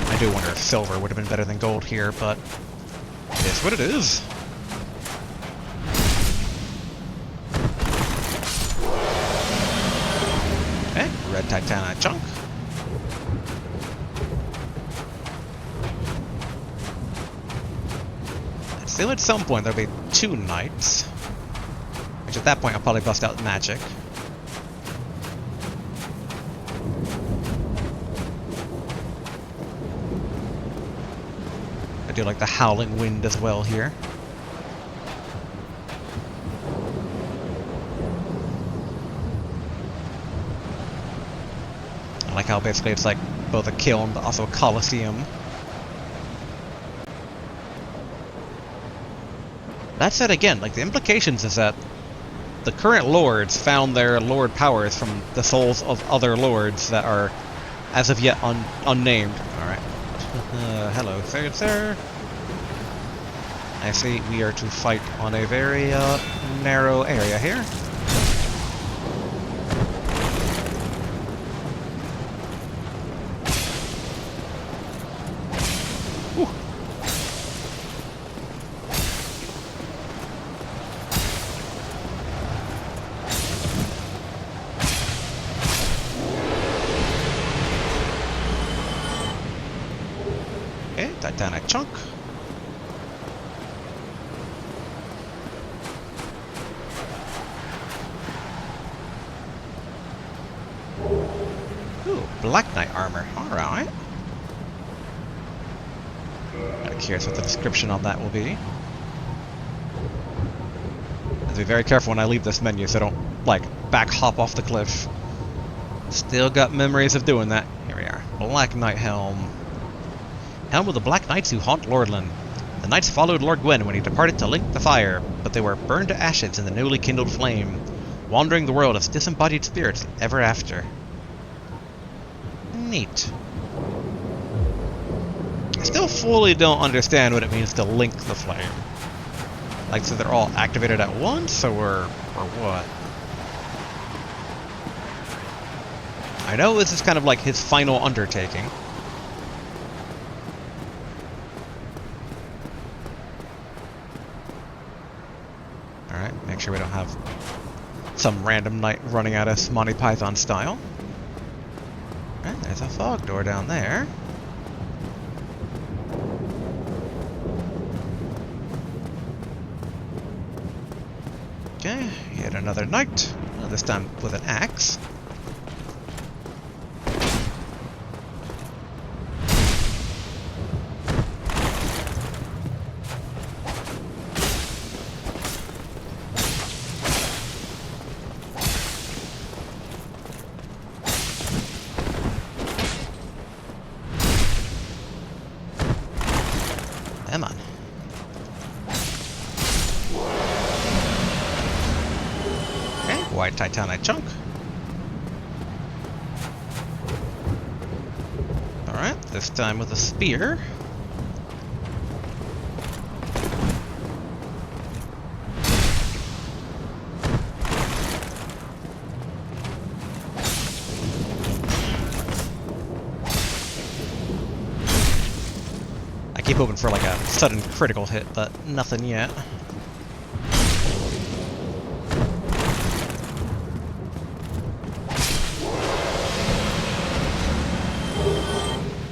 I do wonder if silver would have been better than gold here, but it is what it is. Red Titanite chunk. Still at some point there'll be 2 knights. Which at that point I'll probably bust out magic. I do like the howling wind as well here. I like how basically it's like both a kiln but also a coliseum. That said, again, like the implications is that the current lords found their lord powers from the souls of other lords that are as of yet unnamed. Alright. Hello, sir. I see we are to fight on a very narrow area here. Okay, Titanic chunk. Ooh, Black Knight armor. Alright. Kind of curious what the description on that will be. Have to be very careful when I leave this menu so I don't, like, back hop off the cliff. Still got memories of doing that. Here we are. Black Knight helm. Helm of the Black Knights who haunt Lordland. The knights followed Lord Gwyn when he departed to link the fire, but they were burned to ashes in the newly kindled flame, wandering the world as disembodied spirits ever after. Neat. I still fully don't understand what it means to link the flame. Like, so they're all activated at once, or what? I know this is kind of like his final undertaking. Alright, make sure we don't have some random knight running at us Monty Python style. Alright, there's a fog door down there. Okay, yet another knight. This time with an axe. Come on. Okay, white titanite chunk. Alright, this time with a spear. I keep hoping for like a sudden critical hit, but nothing yet.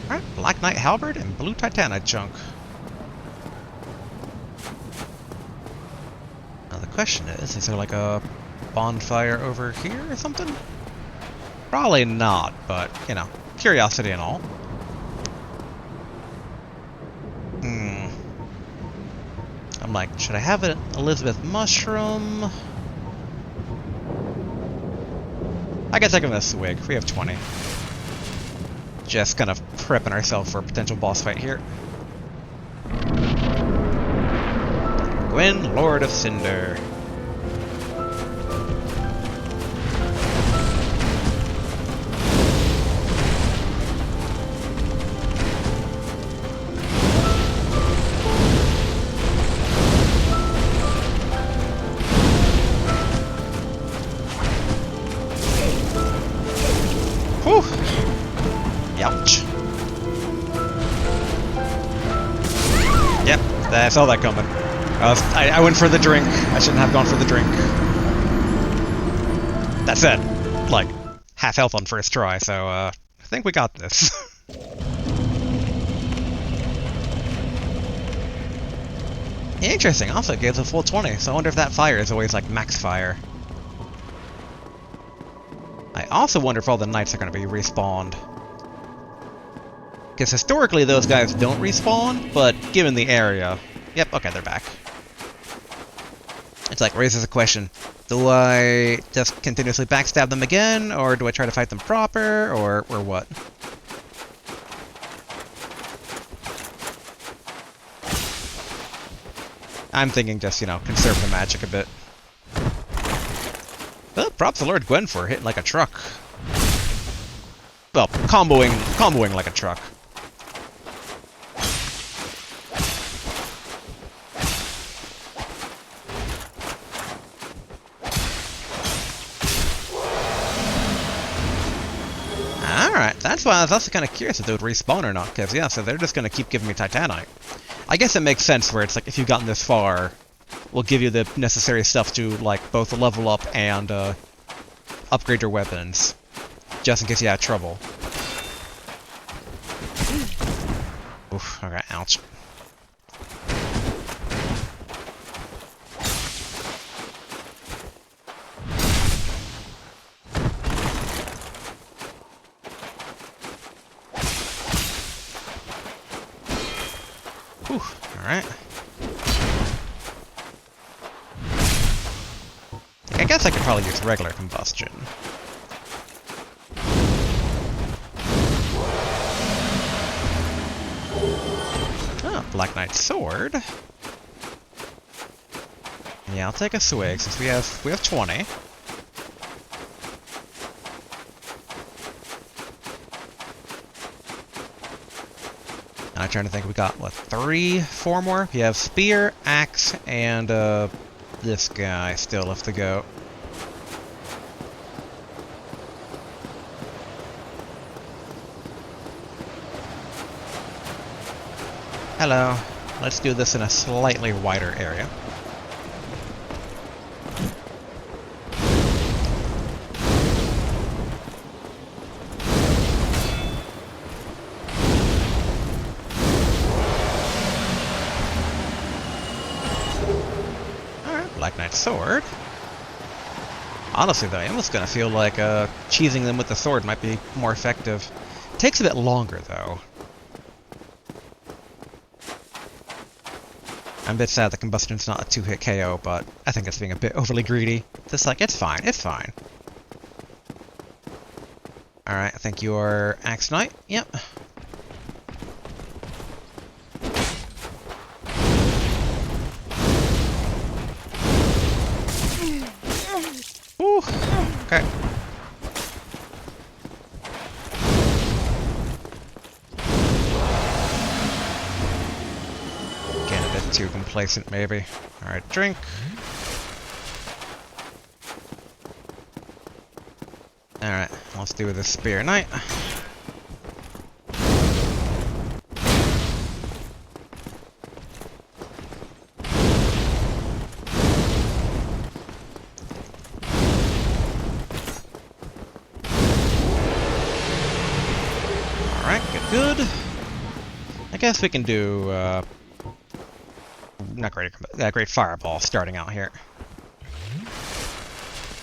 Alright, Black Knight Halberd and Blue Titanite chunk. Now the question is there like a bonfire over here or something? Probably not, but, you know, curiosity and all. I'm like, should I have an Elizabeth mushroom? I guess I can have a swig. We have 20. Just kind of prepping ourselves for a potential boss fight here. Gwyn, Lord of Cinder. Whew! Ouch. Yep, I saw that coming. I went for the drink. I shouldn't have gone for the drink. That said, like, half health on first try, so, I think we got this. Interesting, also it gives a full 20, so I wonder if that fire is always, like, max fire. I also wonder if all the knights are going to be respawned. Because historically those guys don't respawn, but given the area... Yep, okay, they're back. It's like, raises a question. Do I just continuously backstab them again, or do I try to fight them proper, or what? I'm thinking just, you know, conserve the magic a bit. Well, props to Lord Gwyn for hitting like a truck. Well, comboing like a truck. Alright, that's why I was also kind of curious if they would respawn or not, because yeah, so they're just going to keep giving me Titanite. I guess it makes sense where it's like, if you've gotten this far, we'll give you the necessary stuff to, like, both level up and upgrade your weapons, just in case you have trouble. Oof, okay, ouch. Whew, alright. I guess I could probably use regular combustion. Oh, Black Knight Sword. Yeah, I'll take a swig since we have 20. And I'm trying to think, we got, what, 4 more? We have Spear, Axe, and, this guy still left to go. Hello. Let's do this in a slightly wider area. Alright, Black Knight Sword. Honestly, though, I almost gonna feel like cheesing them with the sword might be more effective. Takes a bit longer, though. I'm a bit sad that Combustion's not a 2-hit KO, but I think it's being a bit overly greedy. Just like, it's fine, it's fine. Alright, I think you're Axe Knight. Yep. Ooh, okay. Getting a bit too complacent, maybe. Alright, drink. Alright, let's do the Spear Knight. Alright, good. I guess we can do, not great, great fireball starting out here.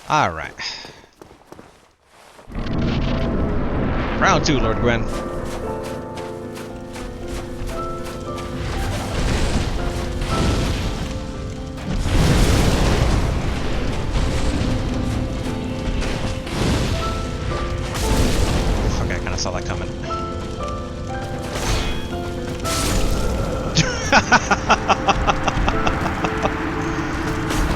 Alright. Round 2, Lord Gwyn. Okay, I kinda saw that coming.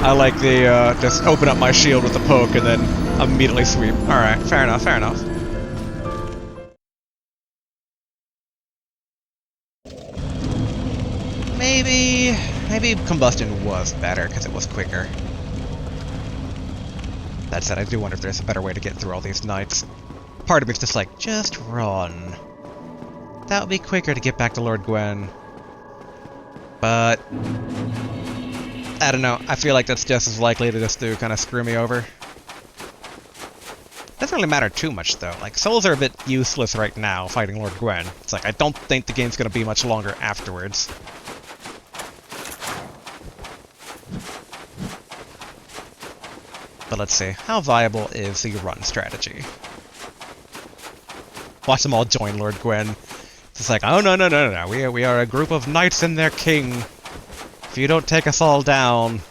I like the, just open up my shield with the poke and then immediately sweep. Alright, fair enough, fair enough. Maybe Combustion was better, because it was quicker. That said, I do wonder if there's a better way to get through all these knights. Part of me's just like, just run. That would be quicker to get back to Lord Gwyn. But I don't know, I feel like that's just as likely to just kind of screw me over. Doesn't really matter too much, though. Like, souls are a bit useless right now fighting Lord Gwyn. It's like, I don't think the game's gonna be much longer afterwards. But let's see, how viable is the run strategy? Watch them all join Lord Gwyn. It's like, oh no, we are a group of knights and their king. If you don't take us all down,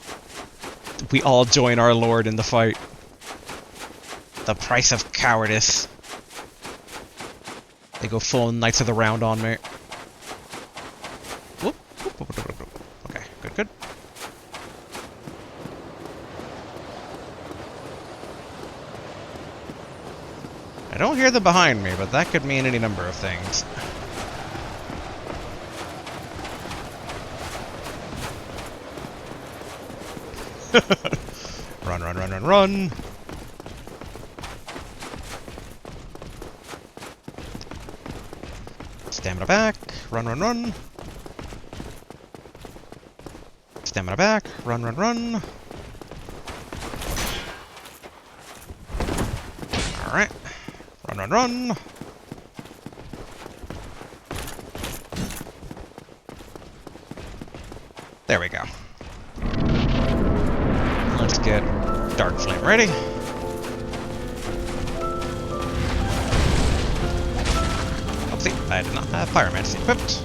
we all join our lord in the fight. The price of cowardice. They go full Knights of the Round on me. Whoop, whoop, whoop, whoop, whoop. Okay, good. I don't hear them behind me, but that could mean any number of things. Run. Stamina back, run. Stamina back, run. Alright. Run. There we go. Let's get Dark Flame ready. Oopsie, I did not have Pyromancy equipped.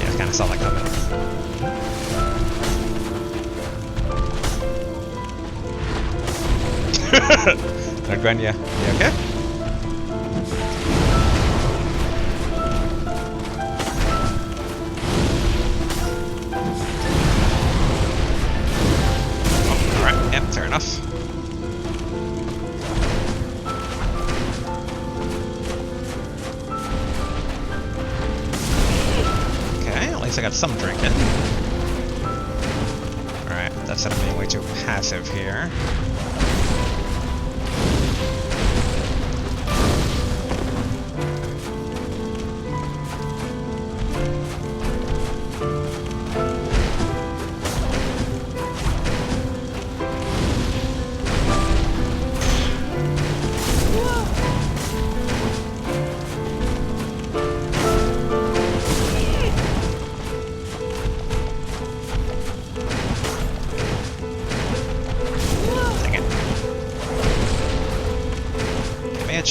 Yeah, I kinda saw that coming. Lord Gwyn, yeah. You okay? Oh, alright, yep, fair enough. Okay, at least I got some drinking. Alright, that's set up being way too passive here.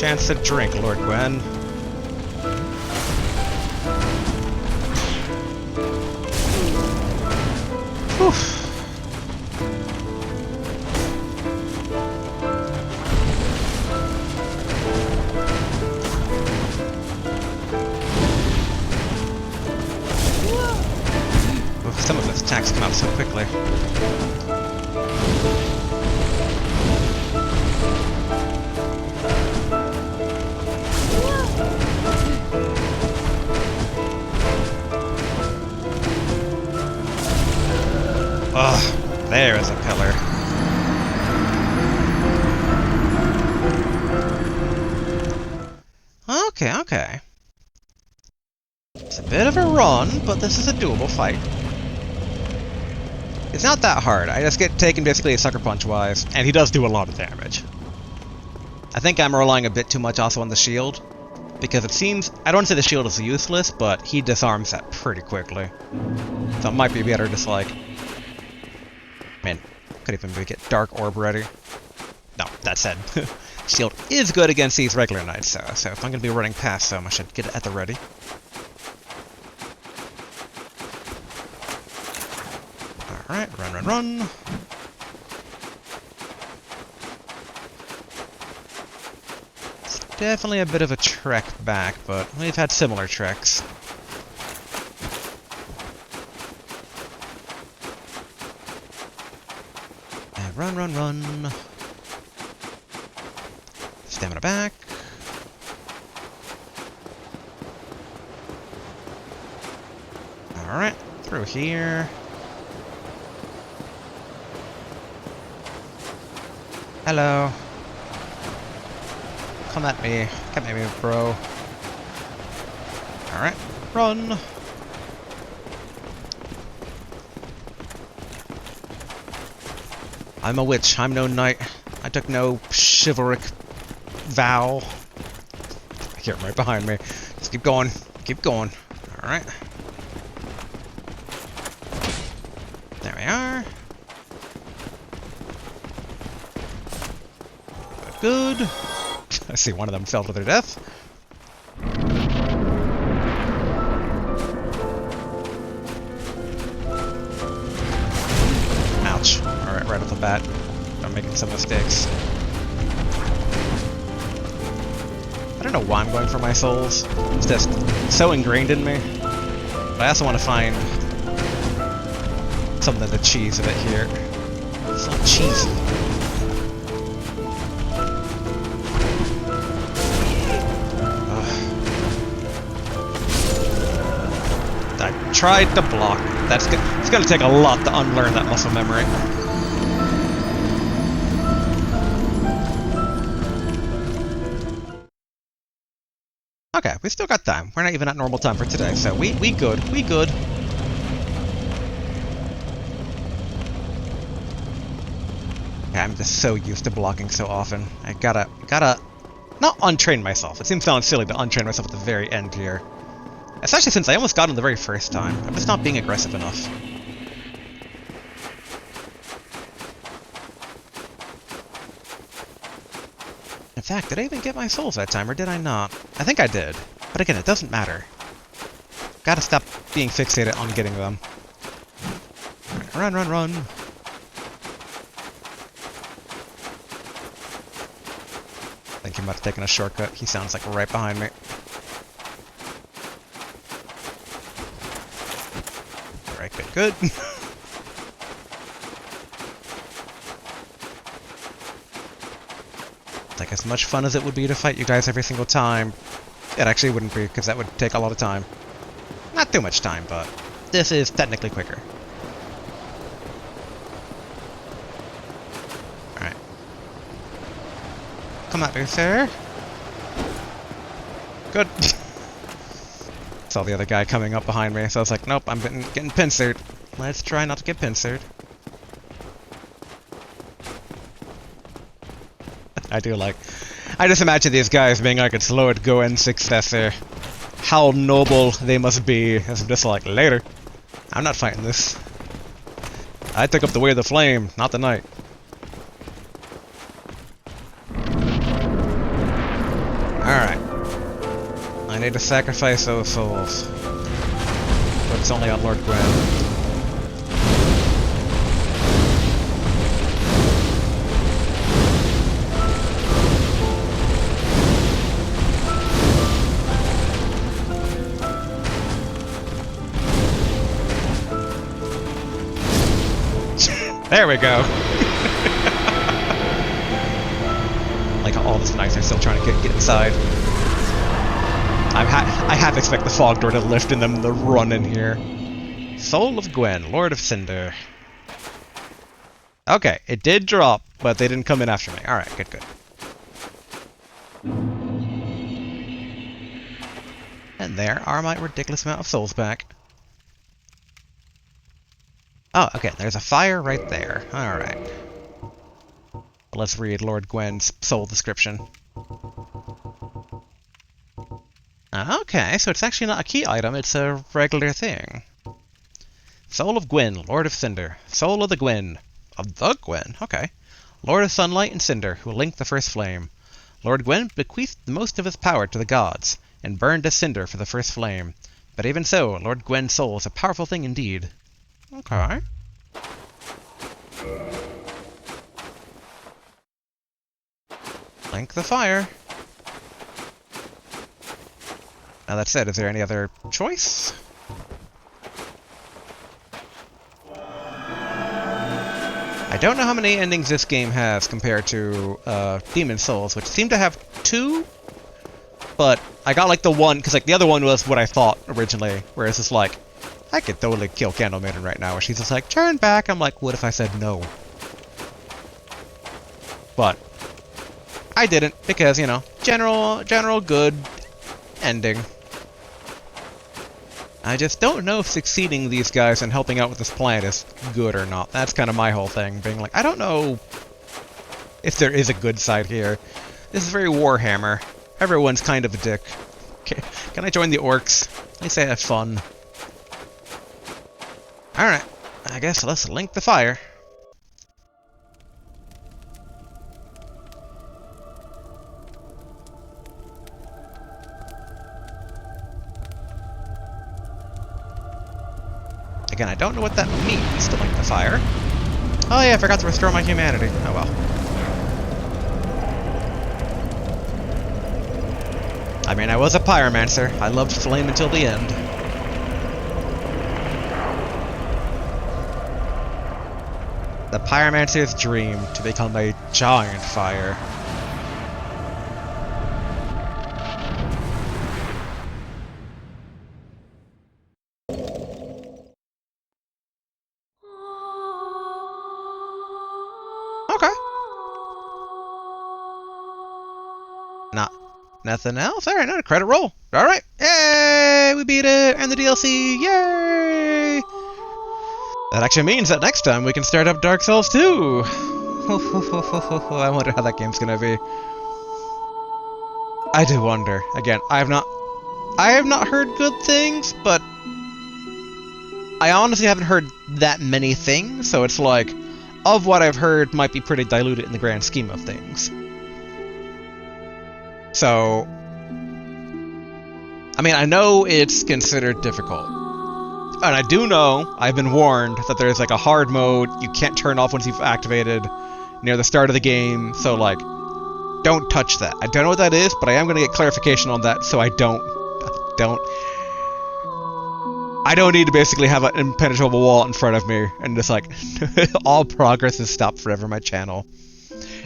Chance to drink, Lord Gwyn. Whew. Some of his attacks come out so quickly. Ugh, there is a pillar. Okay, okay. It's a bit of a run, but this is a doable fight. It's not that hard. I just get taken basically a sucker punch wise, and he does do a lot of damage. I think I'm relying a bit too much also on the shield, because it seems, I don't want to say the shield is useless, but he disarms that pretty quickly. So it might be better just like, man, could even make it Dark Orb ready. No, that said, shield is good against these regular knights though, so if I'm going to be running past them, I should get it at the ready. Alright, run, run, run. It's definitely a bit of a trek back, but we've had similar treks. And run, run, run. Stamina back. Alright, through here. Hello. Come at me. Come at me, bro. Alright. Run! I'm a witch. I'm no knight. I took no chivalric vow. I hear him right behind me. Just keep going. Keep going. Alright. There we are. Good. I see one of them fell to their death. Ouch. Alright, right off the bat. I'm making some mistakes. I don't know why I'm going for my souls. It's just so ingrained in me. But I also want to find something of the cheese of it here. It's so cheesy. Tried to block. That's good. It's gonna take a lot to unlearn that muscle memory. Okay, we still got time. We're not even at normal time for today, so we good. We good. Yeah, I'm just so used to blocking so often. I gotta not untrain myself. It seems sound silly to untrain myself at the very end here. Especially since I almost got him the very first time. I'm just not being aggressive enough. In fact, did I even get my souls that time, or did I not? I think I did. But again, it doesn't matter. Gotta stop being fixated on getting them. Run, run, run! I think he might have taken a shortcut. He sounds like right behind me. Alright, good, good. Like, as much fun as it would be to fight you guys every single time, it actually wouldn't be, because that would take a lot of time. Not too much time, but this is technically quicker. Alright. Come at me, sir. Good. Saw the other guy coming up behind me, so I was like, nope, I'm getting pincered. Let's try not to get pincered. I just imagine these guys being like, it's Lord Gwyn's successor. How noble they must be. As I'm just like, later. I'm not fighting this. I took up the way of the flame, not the night. need to sacrifice those souls. But it's only on Lord Gwyn. There we go. Like all the knights are still trying to get inside. I half expect the fog door to lift and them to run in here. Soul of Gwyn, Lord of Cinder. Okay, it did drop, but they didn't come in after me. Alright, good, good. And there are my ridiculous amount of souls back. Oh, okay, there's a fire right there. Alright. Let's read Lord Gwyn's soul description. Okay, so it's actually not a key item, it's a regular thing. Soul of Gwyn, Lord of Cinder. Soul of the Gwyn. Of the Gwyn? Okay. Lord of Sunlight and Cinder, who linked the first flame. Lord Gwyn bequeathed most of his power to the gods, and burned as cinder for the first flame. But even so, Lord Gwyn's soul is a powerful thing indeed. Okay. Link the fire. Now that said, is there any other choice? I don't know how many endings this game has compared to Demon Souls, which seem to have 2, but I got like the one, because like the other one was what I thought originally, whereas it's like, I could totally kill Candle Maiden right now, where she's just like, turn back. I'm like, what if I said no? But I didn't, because, you know, general good ending. I just don't know if succeeding these guys and helping out with this plan is good or not. That's kind of my whole thing, being like, I don't know if there is a good side here. This is very Warhammer. Everyone's kind of a dick. Okay. Can I join the orcs? At least I have fun. Alright, I guess let's link the fire. Again, I don't know what that means to link the fire. Oh yeah, I forgot to restore my humanity. Oh well. I mean, I was a pyromancer. I loved flame until the end. The pyromancer's dream to become a giant fire. Okay. Nothing else? Alright, not a credit roll. Alright. Yay! We beat it! And the DLC! Yay! That actually means that next time we can start up Dark Souls 2! I wonder how that game's gonna be. I do wonder. Again, I have not heard good things, but I honestly haven't heard that many things, so it's like, of what I've heard might be pretty diluted in the grand scheme of things. So, I mean, I know it's considered difficult. And I do know, I've been warned, that there's like a hard mode you can't turn off once you've activated near the start of the game, so like, don't touch that. I don't know what that is, but I am going to get clarification on that, so I don't need to basically have an impenetrable wall in front of me, and just like, all progress is stopped forever on my channel.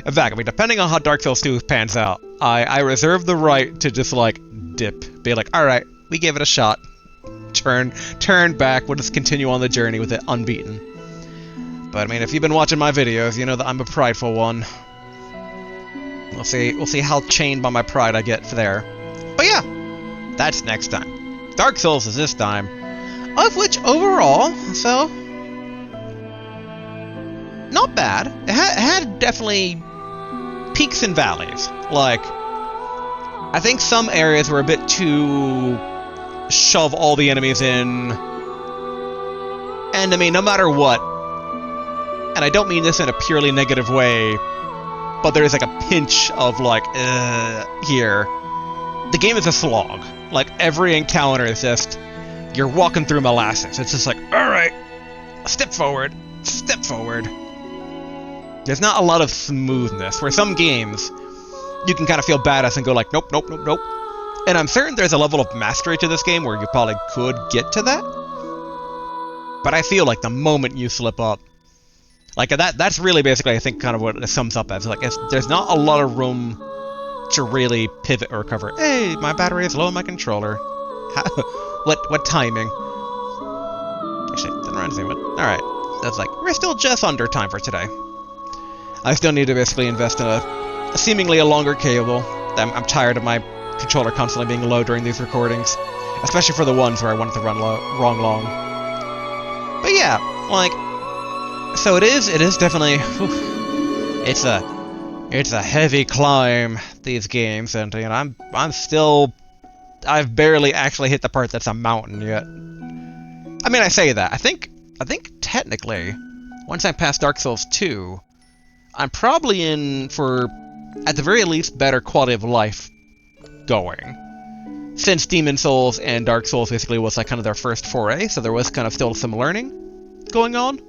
In fact, I mean, depending on how Dark Souls 2 pans out, I reserve the right to just, like, dip. Be like, alright, we gave it a shot. Turn back, we'll just continue on the journey with it unbeaten. But, I mean, if you've been watching my videos, you know that I'm a prideful one. We'll see how chained by my pride I get for there. But yeah, that's next time. Dark Souls is this time. Of which, overall, so... not bad. It had definitely peaks and valleys. Like, I think some areas were a bit too shove all the enemies in. And I mean, no matter what, and I don't mean this in a purely negative way, but there is like a pinch of like, here. The game is a slog. Like, every encounter is just, you're walking through molasses. It's just like, alright, step forward, step forward. There's not a lot of smoothness, where some games, you can kind of feel badass and go like, nope, nope, nope, nope. And I'm certain there's a level of mastery to this game where you probably could get to that. But I feel like the moment you slip up, like that's really basically, I think, kind of what it sums up as. Like, there's not a lot of room to really pivot or recover. Hey, my battery is low on my controller. What timing? Actually, didn't run anything. Alright, that's like, we're still just under time for today. I still need to basically invest in a seemingly a longer cable. I'm tired of my controller constantly being low during these recordings, especially for the ones where I want it to run wrong long. But yeah, like, so it is definitely, whew, it's a heavy climb, these games, and, you know, I've barely actually hit the part that's a mountain yet. I mean, I say that, I think technically, once I pass Dark Souls 2, I'm probably in for, at the very least, better quality of life going. Since Demon Souls and Dark Souls basically was like kind of their first foray, so there was kind of still some learning going on.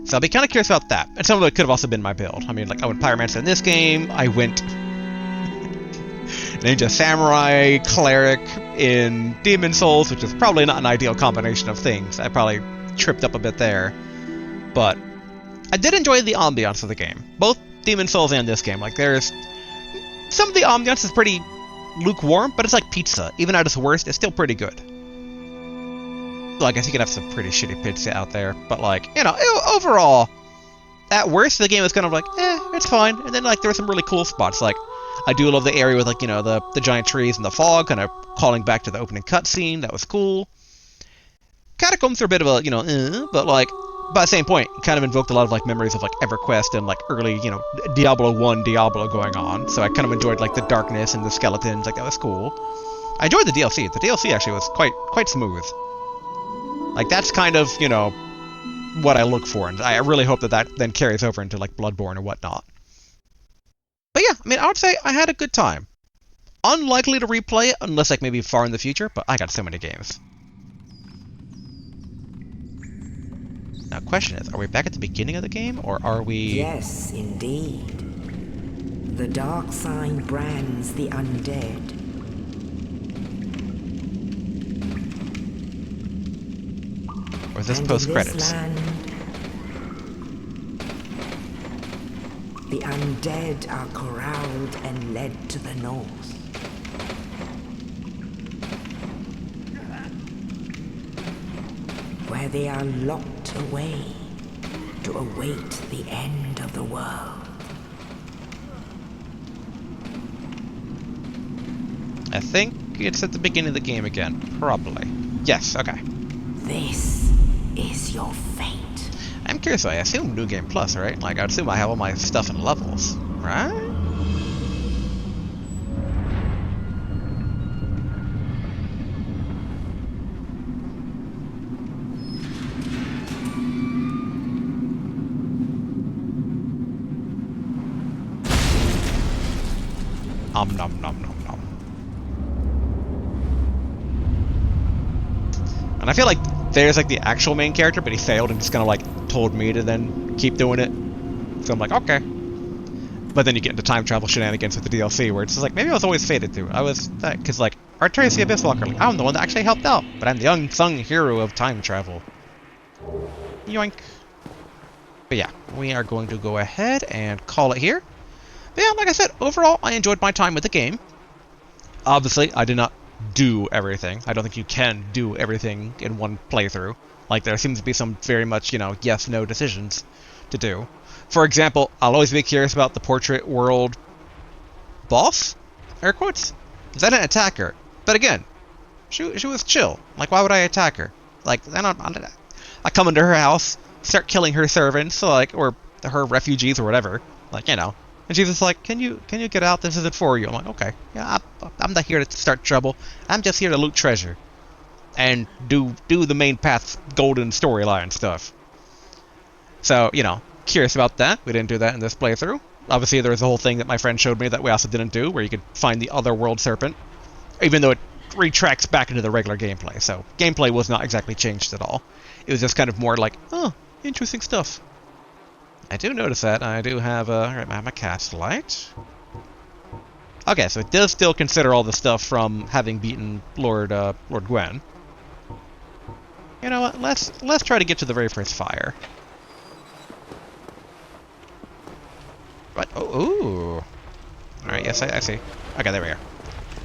So I'll be kind of curious about that. And some of it could have also been my build. I mean, like, I went Pyromancer in this game, I went Ninja Samurai Cleric in Demon Souls, which is probably not an ideal combination of things. I probably tripped up a bit there. But I did enjoy the ambiance of the game. Both Demon Souls and this game. Like, there's some of the ambiance is pretty lukewarm, but it's like pizza. Even at its worst, it's still pretty good. Well, I guess you can have some pretty shitty pizza out there, but, like, you know, overall, at worst, the game is kind of like, it's fine. And then, like, there are some really cool spots. Like, I do love the area with, like, you know, the giant trees and the fog, kind of calling back to the opening cutscene. That was cool. Catacombs are a bit of a, you know, but, like, by the same point, it kind of invoked a lot of, like, memories of, like, EverQuest and, like, early, you know, Diablo 1 Diablo going on. So I kind of enjoyed, like, the darkness and the skeletons. Like, that was cool. I enjoyed the DLC. The DLC actually was quite smooth. Like, that's kind of, you know, what I look for. And I really hope that then carries over into, like, Bloodborne and whatnot. But yeah, I mean, I would say I had a good time. Unlikely to replay it unless, like, maybe far in the future, but I got so many games. Now, question is, are we back at the beginning of the game, or are we... Yes, indeed. The dark sign brands the undead. Or is this post-credits? The undead are corralled and led to the north. Where they are locked away to await the end of the world. I think it's at the beginning of the game again. Probably. Yes, okay. This is your fate. I'm curious, I assume New Game Plus, right? Like, I'd assume I have all my stuff in levels, right? Nom nom nom nom nom. And I feel like there's like the actual main character, but he failed and just kind of like told me to then keep doing it. So I'm like, okay. But then you get into time travel shenanigans with the DLC where it's just like, maybe I was always fated to. I was that, because like, Artorias the Abyss Walker, like, I'm the one that actually helped out, but I'm the unsung hero of time travel. Yoink. But yeah, we are going to go ahead and call it here. But yeah, like I said, overall, I enjoyed my time with the game. Obviously, I did not do everything. I don't think you can do everything in one playthrough. Like, there seems to be some very much, you know, yes-no decisions to do. For example, I'll always be curious about the Portrait World boss, air quotes, because I didn't attack her. But again, she was chill. Like, why would I attack her? Like, I come into her house, start killing her servants, like, or her refugees or whatever. Like, you know. And she's just like, can you get out? This isn't for you. I'm like, okay. Yeah, I'm not here to start trouble. I'm just here to loot treasure. And do the main path's golden storyline stuff. So, you know, curious about that. We didn't do that in this playthrough. Obviously, there was a whole thing that my friend showed me that we also didn't do, where you could find the other world serpent. even though it retracts back into the regular gameplay. So gameplay was not exactly changed at all. It was just kind of more like, oh, interesting stuff. I do notice that. I do have my cast light. Okay, so it does still consider all the stuff from having beaten Lord Gwyn. You know what? Let's try to get to the very first fire. What? Oh, ooh. All right. Yes, I see. Okay, there we go.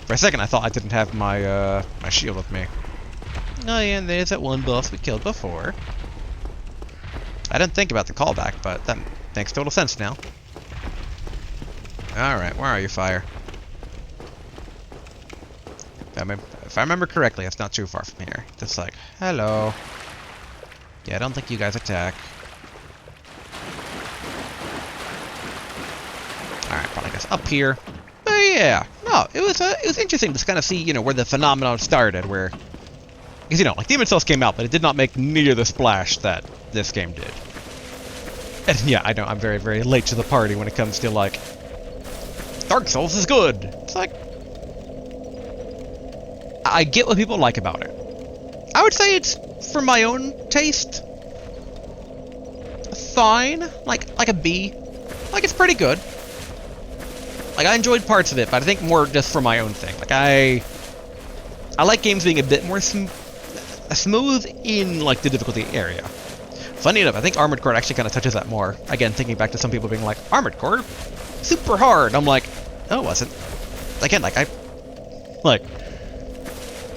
For a second, I thought I didn't have my my shield with me. Oh yeah, and there's that one boss we killed before. I didn't think about the callback, but that makes total sense now. All right, where are you, fire? If I remember correctly, it's not too far from here. Just like, hello. Yeah, I don't think you guys attack. Alright, probably guess up here. But yeah, no, it was interesting to kind of see, you know, where the phenomenon started, where... Because, you know, like, Demon's Souls came out, but it did not make near the splash that this game did. And yeah, I know, I'm very, very late to the party when it comes to, like... Dark Souls is good! It's like... I get what people like about it. I would say it's, for my own taste, fine. Like a B. Like, it's pretty good. Like, I enjoyed parts of it, but I think more just for my own thing. Like, I like games being a bit more smooth in, like, the difficulty area. Funny enough, I think Armored Core actually kind of touches that more. Again, thinking back to some people being like, Armored Core? Super hard! I'm like, no, it wasn't. Again, like,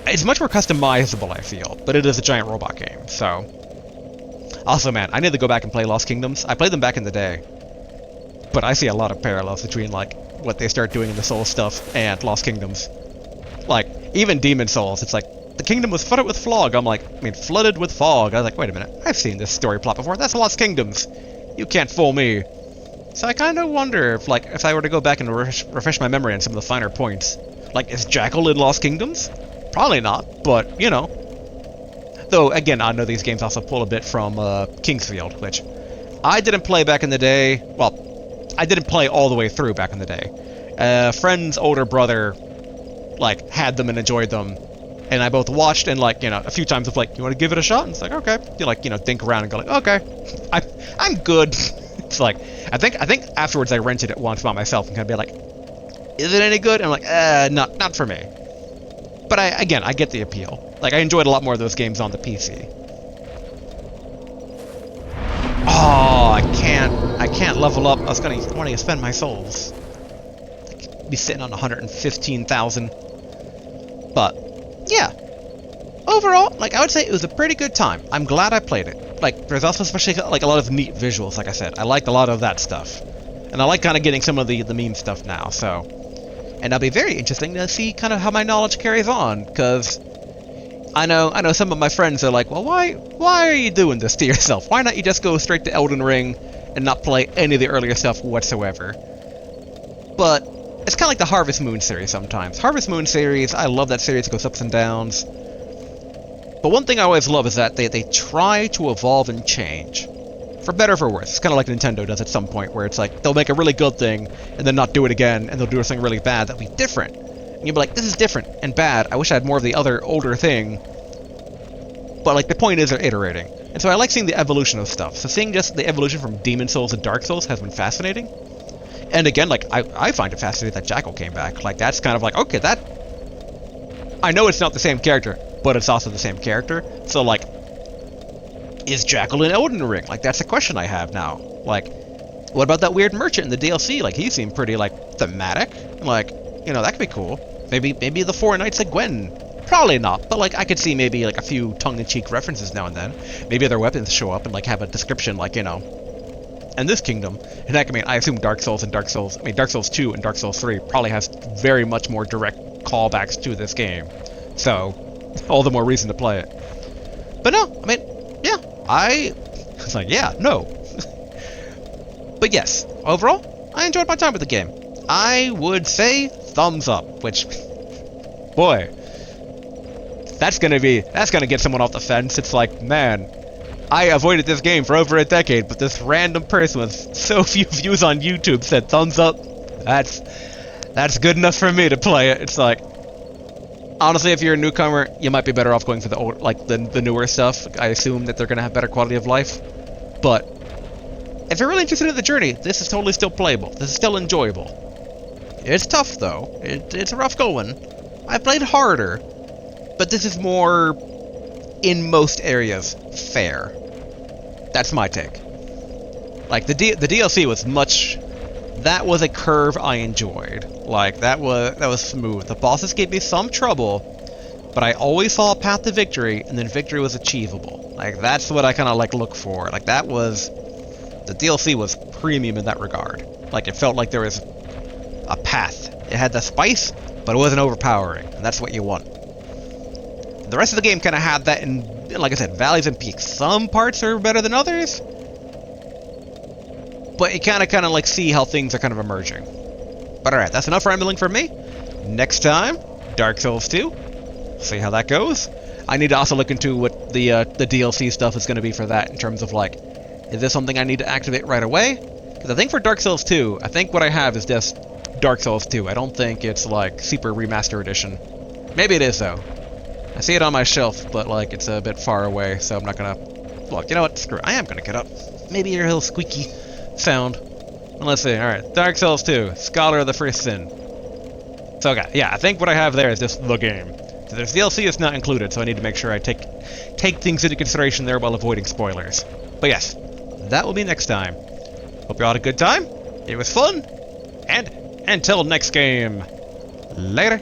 it's much more customizable, I feel, but it is a giant robot game, so... Also, man, I need to go back and play Lost Kingdoms. I played them back in the day, but I see a lot of parallels between, like, what they start doing in the Souls stuff and Lost Kingdoms. Like, even Demon Souls, it's like, the kingdom was flooded with fog. I'm like, flooded with fog. I was like, wait a minute, I've seen this story plot before. That's Lost Kingdoms. You can't fool me. So I kind of wonder if, like, if I were to go back and refresh my memory on some of the finer points. Like, is Jackal in Lost Kingdoms? Probably not, but, you know. Though, again, I know these games also pull a bit from Kingsfield, which I didn't play back in the day. Well, I didn't play all the way through back in the day. A friend's older brother, like, had them and enjoyed them. And I both watched and, like, you know, a few times of, like, you want to give it a shot? And it's like, okay. You, like, you know, think around and go, like, okay. I'm good. It's like, I think afterwards I rented it once by myself and kind of be like, is it any good? And I'm like, not for me. But I get the appeal. Like, I enjoyed a lot more of those games on the PC. Oh, I can't level up. I was wanting to spend my souls. Like, be sitting on 115,000. But, yeah. Overall, like, I would say it was a pretty good time. I'm glad I played it. Like, there's also especially, like, a lot of neat visuals, like I said. I liked a lot of that stuff. And I like kind of getting some of the meme stuff now, so... And it'll be very interesting to see kind of how my knowledge carries on, because I know some of my friends are like, well, why are you doing this to yourself? Why not you just go straight to Elden Ring and not play any of the earlier stuff whatsoever? But it's kind of like the Harvest Moon series sometimes. Harvest Moon series, I love that series, it goes ups and downs. But one thing I always love is that they try to evolve and change. For better or for worse. It's kind of like Nintendo does at some point, where it's like, they'll make a really good thing, and then not do it again, and they'll do something really bad that'll be different. And you'll be like, this is different and bad, I wish I had more of the other older thing. But, like, the point is they're iterating. And so I like seeing the evolution of stuff. So seeing just the evolution from Demon Souls to Dark Souls has been fascinating. And again, like, I find it fascinating that Jackal came back. Like, that's kind of like, okay, that... I know it's not the same character, but it's also the same character. So, like, is Jackal in Elden Ring? Like, that's a question I have now. Like, what about that weird merchant in the DLC? Like, he seemed pretty, like, thematic. Like, you know, that could be cool. Maybe the Four Knights of Gwyn. Probably not, but, like, I could see maybe, like, a few tongue-in-cheek references now and then. Maybe their weapons show up and, like, have a description, like, you know, in this kingdom. And heck, I mean, I assume Dark Souls 2 and Dark Souls 3 probably has very much more direct callbacks to this game. So, all the more reason to play it. But no, I mean, yeah, it's like, yeah, no. But yes, overall, I enjoyed my time with the game. I would say thumbs up, which, boy, that's gonna get someone off the fence. It's like, man, I avoided this game for over a decade, but this random person with so few views on YouTube said thumbs up. That's good enough for me to play it. It's like, Honestly, if you're a newcomer, you might be better off going for the old, like the newer stuff. I assume that they're gonna have better quality of life. But if you're really interested in the journey, this is totally still playable. This is still enjoyable. It's tough though. It's rough going. I played harder, but this is more, in most areas, fair. That's my take. Like the DLC was much. That was a curve I enjoyed. Like that was smooth. The bosses gave me some trouble, but I always saw a path to victory, and then victory was achievable. Like that's what I kind of like look for. Like that was, the DLC was premium in that regard. Like it felt like there was a path. It had the spice, but it wasn't overpowering, and that's what you want. The rest of the game kind of had that in, like I said, valleys and peaks. Some parts are better than others, but you kind of like see how things are kind of emerging. But alright, that's enough rambling from me. Next time, Dark Souls 2. See how that goes. I need to also look into what the DLC stuff is going to be for that, in terms of like, is this something I need to activate right away? Because I think for Dark Souls 2, I think what I have is just Dark Souls 2. I don't think it's like Super Remaster Edition. Maybe it is though. I see it on my shelf, but like it's a bit far away, so I'm not gonna look. You know what? Screw it. I am gonna get up. Maybe your little squeaky sound. Well, let's see. All right, Dark Souls 2, Scholar of the First Sin. So okay, yeah, I think what I have there is just the game. So there's DLC is not included, so I need to make sure I take things into consideration there while avoiding spoilers. But yes, that will be next time. Hope you all had a good time. It was fun, and until next game, later.